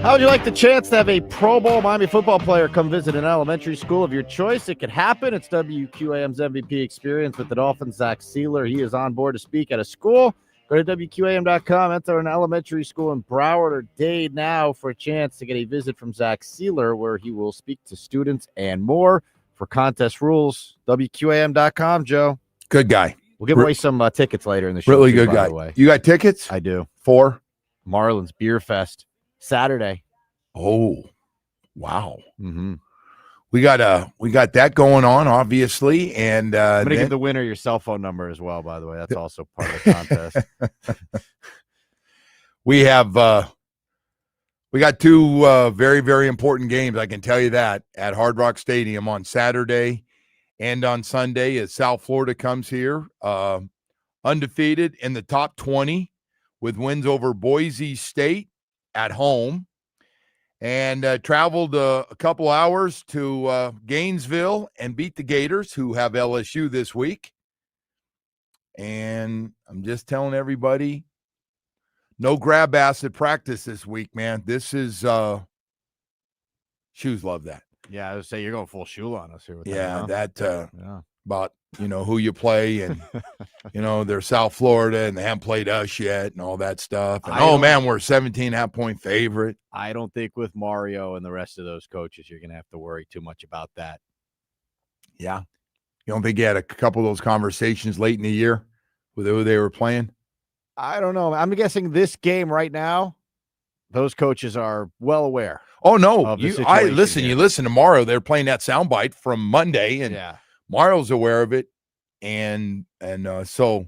How would you like the chance to have a Pro Bowl Miami football player come visit an elementary school of your choice? It could happen. It's WQAM's MVP experience with the Dolphins. Zach Sealer, he is on board to speak at a school. Go to WQAM.com, enter an elementary school in Broward or Dade now for a chance to get a visit from Zach Sealer, where he will speak to students and more. For contest rules, WQAM.com, Joe. Good guy. We'll give away some tickets later in the show. Really too, good guy. the way. You got tickets? I do. For? Marlins Beer Fest, Saturday. Oh, wow. Mm-hmm. We got that going on, obviously, and I'm gonna give the winner your cell phone number as well. By the way, that's also part of the contest. we got two very, very important games. I can tell you that at Hard Rock Stadium on Saturday and on Sunday as South Florida comes here, undefeated in the top 20 with wins over Boise State at home. And traveled a couple hours to Gainesville and beat the Gators, who have LSU this week. And I'm just telling everybody, no grab ass at practice this week, man. This is Shoes love that. Yeah, I would say you're going full shoe on us here. With Yeah, that, that about who you play and they're South Florida and they haven't played us yet and all that stuff. And, man, we're a 17.5-point favorite. I don't think with Mario and the rest of those coaches you're going to have to worry too much about that. Yeah. You don't think you had a couple of those conversations late in the year with who they were playing? I don't know. I'm guessing this game right now, those coaches are well aware. Oh, no. You listen to Mario. They're playing that soundbite from Monday, and Mario's aware of it. And so,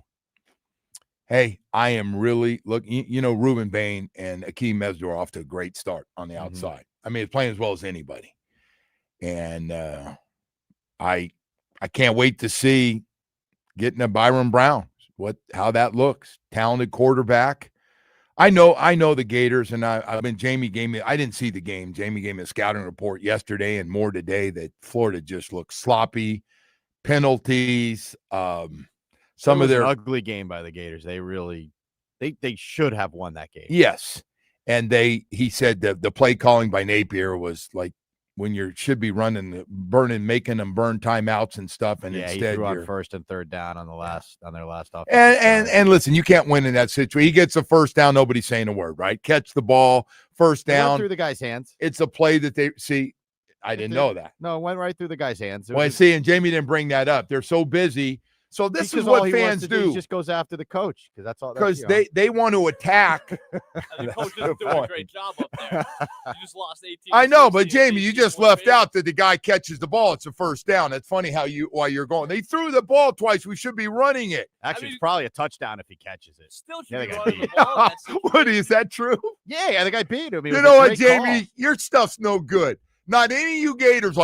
hey, I am really Ruben Bain and Akeem Mesdor are off to a great start on the outside. I mean, it's playing as well as anybody. And I can't wait to see getting a Byron Brown, how that looks. Talented quarterback. I know the Gators, and Jamie gave me, I didn't see the game. Jamie gave me a scouting report yesterday and more today that Florida just looks sloppy. Penalties, some of their ugly game by the Gators. They really, they should have won that game. Yes, and he said that the play calling by Napier was like when you should be making them burn timeouts and stuff, and instead he threw on first and third down on their last offensive and listen, you can't win in that situation. He gets a first down, nobody's saying a word, right? Catch the ball, first down, went through the guy's hands. It's a play that they see. I didn't know that. No, it went right through the guy's hands. And Jamie didn't bring that up. They're so busy. So this is what fans do. He just goes after the coach because that's all. Because they want to attack. The coach is doing a great job up there. You just lost 18. I know, but Jamie, you just left out that the guy catches the ball. It's a first down. It's funny while you're going. They threw the ball twice. We should be running it. Actually, it's probably a touchdown if he catches it. Still should be running the ball. What is that true? Yeah, the guy beat him. You know what, Jamie? Your stuff's no good. Not any of you Gators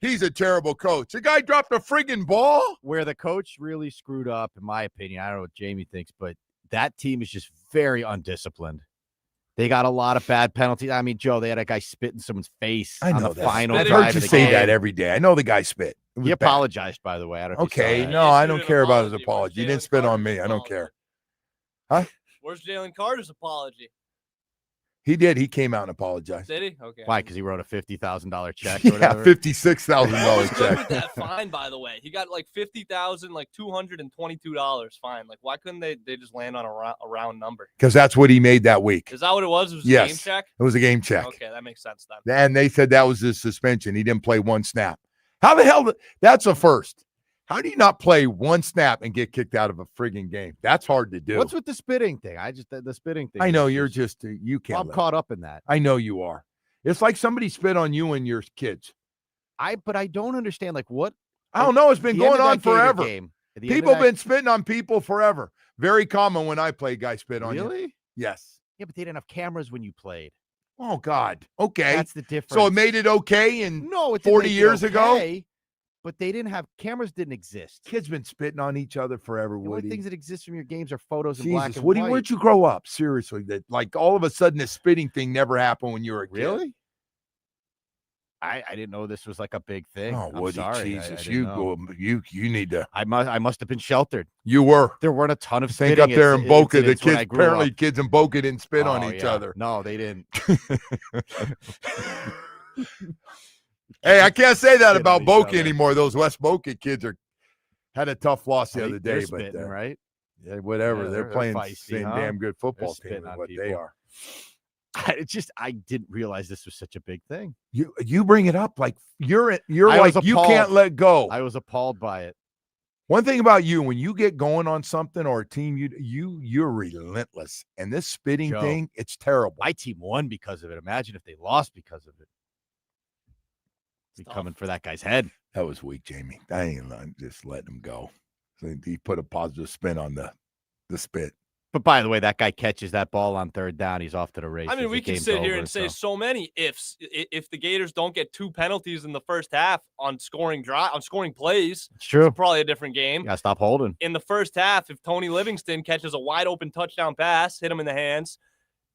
he's a terrible coach. The guy dropped a friggin' ball. Where the coach really screwed up, in my opinion, I don't know what Jamie thinks, but that team is just very undisciplined. They got a lot of bad penalties. I mean, Joe, they had a guy spit in someone's face on the final drive. I've heard you say that every day. I know the guy spit. He apologized, by the way. I don't know okay, no, I don't care about his apology. He didn't spit on me. I don't care. Huh? Where's Jalen Carter's apology? He did. He came out and apologized. Did he? Okay. Why? Because he wrote a $50,000 check. Yeah, or whatever? $56,000 check. With that fine, by the way, he got like $50,222 fine. Like, why couldn't they just land on a round number? Because that's what he made that week. Is that what it was? It was a game check. It was a game check. Okay, that makes sense then. And they said that was his suspension. He didn't play one snap. How the hell? That's a first. How do you not play one snap and get kicked out of a frigging game? That's hard to do. What's with the spitting thing? The spitting thing. I know you can't. I'm caught up in that. I know you are. It's like somebody spit on you and your kids. But I don't understand what. I don't know. It's been going on forever. People have been spitting on people forever. Very common when I play. Guys spit on you. Really? Yes. Yeah, but they didn't have cameras when you played. Oh God. Okay. That's the difference. So it made it okay. And 40 years ago. But they didn't have cameras. Didn't exist. Kids been spitting on each other forever. The only things that exist from your games are photos in black and Woody, white. where'd you grow up? Seriously, that all of a sudden this spitting thing never happened when you were a kid. Really? I didn't know this was like a big thing. Oh, I'm Woody, sorry. Jesus, I didn't know. you need to. I must have been sheltered. You were. There weren't a ton of Think spitting up there in Boca, the incidents when kids I grew apparently up. kids in Boca didn't spit on Oh, each yeah. other. No, they didn't. Hey, I can't say that Spit about on each Boca other. anymore. Those West Boca kids had a tough loss the Hey, other they're day, but spitting, right? yeah, whatever. Yeah, they're they're playing feisty, same huh? damn good football They're team spitting is on what they people. are. I didn't realize this was such a big thing. You bring it up like you're I like was you can't appalled. let go. I was appalled by it. One thing about you, when you get going on something or a team, you're relentless. And this spitting Joe, thing, it's terrible. My team won because of it. Imagine if they lost because of it. Be coming for that guy's head. That was weak, Jamie. I'm just letting him go. So he put a positive spin on the spit. But by the way, that guy catches that ball on third down. He's off to the races. I mean, we can sit here and say so many ifs. If the Gators don't get 2 penalties in the first half on scoring plays, It's true. it's probably a different game. You gotta stop holding. In the first half, if Tony Livingston catches a wide open touchdown pass, hit him in the hands,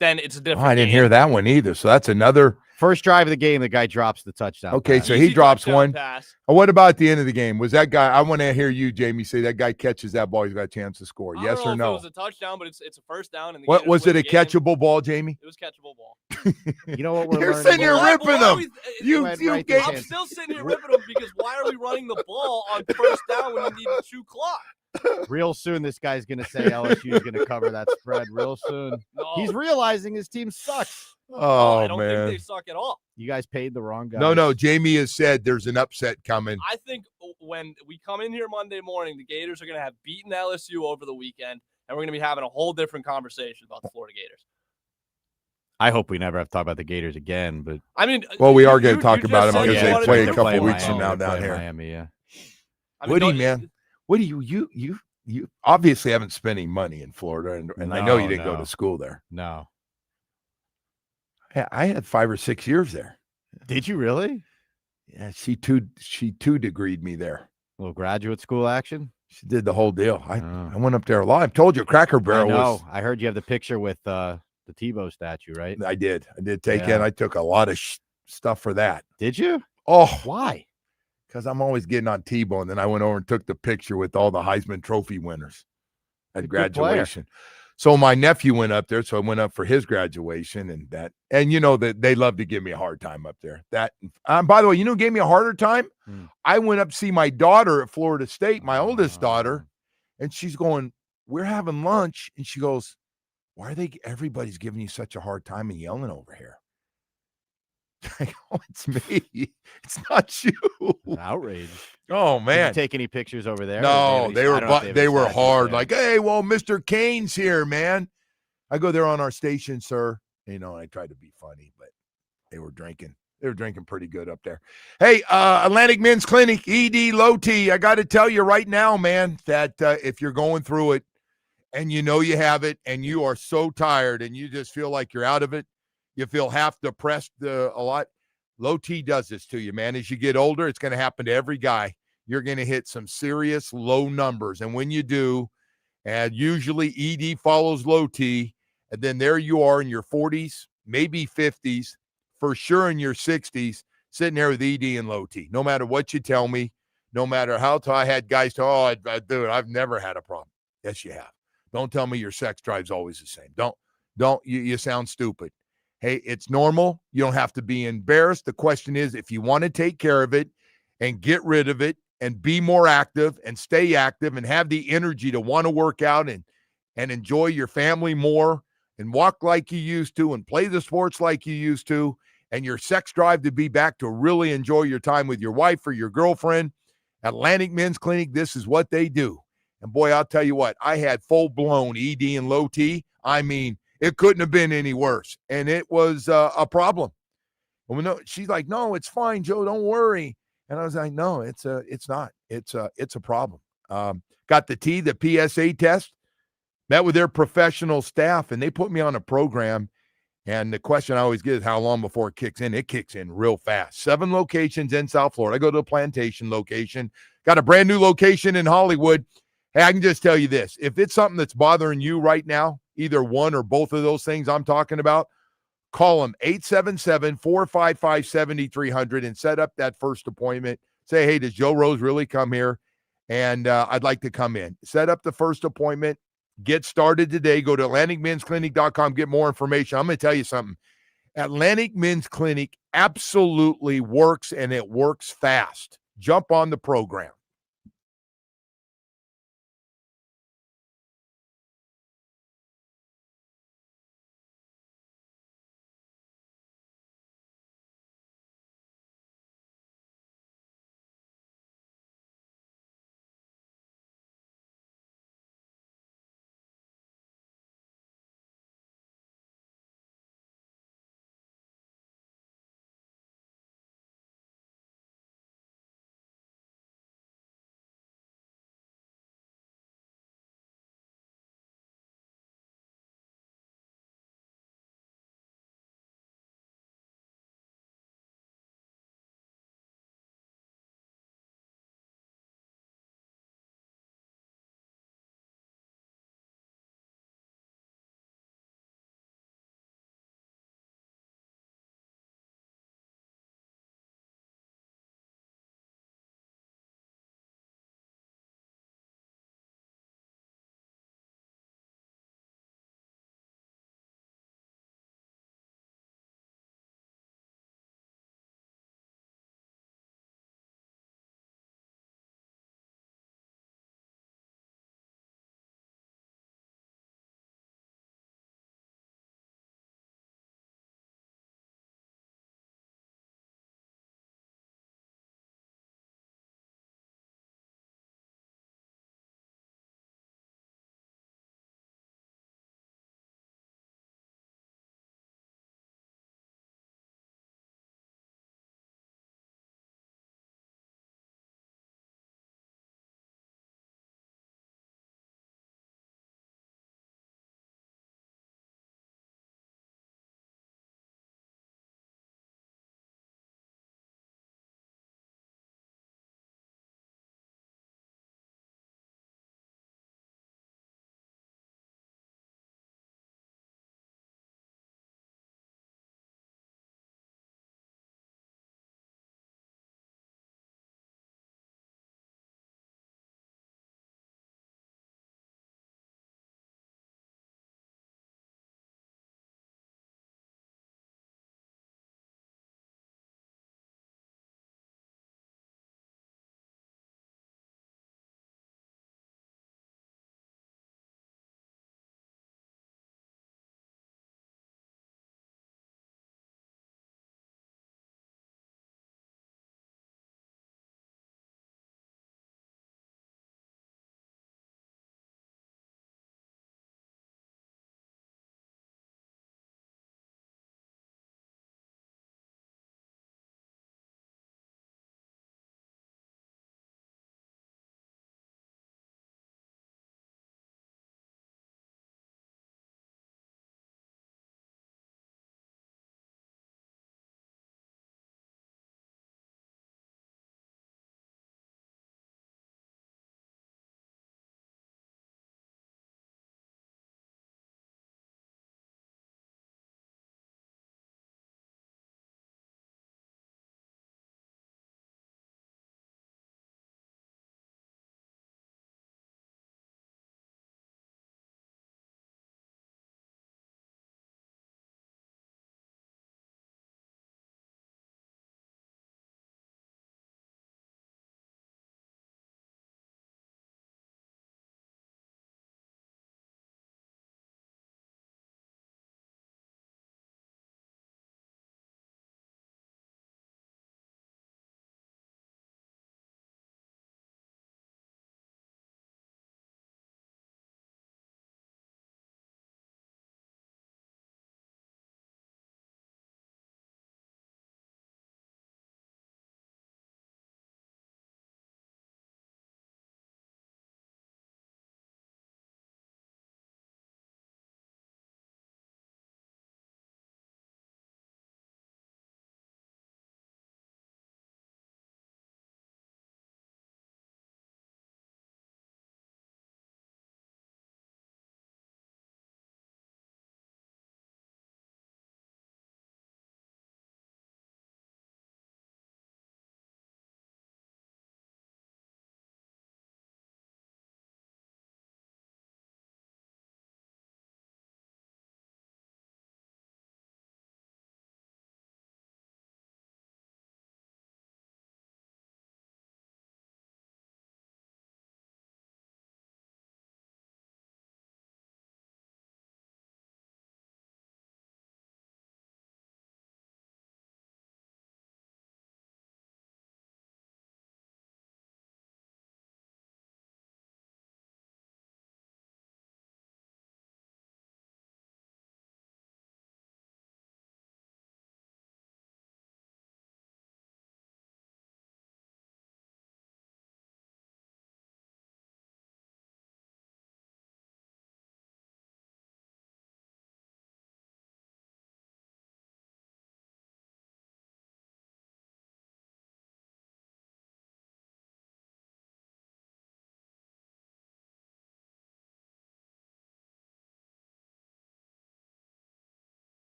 then it's a different I didn't game. hear that one either. So that's another. First drive of the game, the guy drops the touchdown. Okay, pass. so Easy he drops touchdown one. pass. What about at the end of the game? Was that guy? I want to hear you, Jamie, say that guy catches that ball. He's got a chance to score. I Yes don't know or if no? it was a touchdown, but it's a first down. And the What Gators was win it? A the game. catchable ball, Jamie? It was catchable ball. You know what we're You're learning? sitting here Why- ripping why are them. we- You Went you right to gave. his I'm hands. still sitting here ripping them because why are we running the ball on first down when you need to chew clock? Real soon, this guy's going to say LSU is going to cover that spread. Real soon. No, He's realizing his team sucks. Oh I don't think man. they suck at all. You guys paid the wrong guy. No. Jamie has said there's an upset coming. I think when we come in here Monday morning, the Gators are going to have beaten LSU over the weekend, and we're going to be having a whole different conversation about the Florida Gators. I hope we never have to talk about the Gators again. But I mean, Well, we are going to talk about just them said because you they wanted play to a couple play weeks from Miami. now down here. Miami, yeah. I mean, Woody, don't- man. What do you obviously haven't spent any money in Florida, and I know you didn't go No. to school there. No. Yeah, I had 5 or 6 years there. Did you really? Yeah, she two degreed me there. A little graduate school action? She did the whole deal. Oh. I went up there a lot. I've told you, Cracker I Barrel know. was. I heard you have the picture with the Tebow statue, right? I did take Yeah. in. I took a lot of stuff for that. Did you? Oh, Why? because I'm always getting on Tebow, and then I went over and took the picture with all the Heisman Trophy winners He's at a good player. graduation. So my nephew went up there, so I went up for his graduation, and you know that they love to give me a hard time up there. That, by the way, you know, who gave me a harder time. I went up to see my daughter at Florida State, my oldest daughter, and she's going, "We're having lunch," and she goes, "Why are everybody's giving you such a hard time and yelling over here?" I go, "It's me. It's not you." Outrage. Oh Did man. you take any pictures over there? No, they were hard. Like, Like, "Hey, well, Mr. Kane's here, man." I go, "They're on our station, sir." You know, I tried to be funny, but they were drinking. They were drinking pretty good up there. Hey, Atlantic Men's Clinic, ED Low T. I got to tell you right now, man, that if you're going through it and you know you have it and you are so tired and you just feel like you're out of it, you feel half depressed a lot, Low T does this to you, man. As you get older, it's going to happen to every guy. You're going to hit some serious low numbers. And when you do, and usually ED follows Low T, and then there you are in your 40s, maybe 50s, for sure in your 60s, sitting there with ED and Low T. No matter what you tell me, no matter how I had guys tell, dude, I've never had a problem. Yes, you have. Don't tell me your sex drive's always the same. Don't, you sound stupid. Hey, it's normal. You don't have to be embarrassed. The question is, if you want to take care of it and get rid of it and be more active and stay active and have the energy to want to work out and enjoy your family more and walk like you used to and play the sports like you used to, and your sex drive to be back to really enjoy your time with your wife or your girlfriend, Atlantic Men's Clinic, this is what they do. And boy, I'll tell you what, I had full-blown ED and Low T. I mean, it couldn't have been any worse. And it was a problem. And she's like, "No, it's fine, Joe. Don't worry." And I was like, "No, it's not. It's a problem." Got the PSA test, met with their professional staff, and they put me on a program. And the question I always get is how long before it kicks in? It kicks in real fast. 7 locations in South Florida. I go to a Plantation location. Got a brand new location in Hollywood. Hey, I can just tell you this. If it's something that's bothering you right now, either one or both of those things I'm talking about, Call them 877-455-7300 and set up that first appointment. Say, hey, does Joe Rose really come here? And I'd like to come in. Set up the first appointment. Get started today. Go to AtlanticMen'sClinic.com. Get more information. I'm going to tell you something. Atlantic Men's Clinic absolutely works, and it works fast. Jump on the program.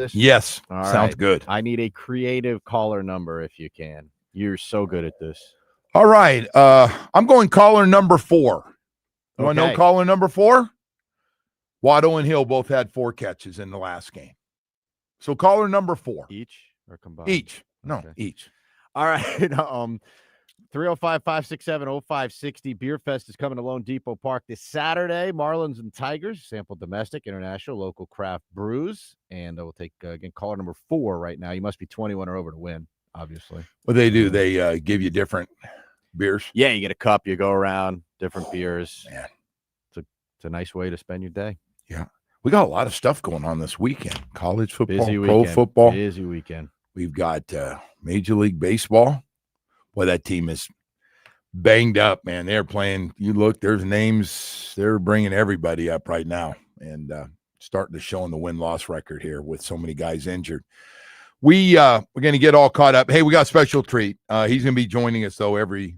this? Yes. All Sounds right. good. I need a creative caller number if you can. You're so good at this. All right. I'm going caller number 4. You want to know Okay. caller number 4? Waddle and Hill both had 4 catches in the last game. So caller number 4. Each or combined? Each. No, Okay. each. All right. 305-567-0560. Beer Fest is coming to Lone Depot Park this Saturday. Marlins and Tigers, sample domestic, international, local craft brews. And we'll take, again, caller number 4 right now. You must be 21 or over to win, obviously. What they do, they give you different beers. Yeah, you get a cup, you go around, different beers. Man. It's a nice way to spend your day. Yeah. We got a lot of stuff going on this weekend. College football, Busy pro weekend. football. Busy weekend. We've got Major League Baseball. Boy, that team is banged up, man. They're playing. You look, there's names. They're bringing everybody up right now and starting to show in the win-loss record here with so many guys injured. We're going to get all caught up. Hey, we got a special treat. He's going to be joining us, though, every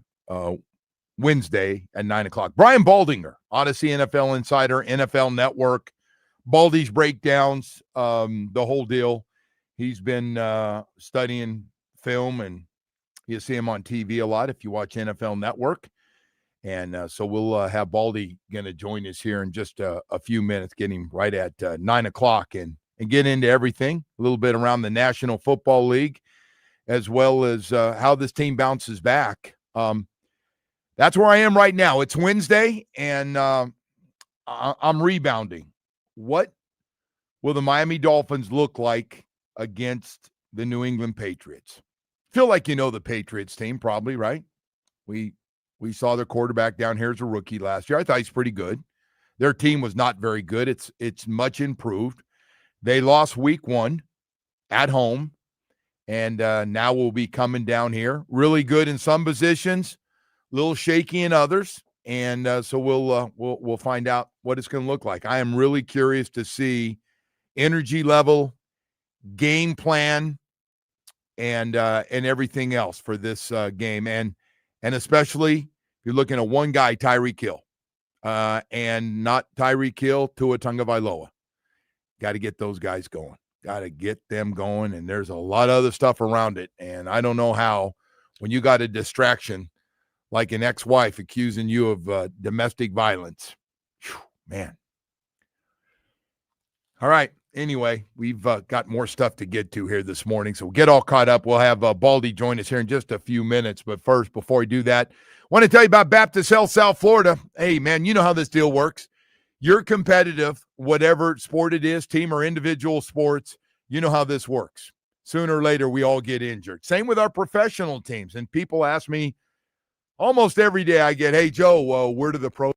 Wednesday at 9 o'clock. Brian Baldinger, Odyssey NFL Insider, NFL Network, Baldy's breakdowns, the whole deal. He's been studying film, and you see him on TV a lot if you watch NFL Network. And so we'll have Baldy going to join us here in just a few minutes, getting right at 9 o'clock and get into everything, a little bit around the National Football League, as well as how this team bounces back. That's where I am right now. It's Wednesday, and I'm rebounding. What will the Miami Dolphins look like against the New England Patriots? Feel like you know the Patriots team, probably, right? We saw their quarterback down here as a rookie last year. I thought he's pretty good. Their team was not very good. It's much improved. They lost week 1 at home, and now we'll be coming down here. Really good in some positions, a little shaky in others, and so we'll find out what it's going to look like. I am really curious to see energy level, game plan, and everything else for this game, and especially if you're looking at one guy, Tyreek Hill, and not Tyreek Hill, Tua Tagovailoa. Got to get those guys going. Got to get them going, and there's a lot of other stuff around it, and I don't know how when you got a distraction like an ex-wife accusing you of domestic violence. Whew, man. All right. Anyway, we've got more stuff to get to here this morning, so we'll get all caught up. We'll have Baldy join us here in just a few minutes. But first, before we do that, I want to tell you about Baptist Health South Florida. Hey, man, you know how this deal works. You're competitive, whatever sport it is, team or individual sports. You know how this works. Sooner or later, we all get injured. Same with our professional teams. And people ask me almost every day, I get, hey, Joe, where do the pros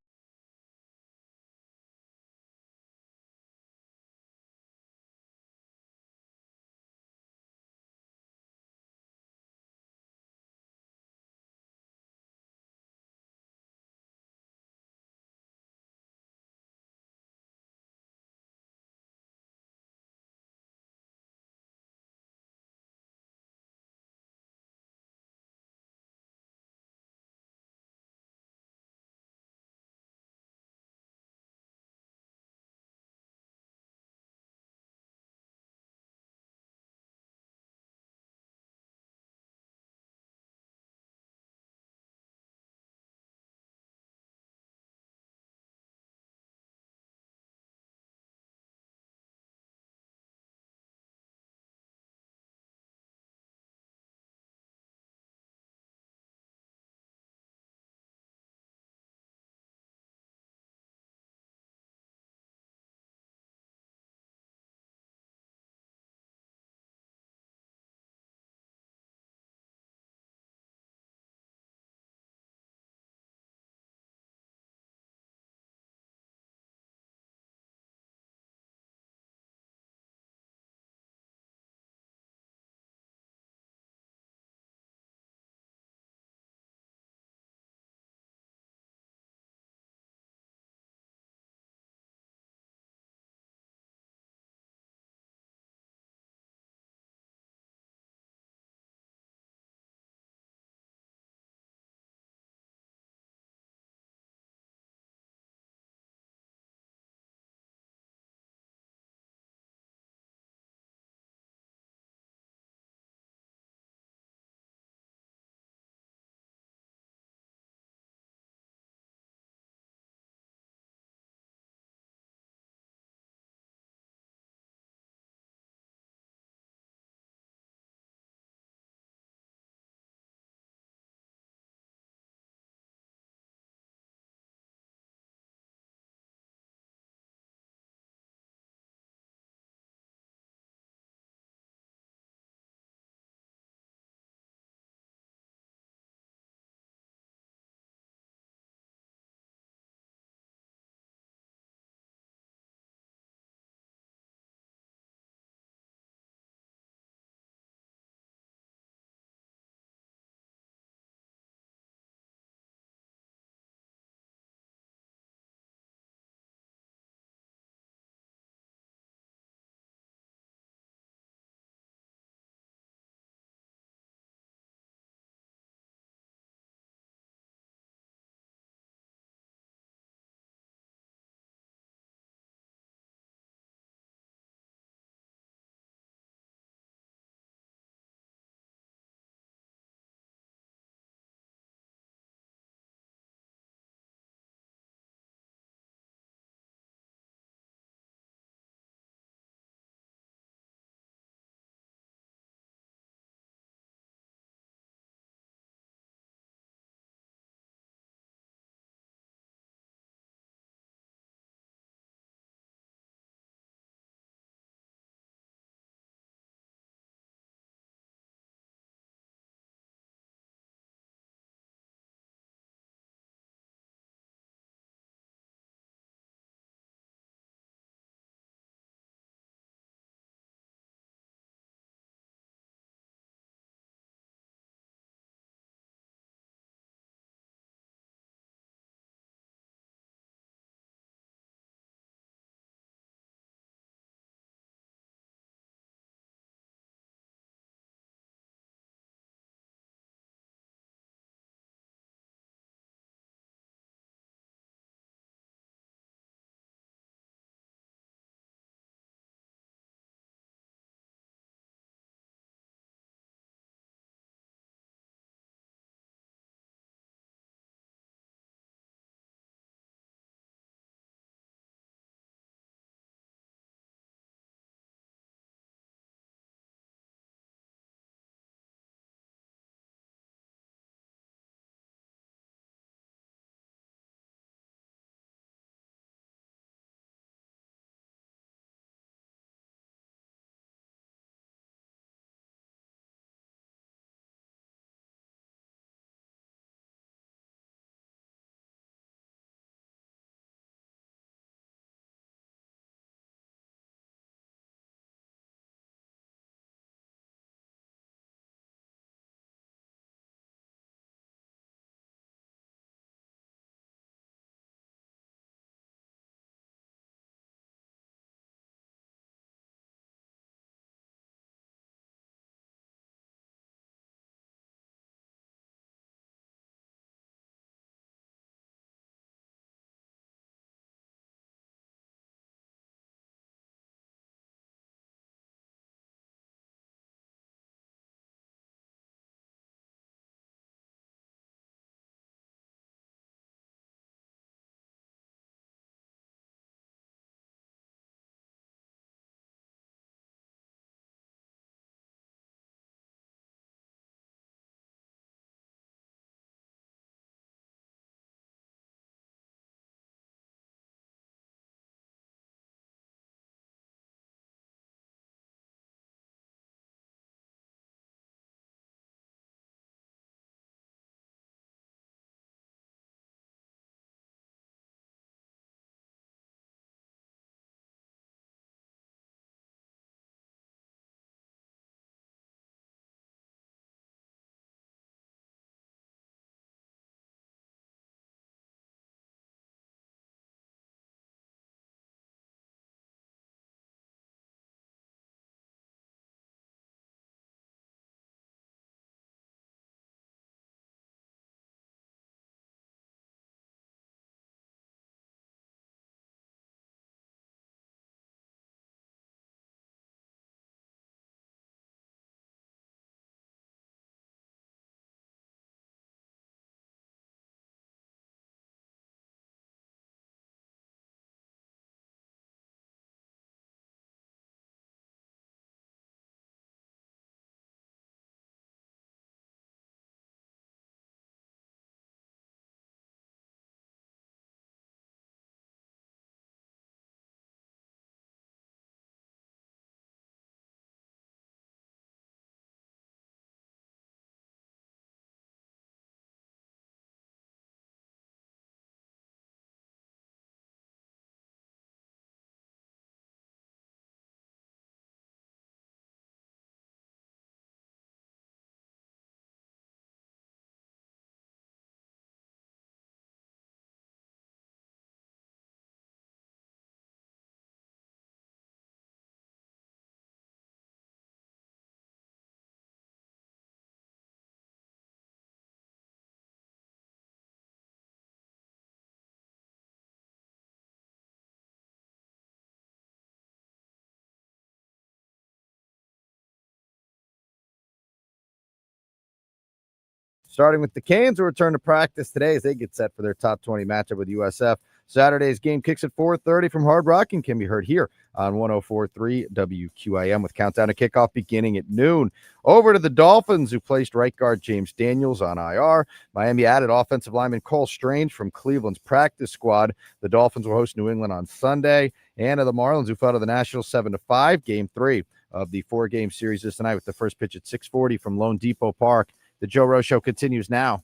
Starting with the Canes, who return to practice today as they get set for their top 20 matchup with USF. Saturday's game kicks at 4:30 from Hard Rock and can be heard here on 104.3 WQIM with countdown to kickoff beginning at noon. Over to the Dolphins, who placed right guard James Daniels on IR. Miami added offensive lineman Cole Strange from Cleveland's practice squad. The Dolphins will host New England on Sunday. And the Marlins, who fell to the Nationals 7-5, Game 3 of the 4-game series this tonight with the first pitch at 6:40 from Lone Depot Park. The Joe Rose Show continues now.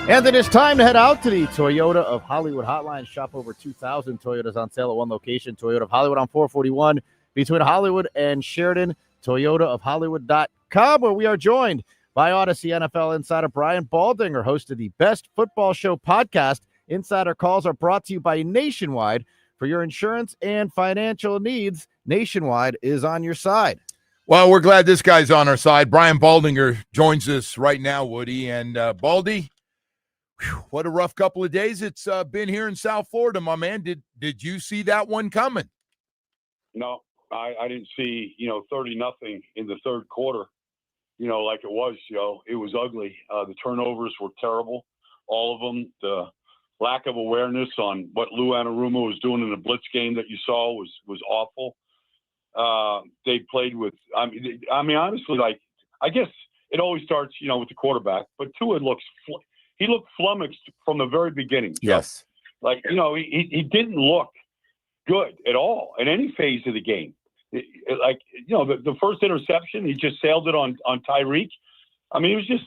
And it is time to head out to the Toyota of Hollywood hotline. Shop over 2,000 Toyotas on sale at one location. Toyota of Hollywood on 441 between Hollywood and Sheridan. ToyotaofHollywood.com, where we are joined by Odyssey NFL insider Brian Baldinger, host of the Best Football Show podcast. Insider calls are brought to you by Nationwide. For your insurance and financial needs, Nationwide is on your side. Well, we're glad this guy's on our side. Brian Baldinger joins us right now, Woody. And Baldy, what a rough couple of days it's been here in South Florida, my man. Did you see that one coming? No, I didn't see, 30-0 in the third quarter, like it was, It was ugly. The turnovers were terrible, all of them. The lack of awareness on what Lou Anarumo was doing in the blitz game that you saw was awful. They played with, honestly, I guess it always starts, with the quarterback, but Tua he looked flummoxed from the very beginning. Yes. He didn't look good at all in any phase of the game. The first interception, he just sailed it on Tyreek. It was just,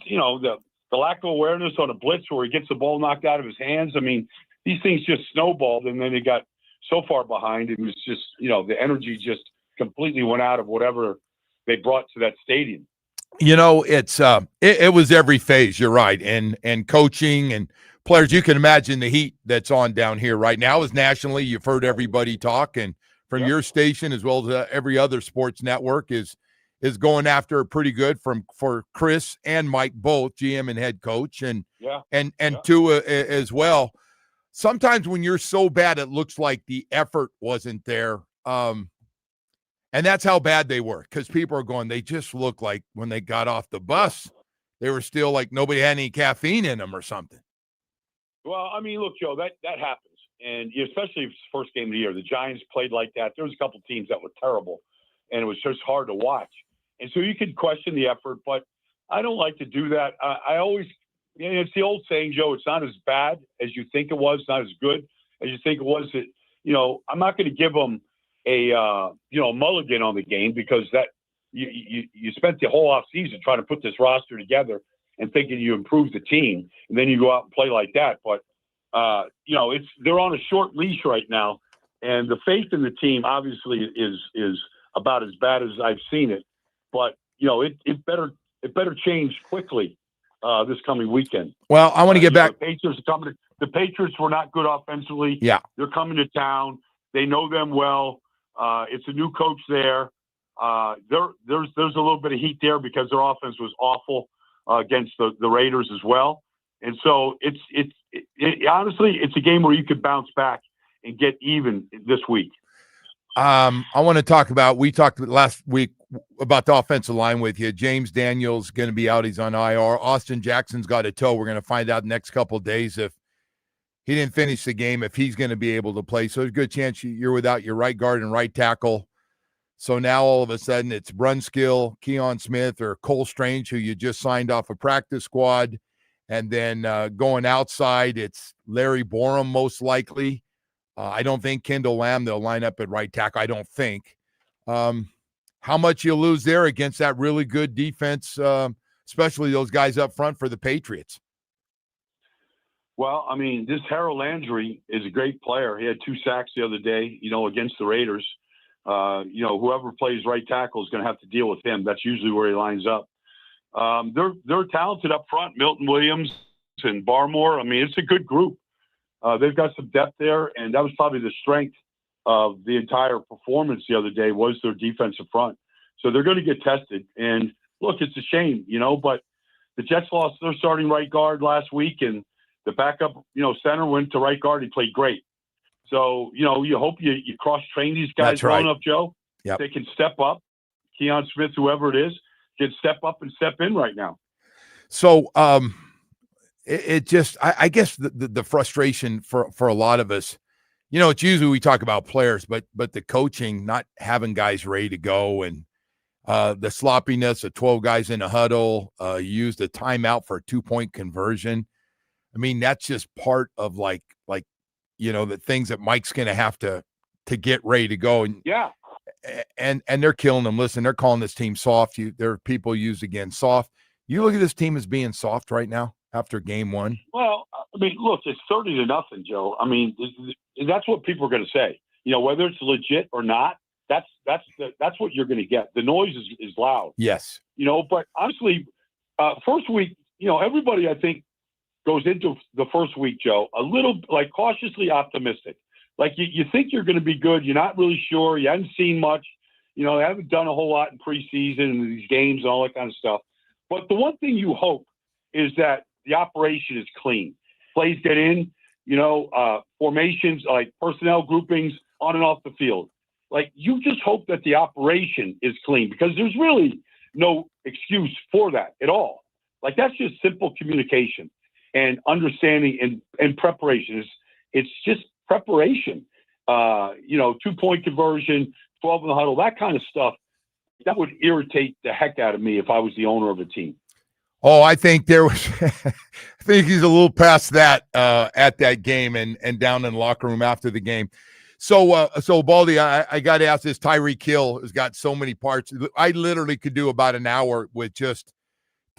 the lack of awareness on a blitz where he gets the ball knocked out of his hands. These things just snowballed, and then they got so far behind. It was just, the energy just completely went out of whatever they brought to that stadium. It was every phase. You're right. And coaching and players, you can imagine the heat that's on down here right now is nationally. You've heard everybody talk, and from your station as well as every other sports network is going after it pretty good for Chris and Mike, both GM and head coach, and Tua as well. Sometimes when you're so bad, it looks like the effort wasn't there. And that's how bad they were, because people are going, they just look like when they got off the bus, they were still like nobody had any caffeine in them or something. Well, look, Joe, that happens. And especially if it's the first game of the year, the Giants played like that. There was a couple teams that were terrible, and it was just hard to watch. And so you could question the effort, but I don't like to do that. I always, it's the old saying, Joe, it's not as bad as you think it was, not as good as you think it was. I'm not going to give them a mulligan on the game, because that you spent the whole offseason trying to put this roster together and thinking you improved the team, and then you go out and play like that. But they're on a short leash right now, and the faith in the team obviously is about as bad as I've seen it. But it better change quickly this coming weekend. Well, I want to get back. The Patriots are coming. The Patriots were not good offensively. Yeah, they're coming to town. They know them well. It's a new coach there. There's a little bit of heat there because their offense was awful against the Raiders as well. And so honestly, it's a game where you could bounce back and get even this week. I want to talk about, we talked last week about the offensive line with you. James Daniels going to be out. He's on IR. Austin Jackson's got a toe. We're going to find out next couple of days if he didn't finish the game, if he's going to be able to play. So there's a good chance you're without your right guard and right tackle. So now all of a sudden it's Brunskill, Keon Smith, or Cole Strange, who you just signed off a practice squad. And then going outside, it's Larry Borum most likely. I don't think Kendall Lamb, they'll line up at right tackle. I don't think. How much you lose there against that really good defense, especially those guys up front for the Patriots? Well, this Harold Landry is a great player. He had 2 sacks the other day, against the Raiders. Whoever plays right tackle is going to have to deal with him. That's usually where he lines up. They're talented up front. Milton Williams and Barmore. It's a good group. They've got some depth there, and that was probably the strength of the entire performance the other day was their defensive front. So they're going to get tested. And look, it's a shame, but the Jets lost their starting right guard last week, and the backup, center went to right guard. He played great. So, you hope you cross-train these guys That's right. well enough, Joe. Yep. They can step up. Keon Smith, whoever it is, can step up and step in right now. So it just, I guess the frustration for a lot of us, it's usually we talk about players, but the coaching, not having guys ready to go, and the sloppiness of 12 guys in a huddle, used a timeout for a 2-point conversion. I mean, that's just part of like the things that Mike's going to have to get ready to go. And yeah, and they're killing them. Listen, they're calling this team soft. There are people used again soft. You look at this team as being soft right now after game one. Well, I mean, look, it's 30-0, Joe. I mean, that's what people are going to say. Whether it's legit or not, that's what you're going to get. The noise is loud. Yes. But honestly, first week, everybody I think goes into the first week, Joe, a little like cautiously optimistic. Like you think you're going to be good. You're not really sure. You haven't seen much. They haven't done a whole lot in preseason and these games and all that kind of stuff. But the one thing you hope is that the operation is clean. Plays get in, formations, like personnel groupings on and off the field. Like you just hope that the operation is clean, because there's really no excuse for that at all. Like that's just simple communication and understanding and preparation. It's just preparation. 2-point conversion, 12 in the huddle, that kind of stuff. That would irritate the heck out of me if I was the owner of a team. Oh, I think I think he's a little past that at that game and down in the locker room after the game. So Baldy, I got to ask this. Tyreek Hill has got so many parts. I literally could do about an hour with just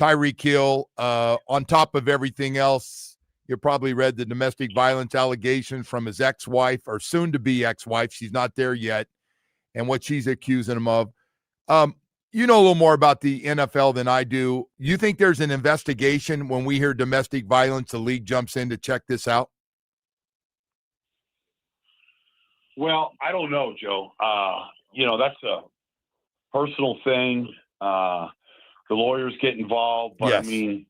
Tyreek Hill. On top of everything else, you probably read the domestic violence allegations from his ex-wife, or soon-to-be ex-wife. She's not there yet, and what she's accusing him of. You know a little more about the NFL than I do. You think there's an investigation when we hear domestic violence, the league jumps in to check this out? Well, I don't know, Joe. That's a personal thing. The lawyers get involved, but yes. I mean,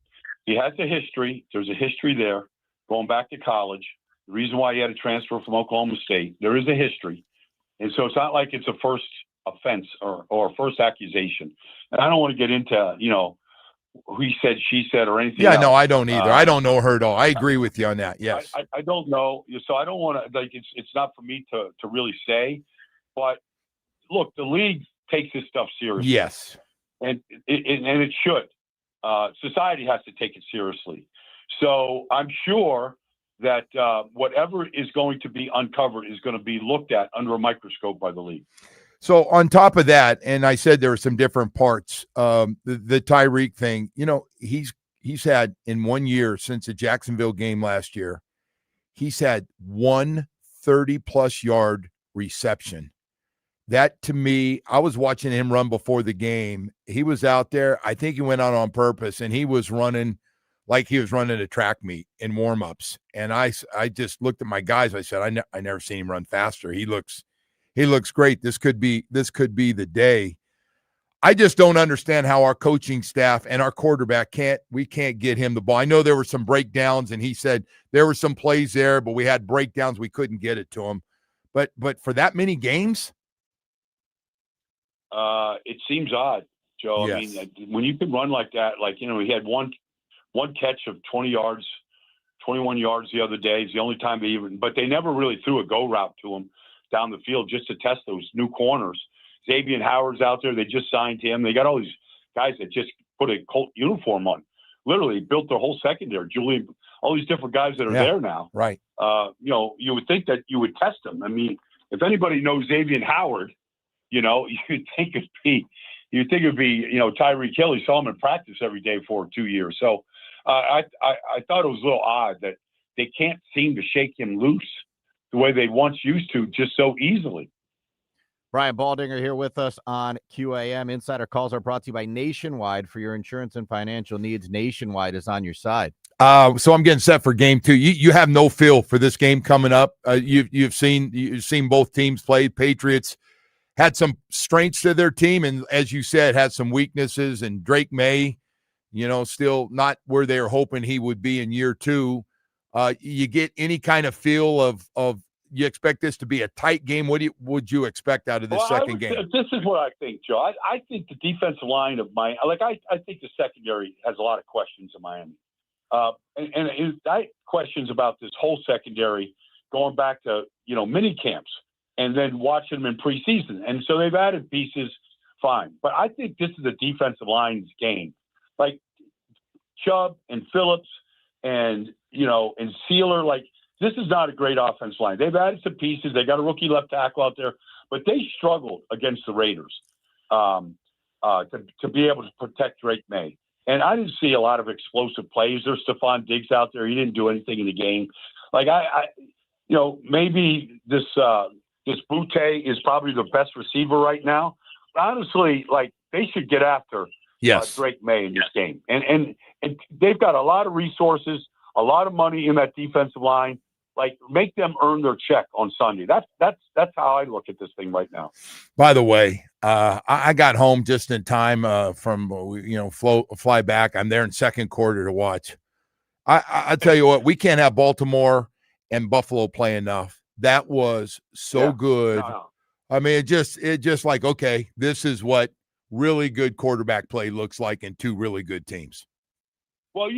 he has a history. There's a history there going back to college. The reason why he had to transfer from Oklahoma State, there is a history. And so it's not like it's a first offense or first accusation. And I don't want to get into, he said, she said, or anything else. No, I don't either. I don't know her at all. I agree with you on that. Yes. I don't know. So I don't want to, it's not for me to really say, but look, the league takes this stuff seriously. Yes. And it should. Society has to take it seriously. So I'm sure that whatever is going to be uncovered is going to be looked at under a microscope by the league. So on top of that, and I said there were some different parts, the Tyreek thing, he's had in 1 year since the Jacksonville game last year, he's had 130-plus yard reception. That, to me, I was watching him run before the game. He was out there. I think he went out on purpose, and he was running like he was running a track meet in warm-ups. And I just looked at my guys. I said, I never seen him run faster. He looks great. This could be the day. I just don't understand how our coaching staff and our quarterback can't get him the ball. I know there were some breakdowns, and he said there were some plays there, but we had breakdowns. We couldn't get it to him. But for that many games, it seems odd, Joe. Yes. I mean, when you can run like that, he had one catch of 20 yards, 21 yards the other day. It's the only time but they never really threw a go route to him down the field just to test those new corners. Xavier Howard's out there. They just signed him. They got all these guys that just put a Colt uniform on. Literally built their whole secondary. Julian, all these different guys that are there now. Right. You would think that you would test them. I mean, if anybody knows Xavier Howard, you'd think it'd be Tyreek Hill. He saw him in practice every day for 2 years. So I thought it was a little odd that they can't seem to shake him loose the way they once used to, just so easily. Brian Baldinger here with us on QAM. Insider calls are brought to you by Nationwide. For your insurance and financial needs, Nationwide is on your side. So I'm getting set for game 2. You have no feel for this game coming up. You've seen both teams play. Patriots had some strengths to their team, and as you said, had some weaknesses. And Drake May, still not where they were hoping he would be in year 2. You get any kind of feel of you expect this to be a tight game? What would you expect out of this second game? This is what I think, Joe. I think the defensive line of Miami, I think the secondary has a lot of questions in Miami. And I questions about this whole secondary going back to, mini camps and then watching them in preseason. And so they've added pieces, fine. But I think this is a defensive line's game. Like Chubb and Phillips and Sealer, this is not a great offensive line. They've added some pieces. They got a rookie left tackle out there, but they struggled against the Raiders to be able to protect Drake May. And I didn't see a lot of explosive plays. There's Stephon Diggs out there. He didn't do anything in the game. Maybe this Butte is probably the best receiver right now. But honestly, they should get after Drake May in this game. And they've got a lot of resources, a lot of money in that defensive line. Make them earn their check on Sunday. That's how I look at this thing right now. By the way, I got home just in time from fly back. I'm there in second quarter to watch. I tell you what, we can't have Baltimore and Buffalo play enough. That was so good. No. I mean, it just like, okay, this is what really good quarterback play looks like in two really good teams. Well,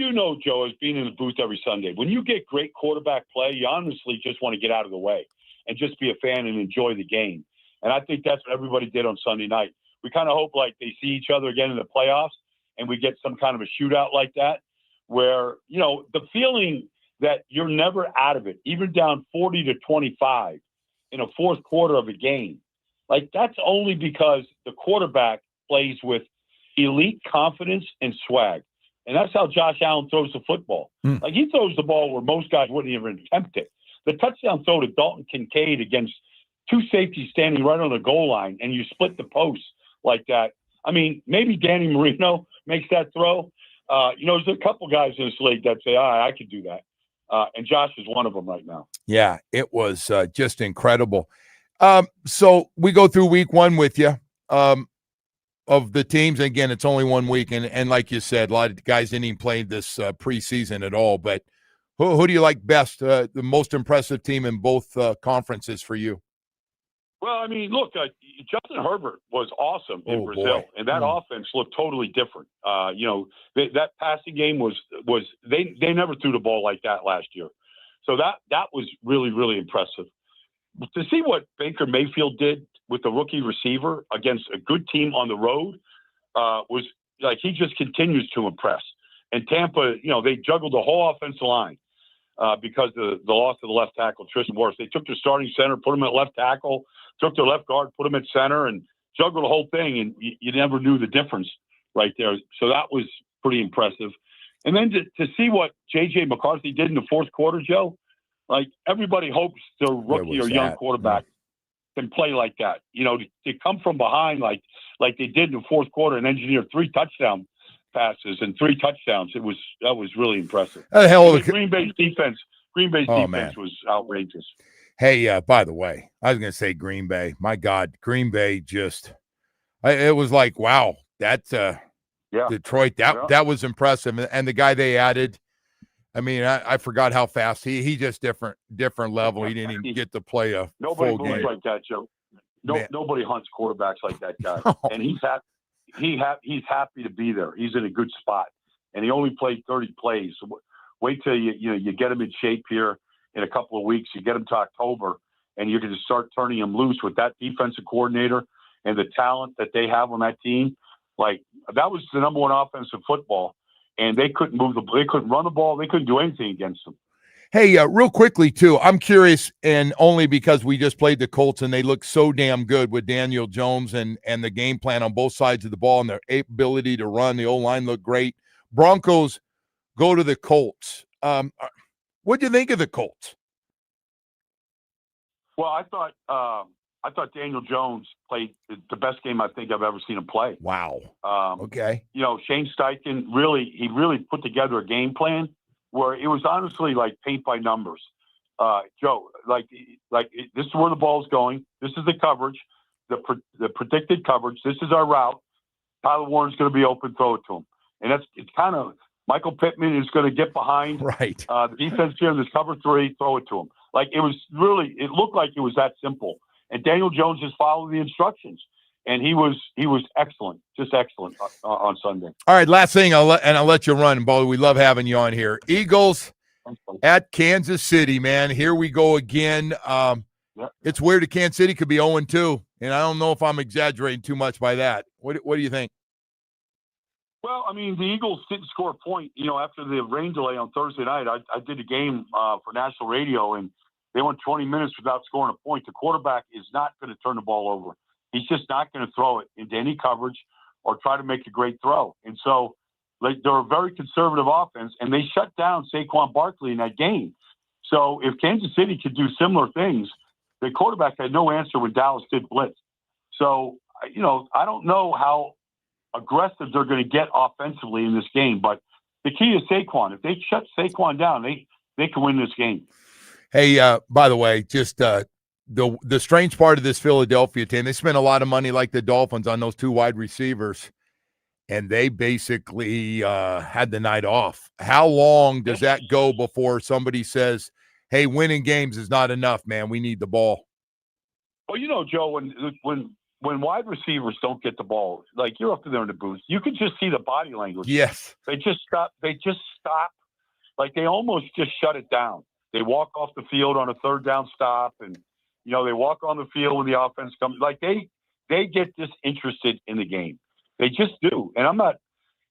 Joe, as being in the booth every Sunday, when you get great quarterback play, you honestly just want to get out of the way and just be a fan and enjoy the game. And I think that's what everybody did on Sunday night. We kind of hope they see each other again in the playoffs and we get some kind of a shootout like that where, the feeling that you're never out of it, even down 40-25 in a fourth quarter of a game. That's only because the quarterback plays with elite confidence and swag. And that's how Josh Allen throws the football. He throws the ball where most guys wouldn't even attempt it. The touchdown throw to Dalton Kincaid against two safeties standing right on the goal line, and you split the post like that. I mean, maybe Danny Marino makes that throw. There's a couple guys in this league that say, I could do that. And Josh is one of them right now. Yeah, it was just incredible. So we go through week one with you. Of the teams, again, it's only 1 week, and like you said, a lot of guys didn't even play this preseason at all. But who do you like best? The most impressive team in both conferences for you? Well, I mean, look, Justin Herbert was awesome in Brazil, and that offense looked totally different. That passing game was they never threw the ball like that last year, so that was really, really impressive. To see what Baker Mayfield did with the rookie receiver against a good team on the road was he just continues to impress. And Tampa, they juggled the whole offensive line because of the loss of the left tackle, Tristan Wirfs. They took their starting center, put him at left tackle, took their left guard, put him at center, and juggled the whole thing. And you never knew the difference right there. So that was pretty impressive. And then to see what J.J. McCarthy did in the fourth quarter, Joe, everybody hopes their rookie or young quarterback can play like that. To come from behind like they did in the fourth quarter and engineer 3 touchdown passes and 3 touchdowns. That was really impressive. Green Bay's defense was outrageous. Hey, by the way, I was going to say Green Bay. My God, Green Bay it was like, wow, that's Detroit. That was impressive. And the guy they added, I mean, I forgot how fast he just different level. He didn't even get to play a nobody full game. like that, Joe. Nobody hunts quarterbacks like that guy, and he's happy to be there. He's in a good spot, and he only played 30 plays. So wait till you get him in shape here in a couple of weeks. You get him to October, and you're going to start turning him loose with that defensive coordinator and the talent that they have on that team. That was the number one offense in football. And they couldn't they couldn't run the ball. They couldn't do anything against them. Hey, real quickly, too, I'm curious, and only because we just played the Colts and they look so damn good with Daniel Jones and the game plan on both sides of the ball and their ability to run. The O-line looked great. Broncos go to the Colts. What do you think of the Colts? Well, I thought Daniel Jones played the best game I think I've ever seen him play. Wow. Okay. Shane Steichen really put together a game plan where it was honestly like paint by numbers. Joe, this is where the ball's going. This is the coverage, the predicted coverage. This is our route. Tyler Warren's going to be open, throw it to him. And it's kind of Michael Pittman is going to get behind right. The defense here in this cover 3, throw it to him. Like it looked like it was that simple. And Daniel Jones just followed the instructions. And he was excellent, just excellent on Sunday. All right, last thing, I'll let you run, Baldy. We love having you on here. Eagles at Kansas City, man. Here we go again. It's weird that Kansas City could be 0-2, and I don't know if I'm exaggerating too much by that. What do you think? Well, I mean, the Eagles didn't score a point, after the rain delay on Thursday night. I did a game for national radio, and they went 20 minutes without scoring a point. The quarterback is not going to turn the ball over. He's just not going to throw it into any coverage or try to make a great throw. And so they're a very conservative offense, and they shut down Saquon Barkley in that game. So if Kansas City could do similar things, the quarterback had no answer when Dallas did blitz. So, I don't know how aggressive they're going to get offensively in this game, but the key is Saquon. If they shut Saquon down, they can win this game. Hey, by the way, just the strange part of this Philadelphia team, they spent a lot of money like the Dolphins on those two wide receivers, and they basically had the night off. How long does that go before somebody says, hey, winning games is not enough, man, we need the ball? Well, Joe, when wide receivers don't get the ball, like you're up there in the booth, you can just see the body language. Yes. They just stop. Like they almost just shut it down. They walk off the field on a third down stop, and they walk on the field when the offense comes. Like they get disinterested in the game. They just do. And I'm not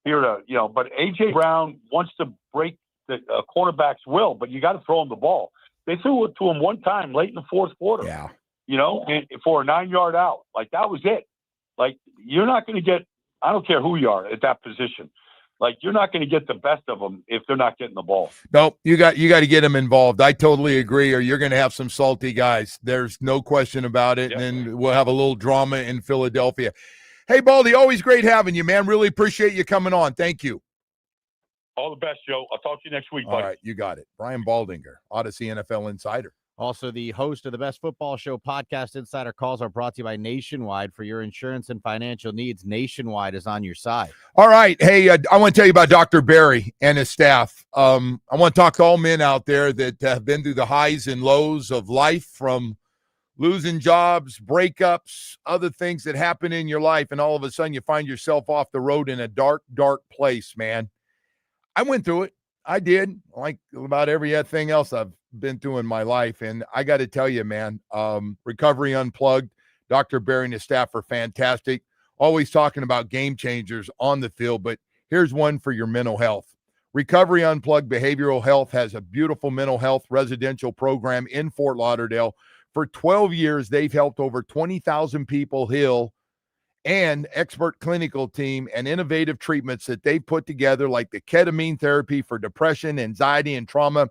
here to, but A.J. Brown wants to break the cornerback's will, but you got to throw him the ball. They threw it to him one time late in the fourth quarter. Yeah. And for a 9-yard out. Like that was it. Like you're not going to get, I don't care who you are at that position. Like you're not going to get the best of them if they're not getting the ball. No, you got to get them involved. I totally agree, or you're going to have some salty guys. There's no question about it. Yep. And then we'll have a little drama in Philadelphia. Hey, Baldy, always great having you, man. Really appreciate you coming on. Thank you. All the best, Joe. I'll talk to you next week, buddy. All right, you got it. Brian Baldinger, Odyssey NFL Insider. Also, the host of the Best Football Show podcast, Insider Calls, are brought to you by Nationwide. For your insurance and financial needs, Nationwide is on your side. All right. Hey, I want to tell you about Dr. Barry and his staff. I want to talk to all men out there that have been through the highs and lows of life, from losing jobs, breakups, other things that happen in your life, and all of a sudden you find yourself off the road in a dark, dark place, man. I went through it. I did, like about everything else I've been through in my life. And I got to tell you, man, Recovery Unplugged, Dr. Barry and his staff are fantastic. Always talking about game changers on the field, but here's one for your mental health. Recovery Unplugged Behavioral Health has a beautiful mental health residential program in Fort Lauderdale. For 12 years, they've helped over 20,000 people heal, and expert clinical team and innovative treatments that they've put together, like the ketamine therapy for depression, anxiety, and trauma.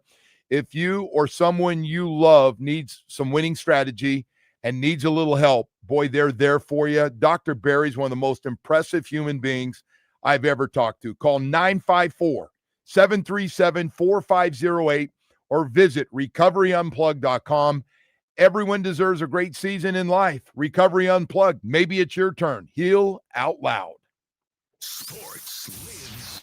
If you or someone you love needs some winning strategy and needs a little help, boy, they're there for you. Dr. Barry's one of the most impressive human beings I've ever talked to. Call 954-737-4508 or visit recoveryunplugged.com. Everyone deserves a great season in life. Recovery Unplugged. Maybe it's your turn. Heal out loud. Sports lives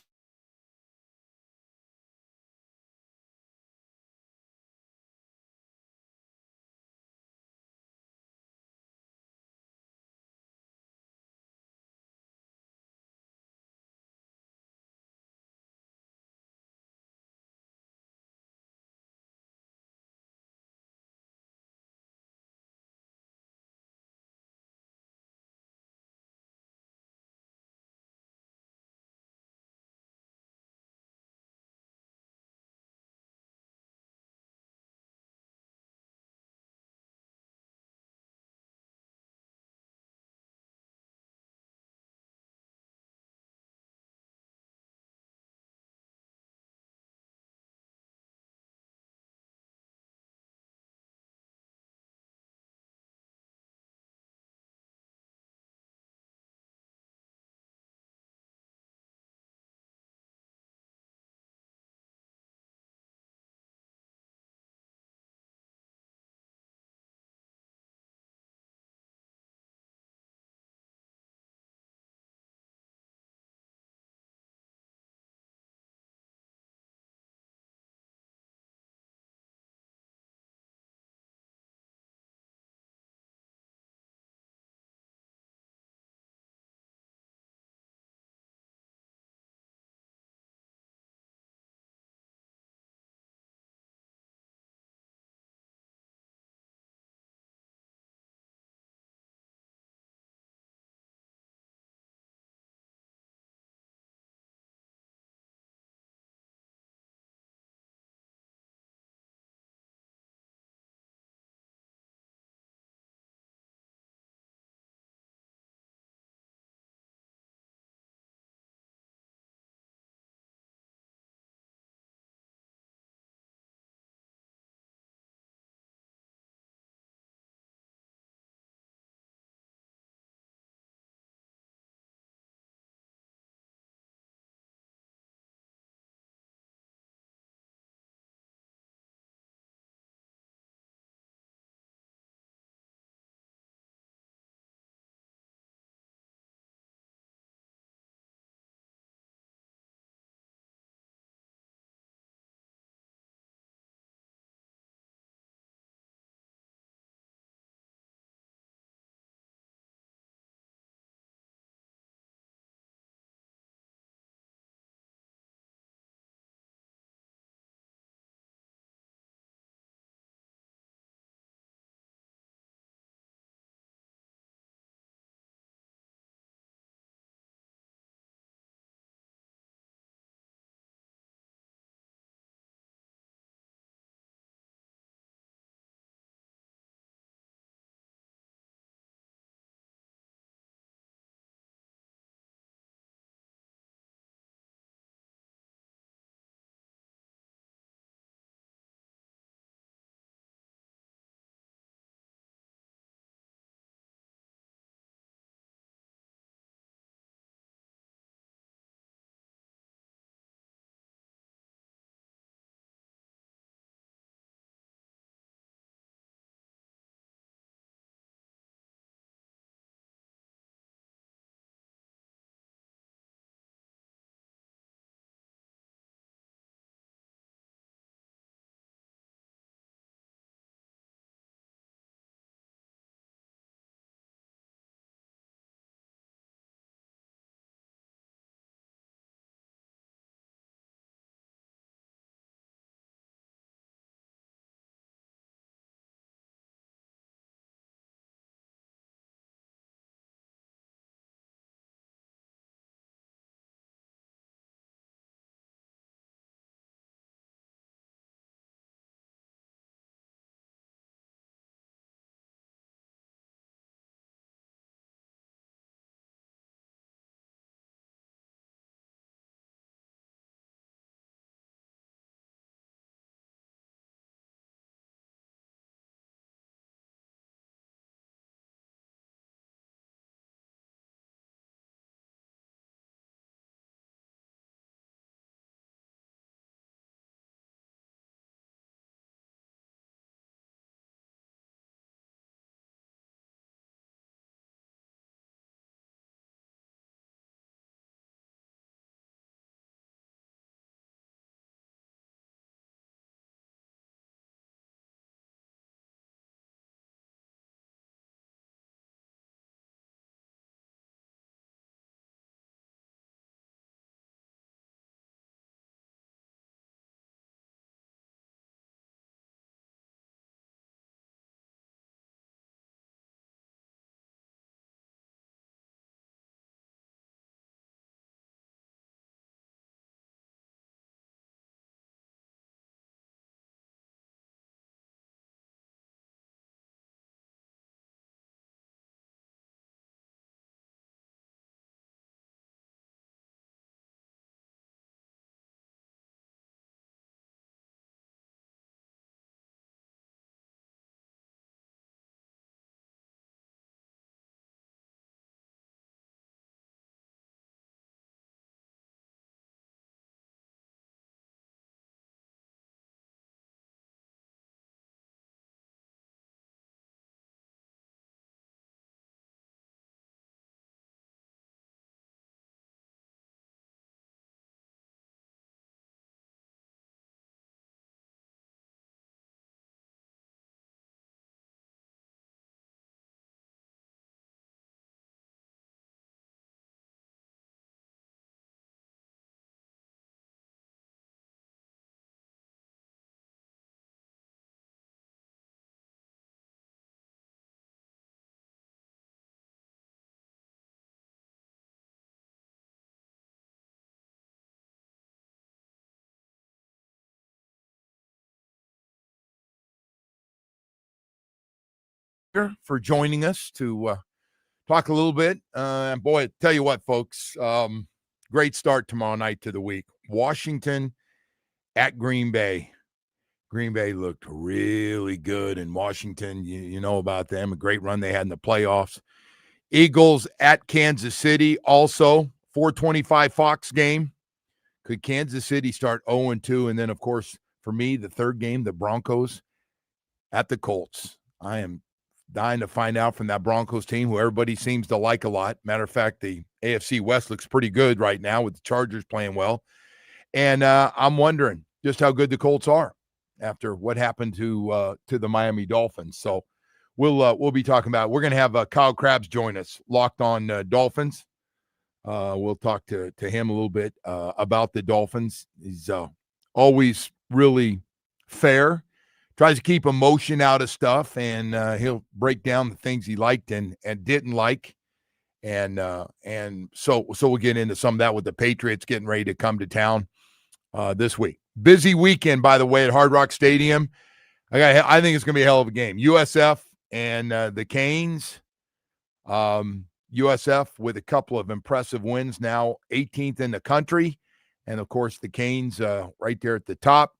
for joining us to talk a little bit. And boy, tell you what, folks, great start tomorrow night to the week. Washington at Green Bay. Green Bay looked really good in Washington. You know about them, a great run they had in the playoffs. Eagles at Kansas City, also 425 Fox game. Could Kansas City start 0-2? And then, of course, for me, the third game, the Broncos at the Colts. I am dying to find out from that Broncos team, who everybody seems to like a lot. Matter of fact, the AFC West looks pretty good right now with the Chargers playing well. And I'm wondering just how good the Colts are after what happened to the Miami Dolphins. So we'll be talking about it. We're going to have Kyle Crabbs join us, Locked On Dolphins. We'll talk to him a little bit about the Dolphins. He's always really fair, tries to keep emotion out of stuff, and he'll break down the things he liked and didn't like. And so we'll get into some of that with the Patriots getting ready to come to town this week. Busy weekend, by the way, at Hard Rock Stadium. I think it's going to be a hell of a game. USF and the Canes. USF with a couple of impressive wins now, 18th in the country. And, of course, the Canes right there at the top.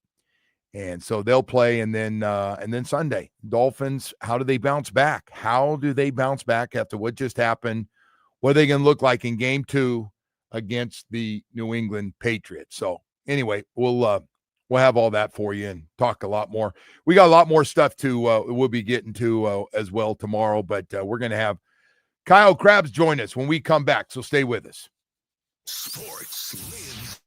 And so they'll play, and then Sunday, Dolphins, how do they bounce back? How do they bounce back after what just happened? What are they going to look like in game 2 against the New England Patriots? So anyway, we'll have all that for you and talk a lot more. We got a lot more stuff we'll be getting to as well tomorrow, but we're going to have Kyle Crabbs join us when we come back, so stay with us. Sports lives